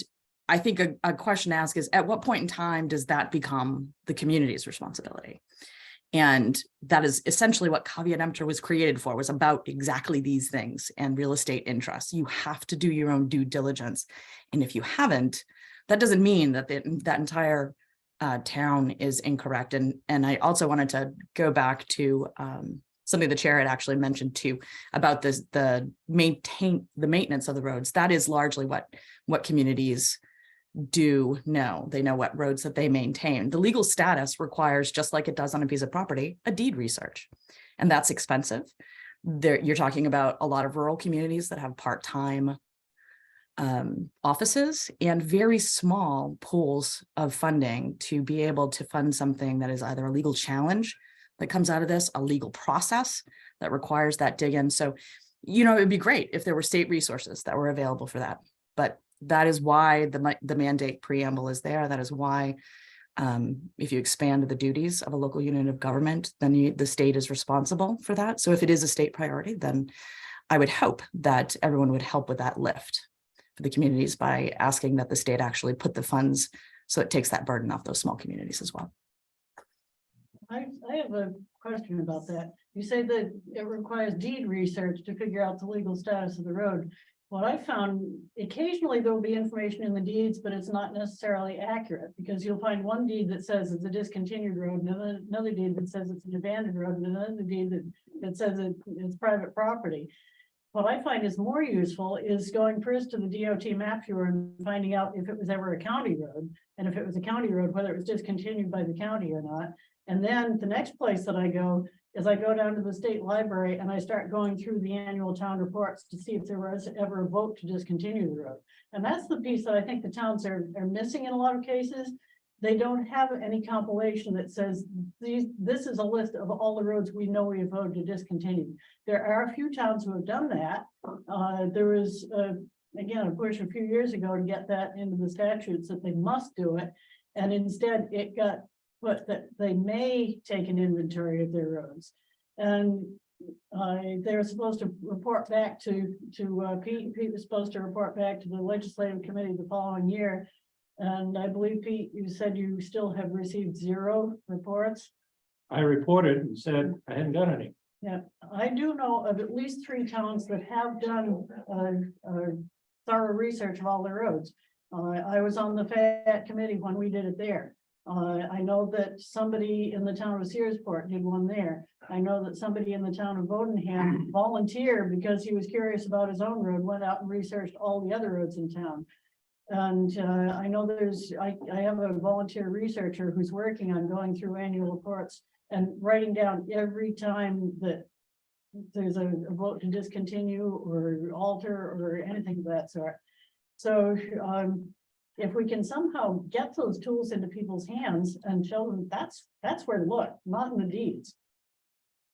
I think a question to ask is, at what point in time does that become the community's responsibility? And that is essentially what caveat emptor was created for, was about exactly these things and real estate interests. You have to do your own due diligence. And if you haven't, that doesn't mean that that entire town is incorrect. And I also wanted to go back to something the chair had actually mentioned too, about the maintenance of the roads. That is largely what communities do know. They know what roads that they maintain. The legal status requires, just like it does on a piece of property, a deed research. And that's expensive. You're talking about a lot of rural communities that have part-time offices and very small pools of funding to be able to fund something that is either a legal challenge that comes out of this, a legal process that requires that dig in. So, it would be great if there were state resources that were available for that. But that is why the mandate preamble is there. That is why if you expand the duties of a local unit of government, then the state is responsible for that. So if it is a state priority, then I would hope that everyone would help with that lift for the communities by asking that the state actually put the funds so it takes that burden off those small communities as well. I have a question about that. You say that it requires deed research to figure out the legal status of the road. What I found, occasionally there will be information in the deeds, but it's not necessarily accurate, because you'll find one deed that says it's a discontinued road, and another deed that says it's an abandoned road, and another deed that says it's private property. What I find is more useful is going first to the DOT map viewer and finding out if it was ever a county road, and if it was a county road, whether it was discontinued by the county or not. And then the next place that I go is I go down to the state library and I start going through the annual town reports to see if there was ever a vote to discontinue the road. And that's the piece that I think the towns are missing in a lot of cases. They don't have any compilation that says this is a list of all the roads we know we have voted to discontinue. There are a few towns who have done that. There was again a push a few years ago to get that into the statutes that they must do it, and instead it got put that they may take an inventory of their roads, and they're supposed to report back to Pete. Pete was supposed to report back to the legislative committee the following year. And I believe, Pete, you said you still have received 0 reports. I reported and said I hadn't got any. Yeah, I do know of at least 3 towns that have done thorough research of all their roads. I was on the FAT committee when we did it there. I know that somebody in the town of Searsport did one there. I know that somebody in the town of Bodenham volunteered because he was curious about his own road, went out and researched all the other roads in town. And I know I have a volunteer researcher who's working on going through annual reports and writing down every time that there's a vote to discontinue or alter or anything of that sort. So if we can somehow get those tools into people's hands and show them that's where to look, not in the deeds.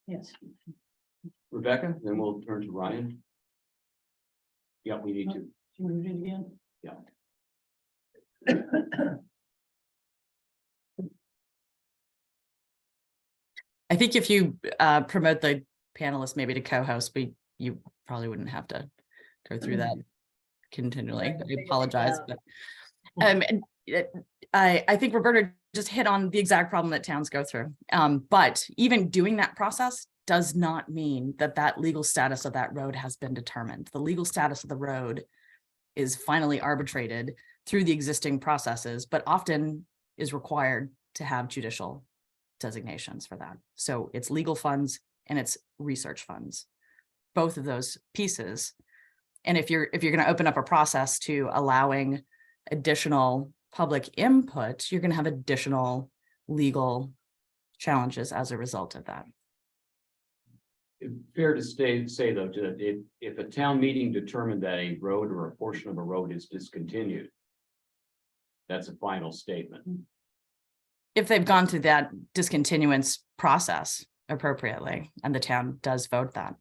Yes. Rebecca, then we'll turn to Ryan. Yeah, we need to. You want to do it again? Yeah. I think if you promote the panelists maybe to co-host, you probably wouldn't have to go through that continually. I apologize, but I think Roberta just hit on the exact problem that towns go through. But even doing that process does not mean that legal status of that road has been determined. The legal status of the road is finally arbitrated through the existing processes, but often is required to have judicial designations for that. So it's legal funds and it's research funds, both of those pieces. And if you're going to open up a process to allowing additional public input, you're going to have additional legal challenges as a result of that. Fair to say though, that if a town meeting determined that a road or a portion of a road is discontinued, that's a final statement. If they've gone through that discontinuance process appropriately, and the town does vote that.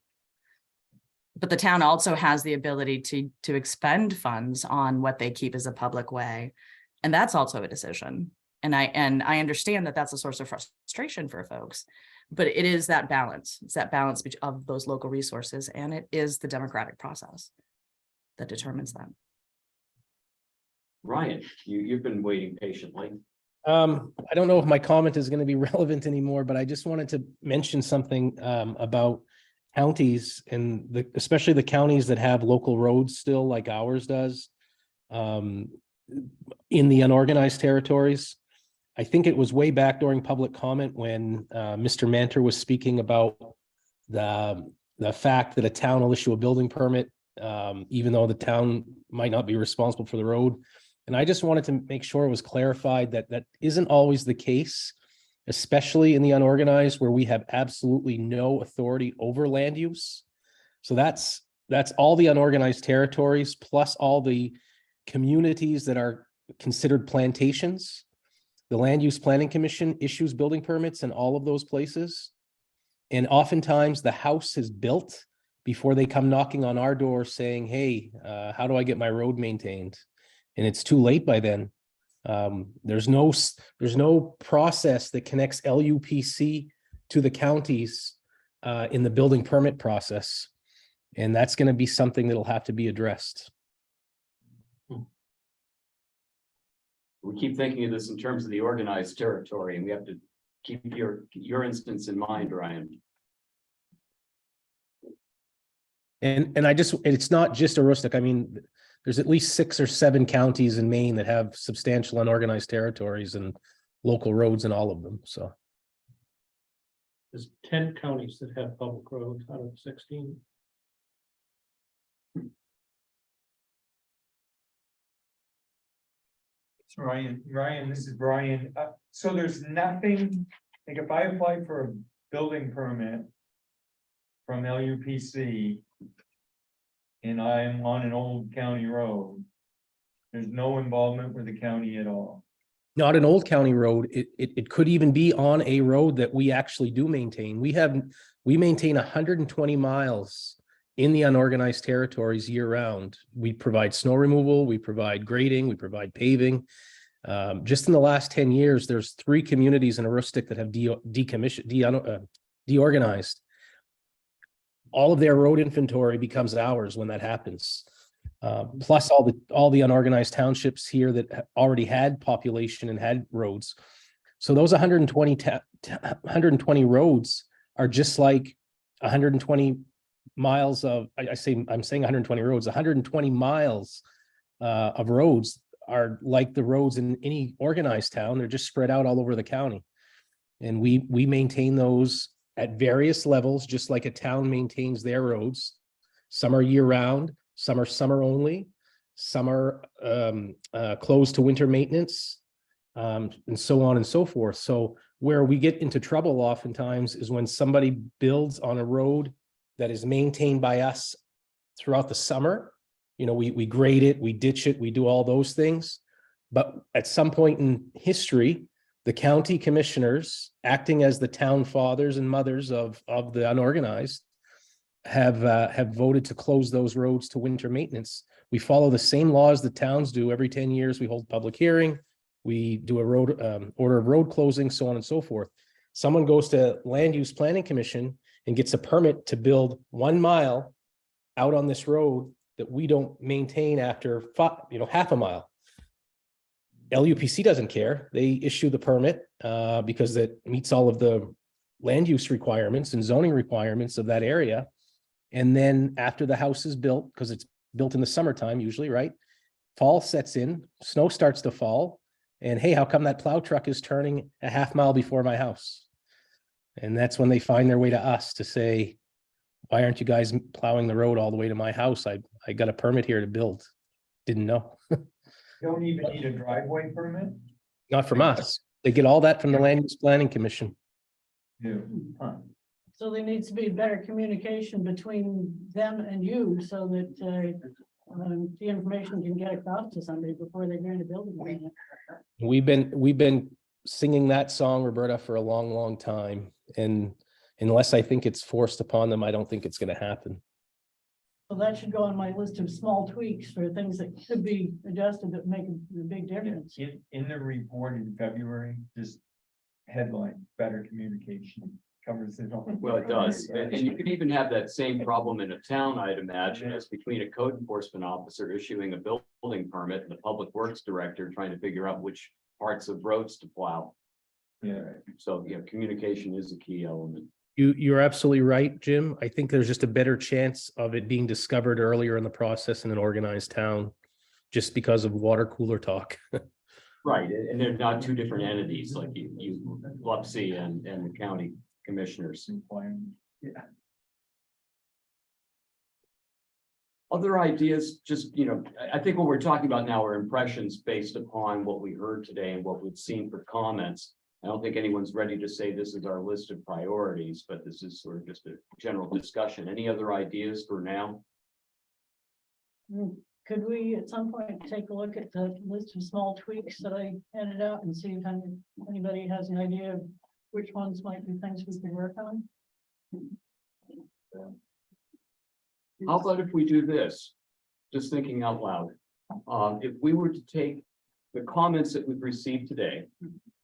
But the town also has the ability to expend funds on what they keep as a public way. And that's also a decision. And I understand that that's a source of frustration for folks, but it is that balance. It's that balance of those local resources, and it is the democratic process that determines that. Ryan, you've been waiting patiently. I don't know if my comment is going to be relevant anymore, but I just wanted to mention something about counties and especially the counties that have local roads still like ours does. In the unorganized territories. I think it was way back during public comment when Mr. Manter was speaking about the fact that a town will issue a building permit, even though the town might not be responsible for the road. And I just wanted to make sure it was clarified that that isn't always the case, especially in the unorganized where we have absolutely no authority over land use. So that's all the unorganized territories plus all the communities that are considered plantations. The Land Use Planning Commission issues building permits in all of those places. And oftentimes the house is built before they come knocking on our door saying, hey, how do I get my road maintained? And it's too late by then. There's no process that connects LUPC to the counties in the building permit process. And that's going to be something that'll have to be addressed. We keep thinking of this in terms of the organized territory, and we have to keep your instance in mind, Ryan. And it's not just Aroostook. I mean, there's at least 6 or 7 counties in Maine that have substantial unorganized territories and local roads in all of them, so. There's 10 counties that have public roads out of 16. Ryan, this is Brian. So there's nothing, like if I apply for a building permit from LUPC and I'm on an old county road, there's no involvement with the county at all. Not an old county road. It could even be on a road that we actually do maintain. We maintain 120 miles in the unorganized territories year round. We provide snow removal, we provide grading, we provide paving. Just in the last 10 years, there's 3 communities in Aroostook that have deorganized. All of their road inventory becomes ours when that happens. Plus all the unorganized townships here that already had population and had roads. So those 120 roads are just like 120 miles of, I'm saying 120 roads, 120 miles of roads are like the roads in any organized town. They're just spread out all over the county. And we maintain those at various levels, just like a town maintains their roads. Some are year round, some are summer only, some are closed to winter maintenance, and so on and so forth. So where we get into trouble oftentimes is when somebody builds on a road that is maintained by us throughout the summer. You know, we grade it, we ditch it, we do all those things. But at some point in history, the county commissioners, acting as the town fathers and mothers of the unorganized, have voted to close those roads to winter maintenance. We follow the same laws the towns do. Every 10 years, we hold a public hearing. We do a road order of road closing, so on and so forth. Someone goes to Land Use Planning Commission and gets a permit to build 1 mile out on this road that we don't maintain after half a mile. LUPC doesn't care. They issue the permit because it meets all of the land use requirements and zoning requirements of that area. And then after the house is built, because it's built in the summertime usually, right? Fall sets in, snow starts to fall, and hey, how come that plow truck is turning a half mile before my house? And that's when they find their way to us to say, why aren't you guys plowing the road all the way to my house? I got a permit here to build. Didn't know. Don't even need a driveway permit? Not from us. They get all that from the Land Use Planning Commission. Yeah. Huh. So there needs to be better communication between them and you so that the information can get across to somebody before they're going to build it. We've been singing that song, Roberta, for a long, long time. And unless I think it's forced upon them, I don't think it's going to happen. So that should go on my list of small tweaks for things that could be adjusted that make a big difference. In the report in February, just headline, better communication covers it all. Well, it does, and you could even have that same problem in a town, I'd imagine, as between a code enforcement officer issuing a building permit and the public works director trying to figure out which parts of roads to plow. Yeah. So, yeah, communication is a key element. You're absolutely right, Jim. I think there's just a better chance of it being discovered earlier in the process in an organized town, just because of water cooler talk. Right, and they're not two different entities like you LUPSI and the county commissioners. Yeah. Other ideas, just, I think what we're talking about now are impressions based upon what we heard today and what we've seen for comments. I don't think anyone's ready to say this is our list of priorities, but this is sort of just a general discussion. Any other ideas for now? Could we at some point take a look at the list of small tweaks that I handed out and see if anybody has an idea of which ones might be things we could work on? How about if we do this? Just thinking out loud. If we were to take the comments that we've received today,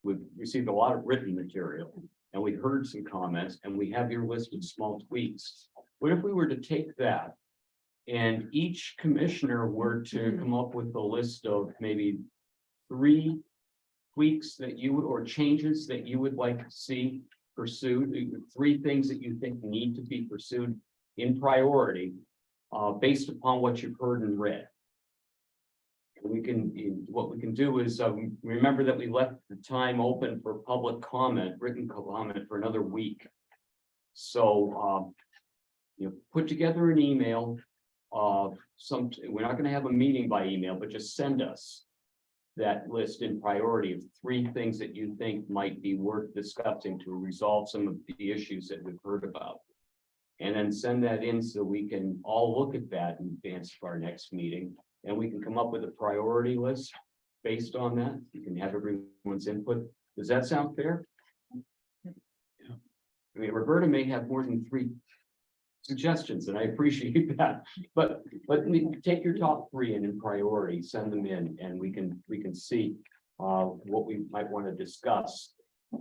we've received a lot of written material and we heard some comments and we have your list of small tweaks. What if we were to take that and each commissioner were to come up with a list of maybe 3 tweaks that you would, or changes that you would like to see pursued, 3 things that you think need to be pursued in priority, based upon what you've heard and read. What we can do is, remember that we left the time open for public comment, written comment for another week. So, put together an email of we're not going to have a meeting by email, but just send us that list in priority of 3 things that you think might be worth discussing to resolve some of the issues that we've heard about. And then send that in so we can all look at that in advance of our next meeting. And we can come up with a priority list based on that. You can have everyone's input. Does that sound fair? Yeah. I mean, Roberta may have more than 3 suggestions, and I appreciate that. But take your top 3 and in priority, send them in, and we can see what we might want to discuss.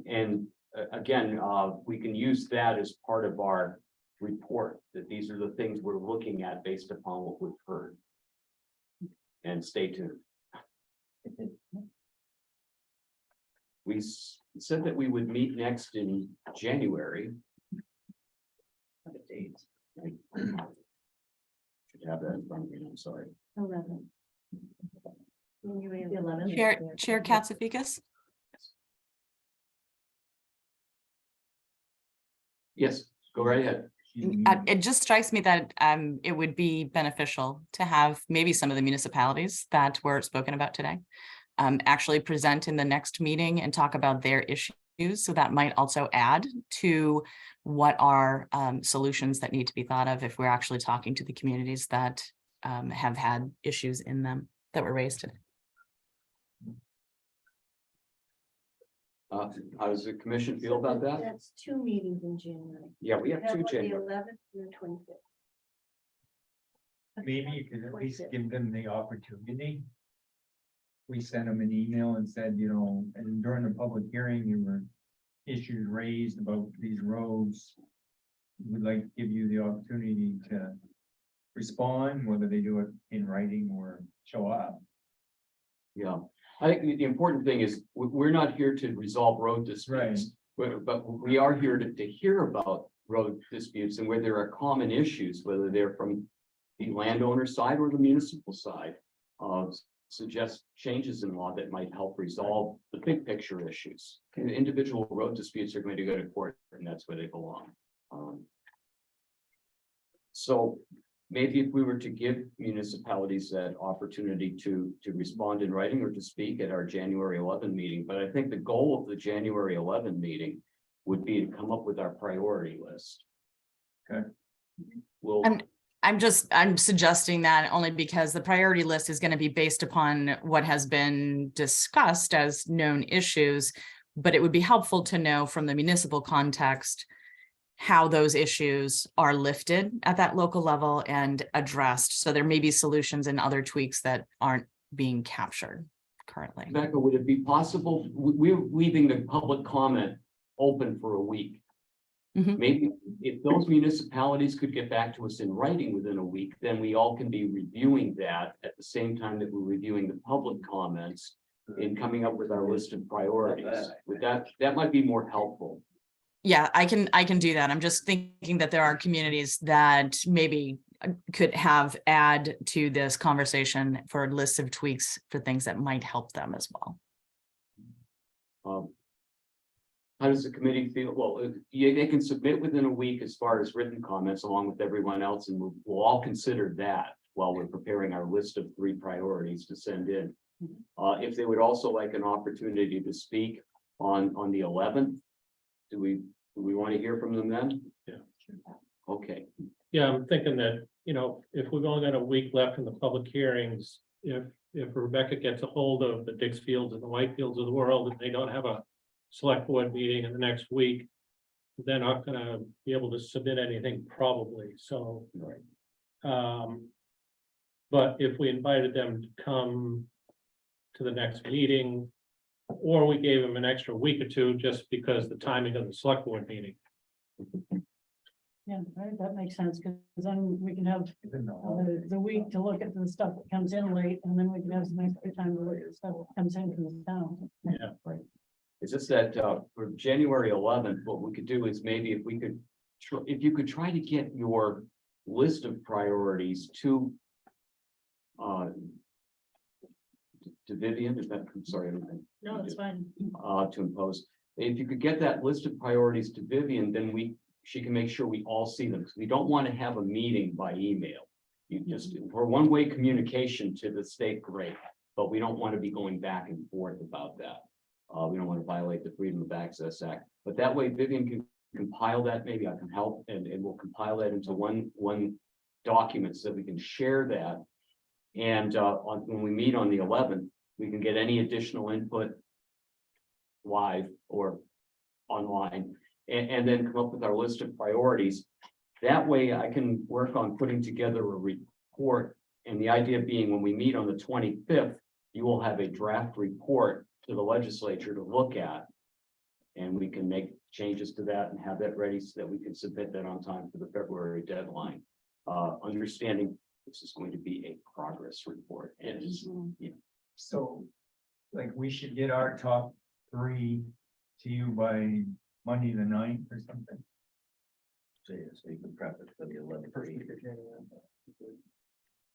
And again, we can use that as part of our report, that these are the things we're looking at based upon what we've heard. And stay tuned. We said that we would meet next in January. What a date. Should have that in front of me, I'm sorry. 11. Chair Katsifikas? Yes, go right ahead. It just strikes me that it would be beneficial to have maybe some of the municipalities that were spoken about today actually present in the next meeting and talk about their issues. So that might also add to what are solutions that need to be thought of if we're actually talking to the communities that have had issues in them that were raised today. How does the commission feel about that? That's 2 meetings in January. Yeah, we have 2 The January. 11th and the 25th. Maybe you could at least give them the opportunity. We sent them an email and said, and during the public hearing, there were issues raised about these roads. We'd like to give you the opportunity to respond, whether they do it in writing or show up. Yeah, I think the important thing is we're not here to resolve road disputes, but we are here to hear about road disputes and where there are common issues, whether they're from the landowner side or the municipal side. Suggest changes in law that might help resolve the big picture issues. And individual road disputes are going to go to court, and that's where they belong. So maybe if we were to give municipalities that opportunity to respond in writing or to speak at our January 11 meeting, but I think the goal of the January 11 meeting would be to come up with our priority list. Okay. We'll, I'm suggesting that only because the priority list is going to be based upon what has been discussed as known issues. But it would be helpful to know from the municipal context how those issues are lifted at that local level and addressed. So there may be solutions and other tweaks that aren't being captured currently. Rebecca, would it be possible, we're leaving the public comment open for a week. Mhm. Maybe if those municipalities could get back to us in writing within a week, then we all can be reviewing that at the same time that we're reviewing the public comments and coming up with our list of priorities. Would that might be more helpful. Yeah, I can do that. I'm just thinking that there are communities that maybe could add to this conversation for a list of tweaks for things that might help them as well. How does the committee feel? Well, yeah, they can submit within a week as far as written comments along with everyone else, and we'll all consider that while we're preparing our list of 3 priorities to send in. If they would also like an opportunity to speak on the 11th, do we want to hear from them then? Yeah. Okay. Yeah, I'm thinking that, if we've only got a week left in the public hearings, if Rebecca gets a hold of the Dixfields and the Whitefields of the world, and they don't have a select board meeting in the next week, they're not gonna be able to submit anything probably, so. But if we invited them to come to the next meeting, or we gave them an extra week or two just because the timing of the select board meeting. Yeah, that makes sense, because then we can have the week to look at the stuff that comes in late, and then we can have some extra time to look at the stuff that comes in from the town. Yeah. Right. It's just that for January 11th, what we could do is maybe if we could, if you could try to get your list of priorities to Vivian, is that, I'm sorry, everything. No, it's fine. To impose. If you could get that list of priorities to Vivian, then she can make sure we all see them, because we don't want to have a meeting by email. You just, for one-way communication to the state, great, but we don't want to be going back and forth about that. We don't want to violate the Freedom of Access Act, but that way Vivian can compile that, maybe I can help, and we'll compile that into one document so that we can share that. And when we meet on the 11th, we can get any additional input live or online, and then come up with our list of priorities. That way I can work on putting together a report, and the idea being when we meet on the 25th, you will have a draft report to the legislature to look at. And we can make changes to that and have that ready so that we can submit that on time for the February deadline. Understanding this is going to be a progress report. And it's, So, like, we should get our top 3 to you by Monday the 9th or something. So you can prep it for the 11th.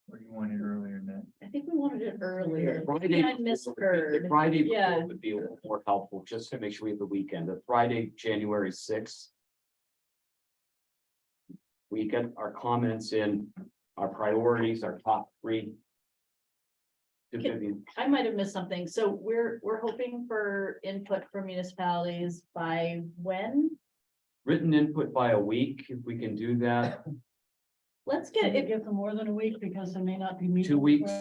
Or do you want it earlier than that? I think we wanted it earlier. Friday, I misheard. the Friday Yeah. before would be a little more helpful, just to make sure we have the weekend. The Friday, January 6th. We get our comments in, our priorities, our top 3. To Okay. Vivian. I might have missed something. So we're hoping for input from municipalities by when? Written input by a week, if we can do that. Let's Can get you it. give them more than a week, because they may not be meeting. 2 weeks.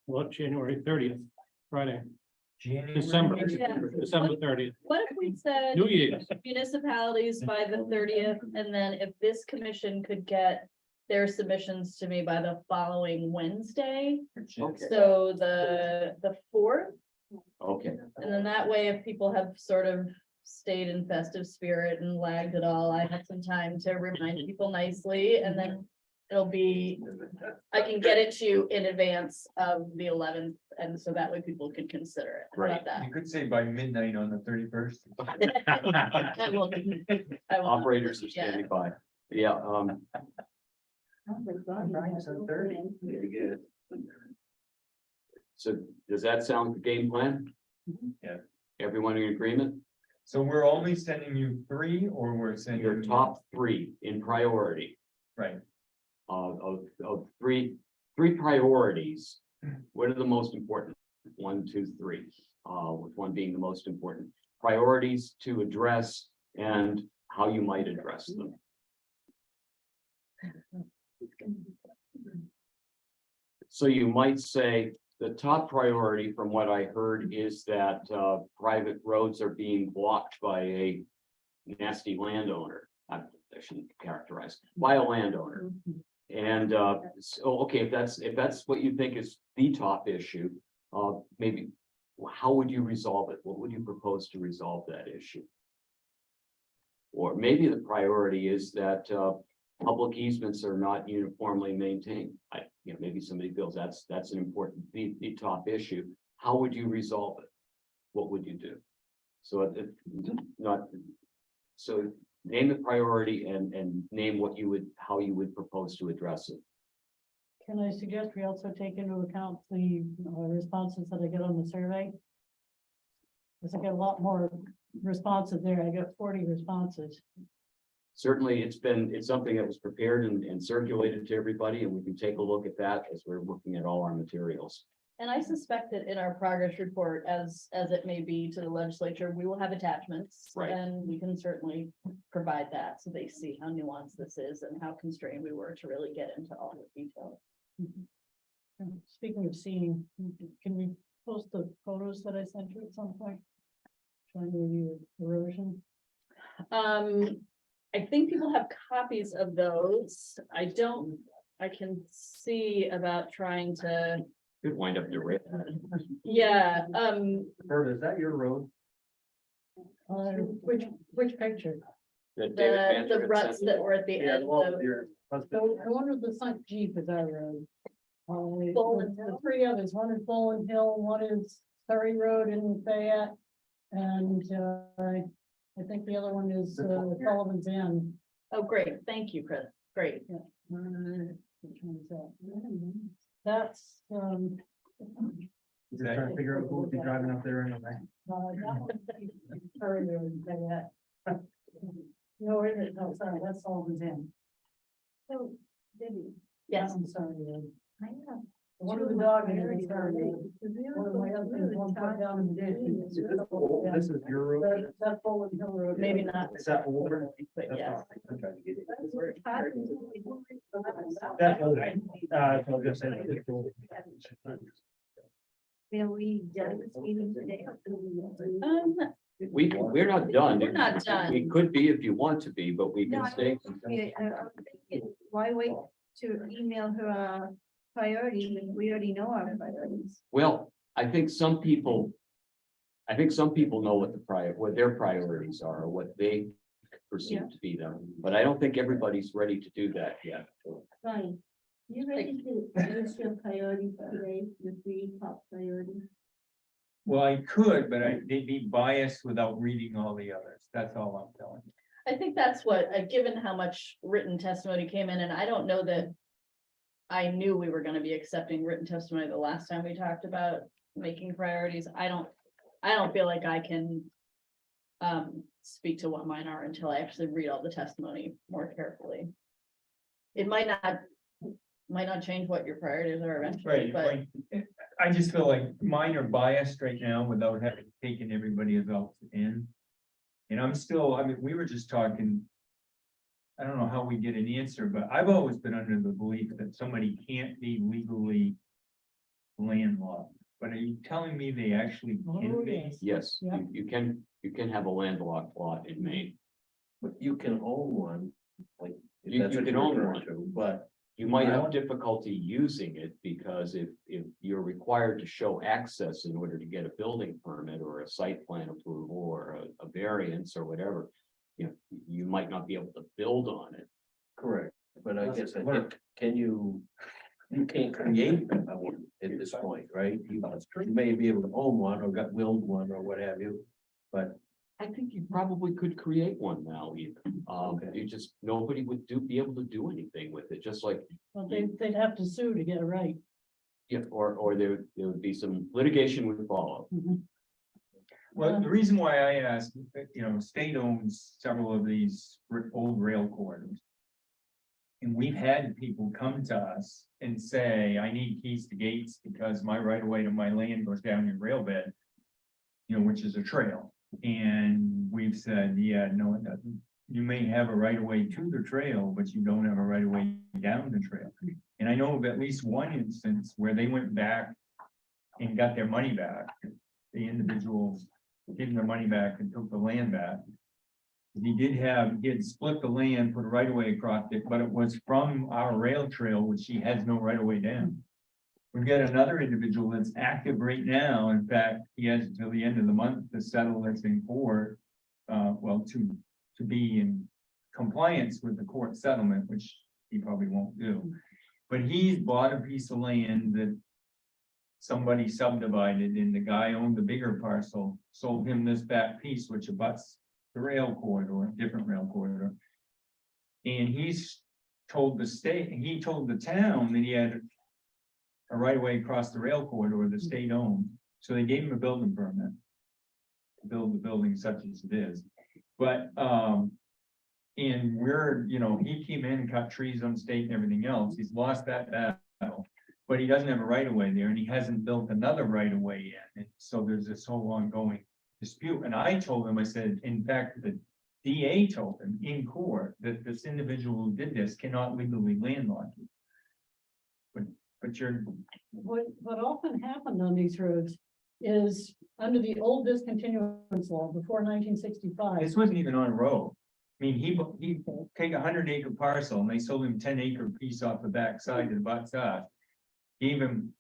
Well, January 30th, Friday, January. December Yeah. 30th, What if we said New Year's. municipalities by the 30th, and then if this commission could get their submissions to me by the following Wednesday? Okay. So the 4th, Okay, and then that way, if people have sort of stayed in festive spirit and lagged at all, I have some time to remind people nicely, and then it'll be, I can get it to you in advance of the 11th, and so that way people can consider it. How about that? You could say by midnight on the 31st. I will. I will. operators are Yeah. standing by. Yeah, so does that sound like a game plan? Yeah. Everyone in agreement? So we're only sending you 3, or we're sending Your top 3 in priority right? of three priorities. What are the most important? 1, 2, 3, with 1 being the most important. Priorities to address and how you might address them. So you might say the top priority from what I heard is that private roads are being blocked by a nasty landowner. I shouldn't characterize, by a landowner. And so, okay, if that's what you think is the top issue, maybe how would you resolve it? What would you propose to resolve that issue? Or maybe the priority is that public easements are not uniformly maintained. Maybe somebody feels that's an important, the top issue. How would you resolve it? What would you do? So so name the priority and name what how you would propose to address it. Can I suggest we also take into account the responses that I get on the survey? Because I get a lot more responses there. I got 40 responses. Certainly, it's something that was prepared and circulated to everybody, and we can take a look at that as we're looking at all our materials. And I suspect that in our progress report, as it may be to the legislature, we will have attachments. Right. And we can certainly provide that so they see how nuanced this is and how constrained we were to really get into all the details. Speaking of seeing, can we post the photos that I sent you at some point? Trying to review erosion. I think people have copies of those. I can see about trying to, Could wind up the yeah, Bert, is that your road? Which picture? the ruts that were at the Yeah, end the one of. with your I husband. wonder if the sunk Jeep is our road. Bowling The three others, one is Bowling Hill, one is Surrey Road in Fayette. And I think the other one is Sullivan's End. Oh, great. Thank you, Chris. Great. Which one is that? That's Just trying to figure out who would be driving up there anyway. Surrey Road in Fayette. No, wait a minute, no, sorry, that's Sullivan's End. So, Debbie. Yes. I'm sorry. I know. One of the dog and it's Surrey Road. One of my husband's one put down in the ditch. This is your road? That's Bowling Hill Road. Maybe not. Is that older? But yes. I'm trying to get it. That's older. So I was gonna say that. Will we done this meeting today? We're not done. We're not done. We could be if you want to be, but we No, can I stay. Why wait to email her our priorities when we already know our priorities? Well, I think some people know what their priorities are, or what they perceive to be them, but I don't think everybody's ready to do that yet. Fine. You ready to use your priorities today, your 3 top priorities? Well, I could, but they'd be biased without reading all the others. That's all I'm telling you. I think that's what, given how much written testimony came in, and I don't know that I knew we were gonna be accepting written testimony the last time we talked about making priorities. I don't feel like I can speak to what mine are until I actually read all the testimony more carefully. It might not change what your priorities are eventually, Right, but like, I just feel like mine are biased right now without having taken everybody else in. And I'm still, we were just talking. I don't know how we get an answer, but I've always been under the belief that somebody can't be legally landlocked. But are you telling me they actually can be? Yes, you can have a landlocked lot in Maine. But you can own one, like. if You that's what can you're own referring one. to, But You might have difficulty using it because if you're required to show access in order to get a building permit or a site plan approval or a variance or whatever, you might not be able to build on it. correct, but I guess I think, you can't create one at this point, right? You may be able to own one or build one or what have you, but. I think you probably could create one now even. You just, nobody would be able to do anything with it, just like, Well, they'd have to sue to get it right. or there would be some litigation would follow. Well, the reason why I asked, state owns several of these old rail corridors. And we've had people come to us and say, I need keys to gates because my right of way to my land goes down your rail bed. Which is a trail. And we've said, yeah, no, it doesn't. You may have a right of way to the trail, but you don't have a right of way down the trail. And I know of at least one instance where they went back and got their money back. The individuals gave them their money back and took the land back. He had split the land, put a right of way across it, but it was from our rail trail, which he has no right of way down. We've got another individual that's active right now. In fact, he has until the end of the month to settle this in court. To be in compliance with the court settlement, which he probably won't do. But he's bought a piece of land that somebody subdivided, and the guy owned the bigger parcel, sold him this back piece, which abuts the rail corridor, different rail corridor. And he's told the state, and he told the town that he had a right of way across the rail corridor the state owned. So they gave him a building permit to build the building such as it is. But, and we're, he came in and cut trees on state and everything else. He's lost that battle, but he doesn't have a right of way there, and he hasn't built another right of way yet. And so there's this whole ongoing dispute. And I told him, I said, in fact, the DA told him in court that this individual who did this cannot legally landlock you. But you're. What often happened on these roads is under the old discontinuance law before 1965. This wasn't even on a road. I mean, he take a 100-acre parcel and they sold him 10-acre piece off the backside of the butts up. Gave him,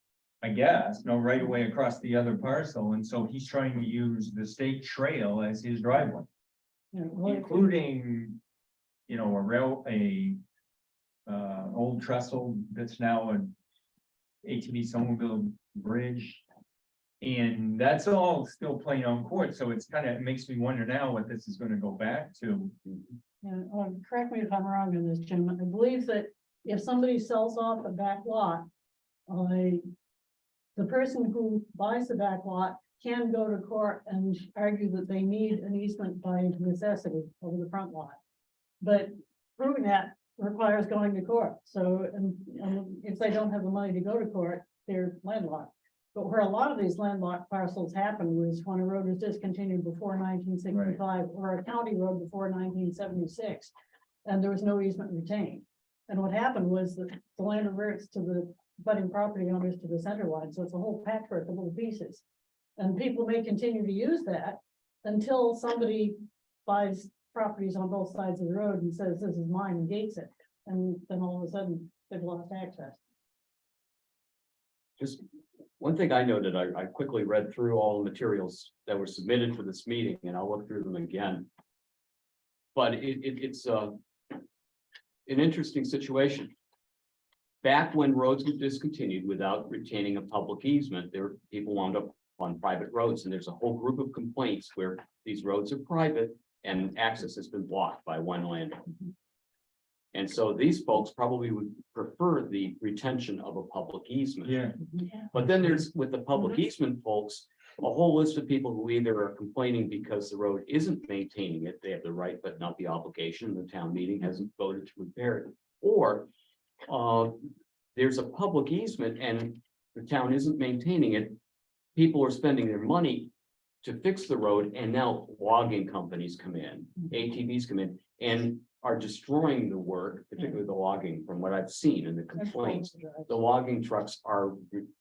I guess, no right of way across the other parcel, and so he's trying to use the state trail as his driveway, including, old trestle that's now an ATV snowmobile bridge. And that's all still playing on court, so it makes me wonder now what this is gonna go back to. Correct me if I'm wrong on this, Jim. I believe that if somebody sells off a back lot, the person who buys the back lot can go to court and argue that they need an easement by necessity over the front lot. But proving that requires going to court. So, and if they don't have the money to go to court, they're landlocked. But where a lot of these landlocked parcels happen was when a road was discontinued before 1965 or a county road before 1976, and there was no easement retained. And what happened was that the land reverts to the budding property owners to the center line. So it's a whole patchwork of little pieces. And people may continue to use that until somebody buys properties on both sides of the road and says, this is mine, and gates it. And then all of a sudden they've lost access. Just one thing I noted, I quickly read through all the materials that were submitted for this meeting, and I'll look through them again. But it's an interesting situation. Back when roads were discontinued without retaining a public easement, people wound up on private roads, and there's a whole group of complaints where these roads are private and access has been blocked by one landowner. And so these folks probably would prefer the retention of a public easement. Yeah. But then there's, with the public easement folks, a whole list of people who either are complaining because the road isn't maintaining it, they have the right but not the obligation, the town meeting hasn't voted to repair it, or there's a public easement and the town isn't maintaining it. People are spending their money to fix the road, and now logging companies come in, ATVs come in and are destroying the work, particularly the logging, from what I've seen in the complaints. The logging trucks are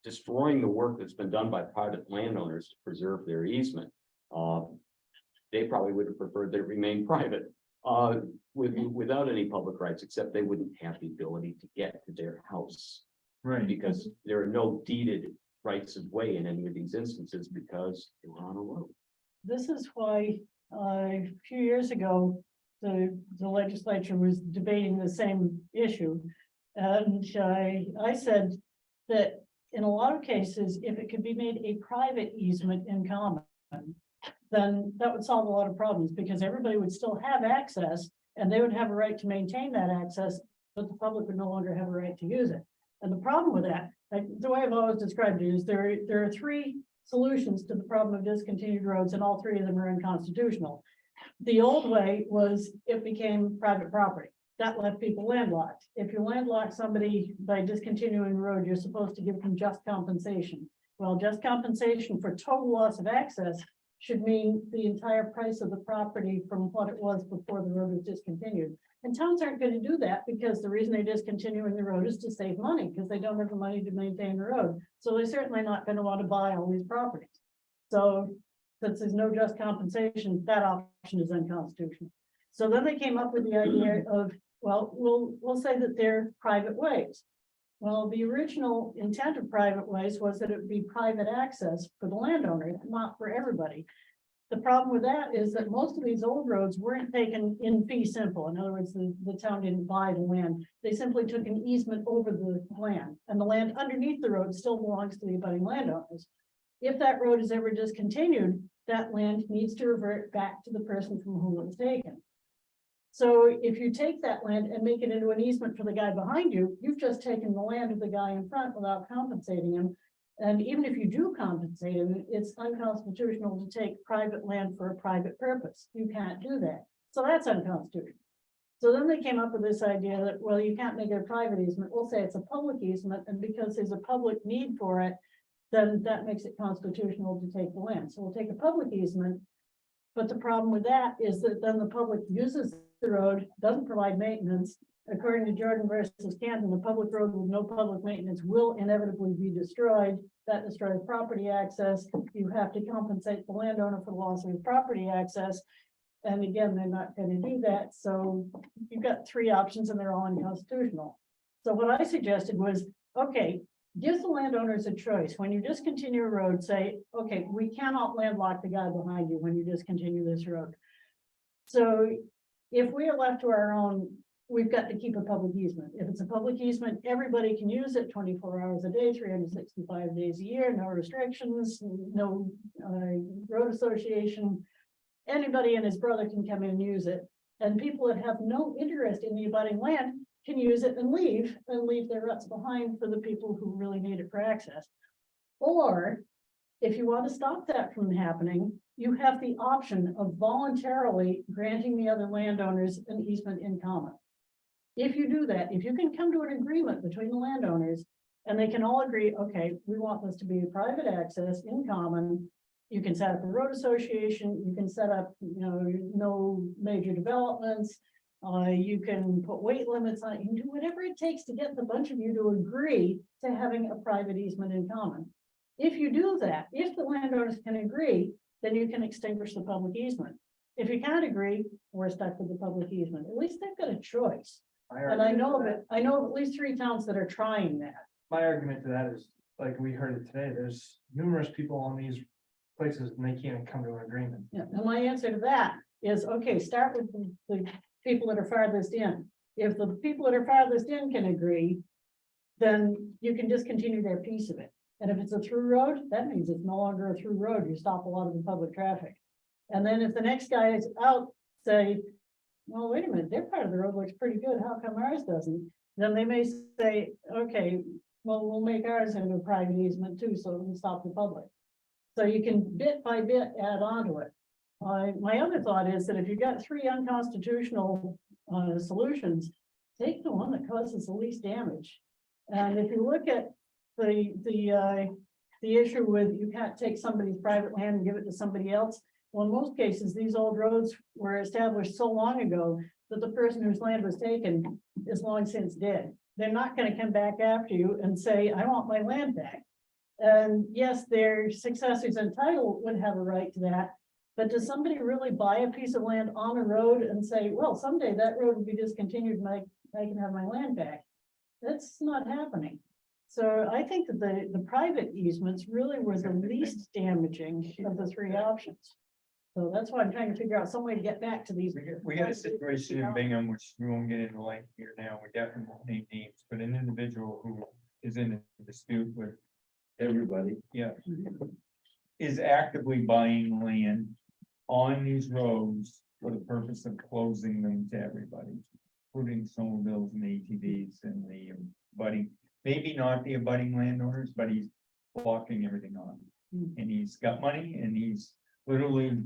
destroying the work that's been done by private landowners to preserve their easement. They probably would have preferred that it remain private without any public rights, except they wouldn't have the ability to get to their house. Right. Because there are no deeded rights of way in any of these instances because they were on a road. This is why a few years ago, the legislature was debating the same issue. And I said that in a lot of cases, if it could be made a private easement in common, then that would solve a lot of problems, because everybody would still have access and they would have a right to maintain that access, but the public would no longer have a right to use it. And the problem with that, the way I've always described it, is there are three solutions to the problem of discontinued roads, and all three of them are unconstitutional. The old way was it became private property. That left people landlocked. If you landlock somebody by discontinuing the road, you're supposed to give them just compensation. Well, just compensation for total loss of access should mean the entire price of the property from what it was before the road was discontinued. And towns aren't going to do that because the reason they're discontinuing the road is to save money because they don't have the money to maintain the road. So they're certainly not going to want to buy all these properties. So since there's no just compensation, that option is unconstitutional. So then they came up with the idea of, well, we'll say that they're private ways. Well, the original intent of private ways was that it would be private access for the landowner, not for everybody. The problem with that is that most of these old roads weren't taken in fee simple. In other words, the town didn't buy the land. They simply took an easement over the land, and the land underneath the road still belongs to the abutting landowners. If that road is ever discontinued, that land needs to revert back to the person from whom it was taken. So if you take that land and make it into an easement for the guy behind you, you've just taken the land of the guy in front without compensating him. And even if you do compensate him, it's unconstitutional to take private land for a private purpose. You can't do that. So that's unconstitutional. So then they came up with this idea that, well, you can't make it a private easement. We'll say it's a public easement, and because there's a public need for it, then that makes it constitutional to take the land. So we'll take a public easement. But the problem with that is that then the public uses the road, doesn't provide maintenance. According to Jordan versus Canton, the public road with no public maintenance will inevitably be destroyed. That destroys property access. You have to compensate the landowner for the loss of his property access. And again, they're not going to do that. So you've got three options and they're all unconstitutional. So what I suggested was, okay, give the landowners a choice. When you discontinue a road, say, okay, we cannot landlock the guy behind you when you discontinue this road. So if we are left to our own, we've got to keep a public easement. If it's a public easement, everybody can use it 24 hours a day, 365 days a year, no restrictions, no road association. Anybody and his brother can come in and use it. And people that have no interest in the abutting land can use it and leave their ruts behind for the people who really need it for access. Or if you want to stop that from happening, you have the option of voluntarily granting the other landowners an easement in common. If you do that, if you can come to an agreement between the landowners and they can all agree, okay, we want this to be a private access in common. You can set up a road association, you can set up, no major developments. You can put weight limits on it, you can do whatever it takes to get the bunch of you to agree to having a private easement in common. If you do that, if the landowners can agree, then you can extinguish the public easement. If you can't agree, we're stuck with the public easement. At least they've got a choice. And I know of at least 3 towns that are trying that. My argument to that is, like we heard it today, there's numerous people on these places and they can't come to an agreement. Yeah, and my answer to that is, okay, start with the people that are farthest in. If the people that are farthest in can agree, then you can discontinue their piece of it. And if it's a through road, that means it's no longer a through road. You stop a lot of the public traffic. And then if the next guy is out, say, well, wait a minute, their part of the road looks pretty good. How come ours doesn't? Then they may say, okay, well, we'll make ours into a private easement too, so we can stop the public. So you can bit by bit add on to it. My other thought is that if you've got 3 unconstitutional solutions, take the one that causes the least damage. And if you look at the issue with you can't take somebody's private land and give it to somebody else. Well, in most cases, these old roads were established so long ago that the person whose land was taken is long since dead. They're not going to come back after you and say, I want my land back. And yes, their successors in title would have a right to that. But does somebody really buy a piece of land on a road and say, well, someday that road will be discontinued and I can have my land back? That's not happening. So I think that the private easements really were the least damaging of the 3 options. So that's why I'm trying to figure out some way to get back to these. We got a situation in Bingham, which we won't get into length here now. We definitely won't name names, but an individual who is in a dispute with Everybody. yeah, is actively buying land on these roads for the purpose of closing them to everybody, including snowmobiles and ATVs and the abutting, maybe not the abutting landowners, but he's blocking everything on. And he's got money and he's literally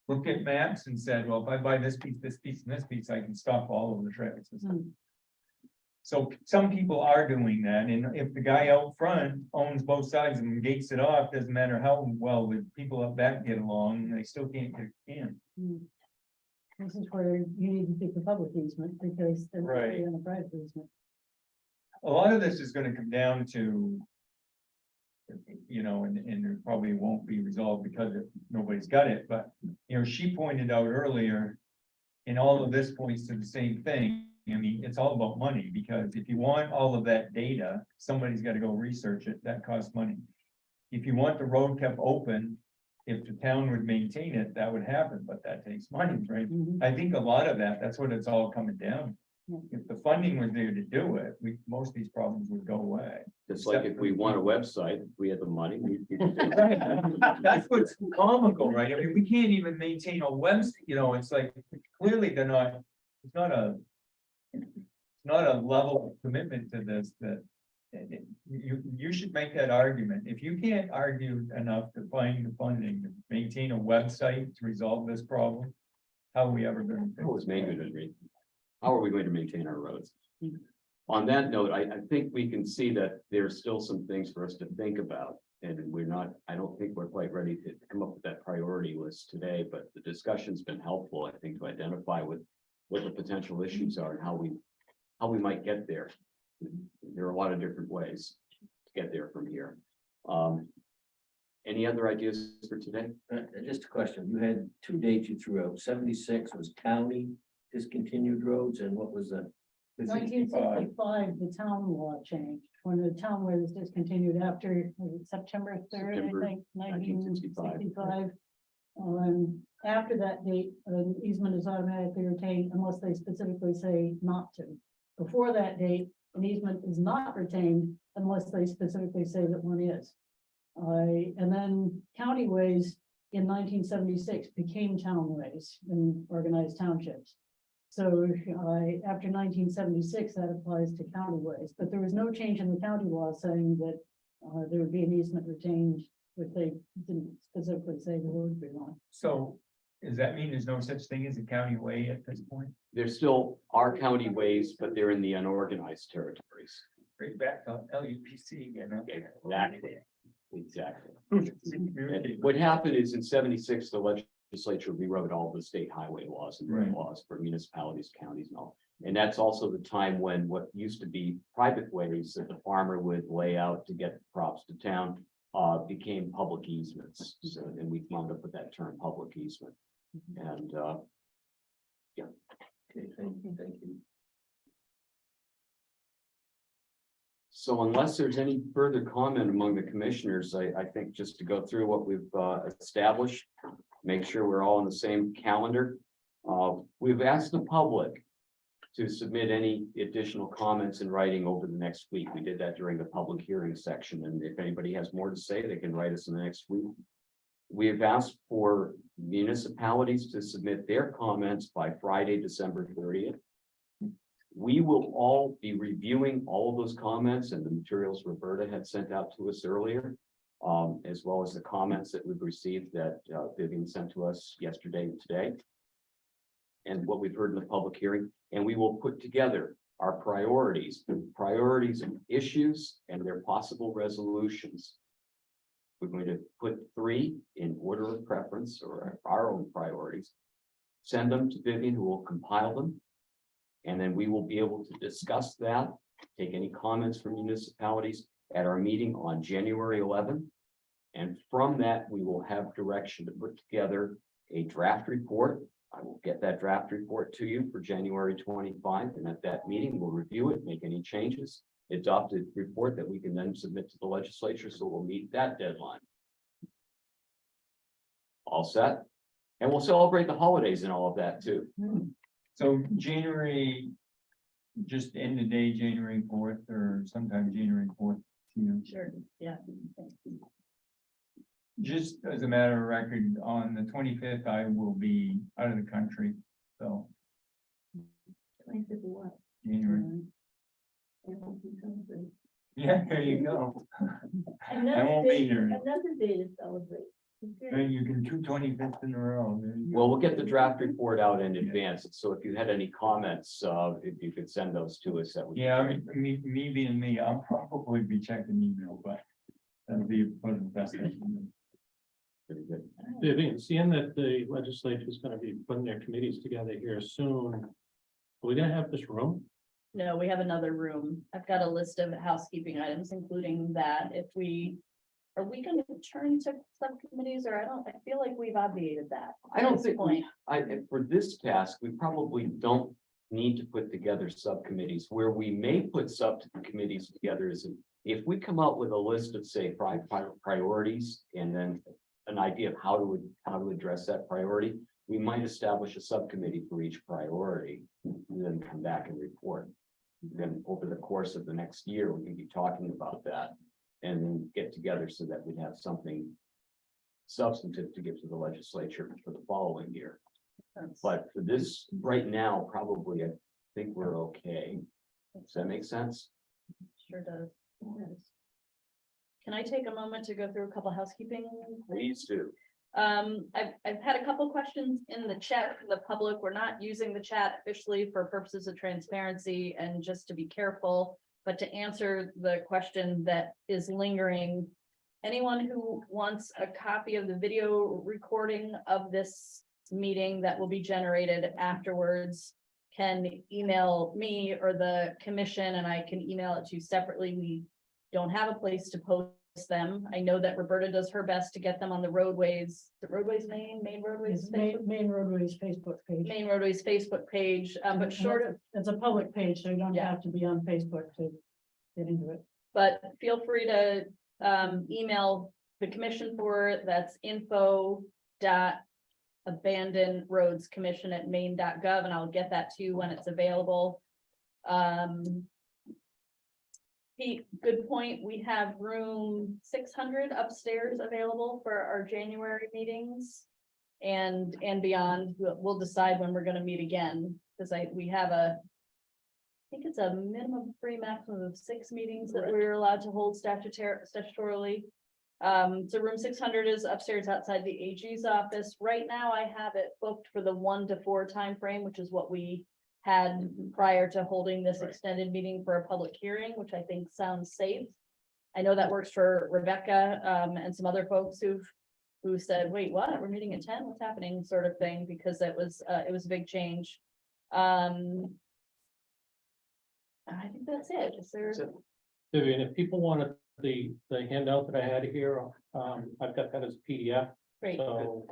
looked at maps and said, well, if I buy this piece, and this piece, I can stop all of the traffic system. So some people are doing that, and if the guy out front owns both sides and gates it off, doesn't matter how well the people up back get along, they still can't get in. This is where you need to pick the public easement because they're Right. in a private easement. A lot of this is gonna come down to, you know, and it probably won't be resolved because nobody's got it, but, you know, she pointed out earlier, and all of this points to the same thing. I mean, it's all about money, because if you want all of that data, somebody's gotta go research it, that costs money. If you want the road kept open, if the town would maintain it, that would happen, but that takes money, right? I think a lot of that's what it's all coming down. If the funding was there to do it, most of these problems would go away. Just like if we want a website, if we had the money, we. That's what's comical, right? I mean, we can't even maintain a website, you know, it's like, clearly they're not, it's not a level of commitment to this that you should make that argument. If you can't argue enough to find the funding to maintain a website to resolve this problem, how are we ever going to? How are we going to maintain our roads? On that note, I think we can see that there's still some things for us to think about. And I don't think we're quite ready to come up with that priority list today, but the discussion's been helpful, I think, to identify what the potential issues are and how we might get there. There are a lot of different ways to get there from here. Any other ideas for today? Just a question, you had two dates you threw out, 76 was county discontinued roads, and what was the? 1965, the town law changed, when the town was discontinued after September 3rd, September I think, 1965. 1965. After that date, an easement is automatically retained unless they specifically say not to. Before that date, an easement is not retained unless they specifically say that one is. And then county ways in 1976 became townways in organized townships. So after 1976, that applies to county ways, but there was no change in the county law saying that there would be an easement retained if they didn't specifically say the road belonged. So does that mean there's no such thing as a county way at this point? There still are county ways, but they're in the unorganized territories. Right back to LUPC again. Okay. Exactly. And what happened is in 76, the legislature rewrote all the state highway laws and road Right. laws for municipalities, counties and all. And that's also the time when what used to be private ways that the farmer would lay out to get crops to town became public easements. So then we wound up with that term, public easement. And yeah. Okay, thank you. So unless there's any further comment among the commissioners, I think just to go through what we've established, make sure we're all on the same calendar. We've asked the public to submit any additional comments in writing over the next week. We did that during the public hearing section, and if anybody has more to say, they can write us in the next week. We have asked for municipalities to submit their comments by Friday, December 30th. We will all be reviewing all of those comments and the materials Roberta had sent out to us earlier, as well as the comments that we've received that Vivian sent to us yesterday and today, and what we've heard in the public hearing. And we will put together our priorities and issues and their possible resolutions. We're going to put 3 in order of preference, or our own priorities, send them to Vivian, who will compile them. And then we will be able to discuss that, take any comments from municipalities at our meeting on January 11th. And from that, we will have direction to put together a draft report. I will get that draft report to you for January 25. And at that meeting, we'll review it, make any changes, adopt a report that we can then submit to the legislature. So we'll meet that deadline. All set. And we'll celebrate the holidays and all of that too. So January, just end the day, January 4th or sometime January 4th. Sure, yeah. Just as a matter of record, on the 25th, I will be out of the country, so. 25th of what? January. Yeah, there you go. I won't be here. Another day to celebrate. You can 225th in a row. There you go. Well, we'll get the draft report out in advance. So if you had any comments, if you could send those to us, that would be Yeah, I great. mean, me being me, I'll probably be checking email, but that'll be one of the best things. Very good. Vivian, seeing that the legislature is gonna be putting their committees together here soon, are we gonna have this room? No, we have another room. I've got a list of housekeeping items, including that if are we gonna turn to subcommittees or I feel like we've obviated that. I at don't this think point. for this task, we probably don't need to put together subcommittees. Where we may put subcommittees together is if we come up with a list of, say, five priorities and then an idea of how to address that priority, we might establish a subcommittee for each priority and then come back and report. Then over the course of the next year, we can be talking about that and then get together so that we'd have something substantive to give to the legislature for the following year. But for this, right now, probably, I think we're okay. Does that make sense? Sure does. Can I take a moment to go through a couple housekeeping? Please do. I've had a couple questions in the chat from the public. We're not using the chat officially for purposes of transparency and just to be careful, but to answer the question that is lingering. Anyone who wants a copy of the video recording of this meeting that will be generated afterwards can email me or the commission and I can email it to you separately. We don't have a place to post them. I know that Roberta does her best to get them on the roadways, main roadways, Main Roadways Facebook page. main roadways Facebook page, but short of, It's a public page, so you don't Yeah. have to be on Facebook to get into it. but feel free to email the commission for it. That's info.abandonroadscommission@maine.gov, and I'll get that to you when it's available. Pete, good point. We have room 600 upstairs available for our January meetings. And beyond, we'll decide when we're gonna meet again, because we have I think it's a minimum of 3, maximum of 6 meetings that we're allowed to hold statutorily. So room 600 is upstairs outside the AG's office. Right now, I have it booked for the 1 to 4 timeframe, which is what we had prior to holding this extended meeting for a public hearing, which I think sounds safe. I know that works for Rebecca, and some other folks who said, wait, what? We're meeting at 10? What's happening? Sort of thing, because it was a big change. I think that's it. Is there? Vivian, if people wanted the handout that I had here, I've got that as PDF, Great. so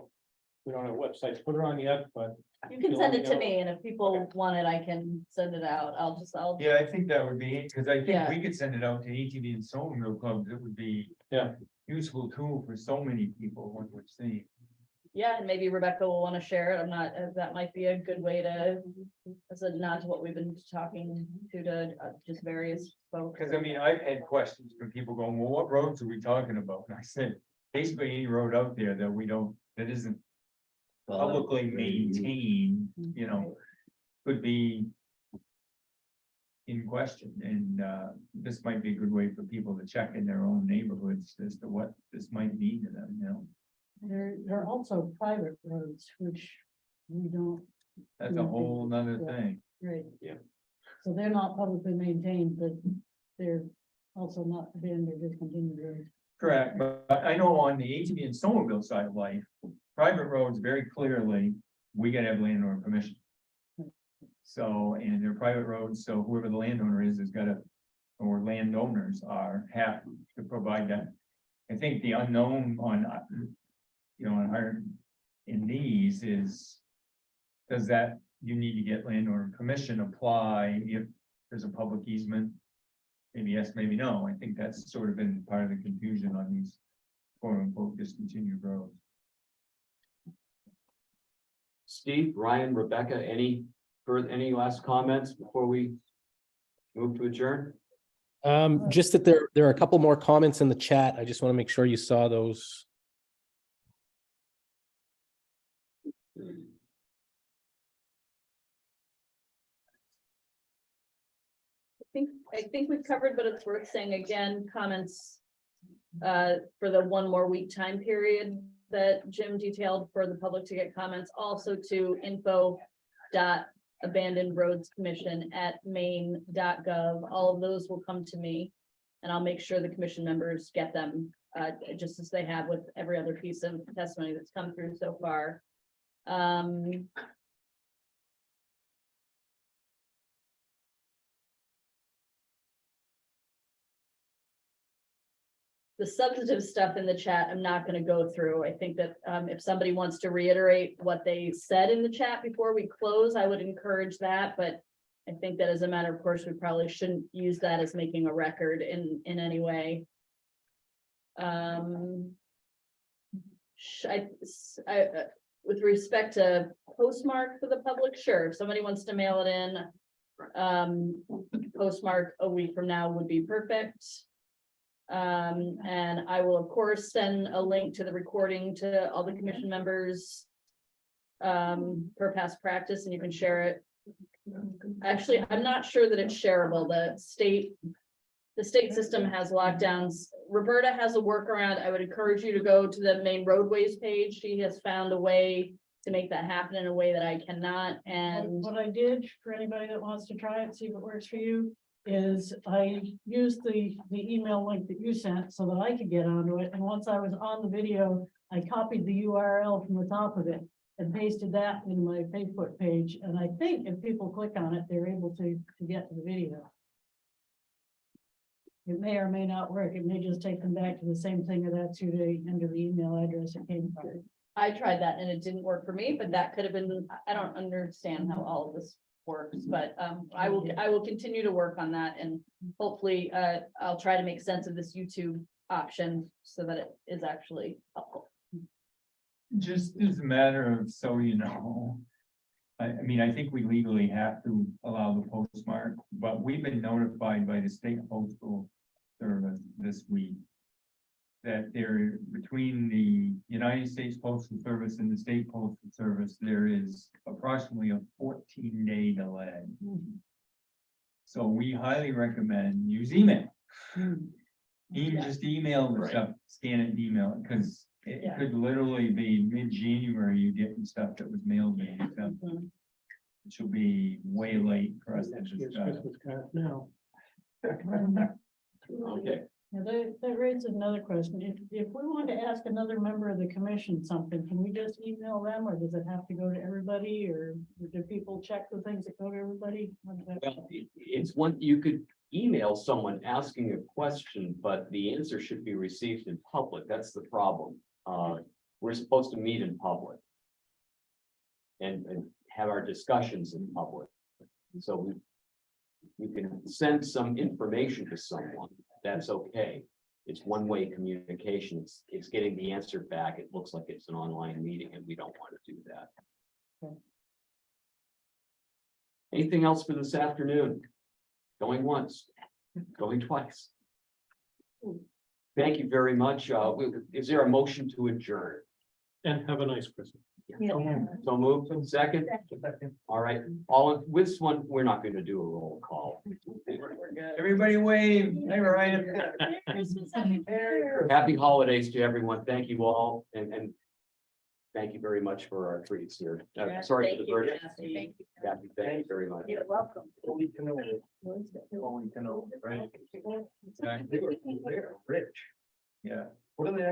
we don't have websites, put it on yet, but You can send it to me, and if people want it, I can send it out. I'll Yeah, I think that would be, because I think Yeah. we could send it out to ATV and snowmobile clubs. It would be yeah. useful tool for so many people, one would see. Yeah, and maybe Rebecca will want to share it. I'm not, that might be a good way to, as a nod to what we've been talking to just various folks. Because I mean, I've had questions from people going, well, what roads are we talking about? And I said, basically any road out there that isn't publicly maintained, could be in question. And this might be a good way for people to check in their own neighborhoods as to what this might mean to them, There are also private roads, which we don't. That's a whole nother thing. Right. Yeah. So they're not publicly maintained, but they're also not abandoned or discontinued roads. Correct, but I know on the ATV and snowmobile side of life, private roads very clearly, we gotta have landowner permission. So, and they're private roads, so whoever the landowner is gotta, or landowners have to provide that. I think the unknown on, in these is, does that, you need to get landowner permission apply if there's a public easement? Maybe yes, maybe no. I think that's sort of been part of the confusion on these quote unquote discontinued roads. Steve, Ryan, Rebecca, any last comments before we move to adjourn? Just that there are a couple more comments in the chat. I just want to make sure you saw those. I think we've covered, but it's worth saying again, comments for the 1 more week time period that Jim detailed for the public to get comments, also to info.abandonedroadscommission@maine.gov. All of those will come to me. And I'll make sure the commission members get them, just as they have with every other piece of testimony that's come through so far. The substantive stuff in the chat, I'm not going to go through. I think that if somebody wants to reiterate what they said in the chat before we close, I would encourage that, but I think that as a matter of course, we probably shouldn't use that as making a record in any way. With respect to postmark for the public, sure, if somebody wants to mail it in, postmark a week from now would be perfect. And I will, of course, send a link to the recording to all the commission members per past practice, and you can share it. Actually, I'm not sure that it's shareable. The state system has lockdowns. Roberta has a workaround. I would encourage you to go to the main roadways page. She has found a way to make that happen in a way that I cannot. And what I did for anybody that wants to try it, see if it works for you, is I used the email link that you sent so that I could get onto it. And once I was on the video, I copied the URL from the top of it and pasted that in my Facebook page. And I think if people click on it, they're able to get to the video. It may or may not work. It may just take them back to the same thing, or that's who they enter the email address it came from. I tried that and it didn't work for me, but that could have been, I don't understand how all of this works, but I will continue to work on that, and hopefully I'll try to make sense of this YouTube option so that it is actually helpful. Just as a matter of, so you know, I mean, I think we legally have to allow the postmark, but we've been notified by the state postal service this week that there, between the United States Postal Service and the state postal service, there is approximately a 14-day delay. So we highly recommend use email. Even just email the stuff, scan it and email it, because it could literally be mid-January you getting stuff that was mailed in. So which will be way late for us to just No. Okay. Yeah, that raises another question. If we want to ask another member of the commission something, can we just email them, or does it have to go to everybody, or do people check the things that go to everybody? Well, it's one, you could email someone asking a question, but the answer should be received in public. That's the problem. We're supposed to meet in public and have our discussions in public. So we can send some information to someone. That's okay. It's one-way communication. It's getting the answer back. It looks like it's an online meeting, and we don't want to do that. Okay. Anything else for this afternoon? Going once, going twice. Thank you very much. Is there a motion to adjourn? And have a nice Christmas. So moved. Second. All right. With this one, we're not going to do a roll call. everybody wave. Hey, Ryan. Happy holidays to everyone. Thank you all, and thank you very much for our treats here. Sorry for the verdict. Thank you very much. You're welcome. Only to know, right? They were rich. Yeah. What are they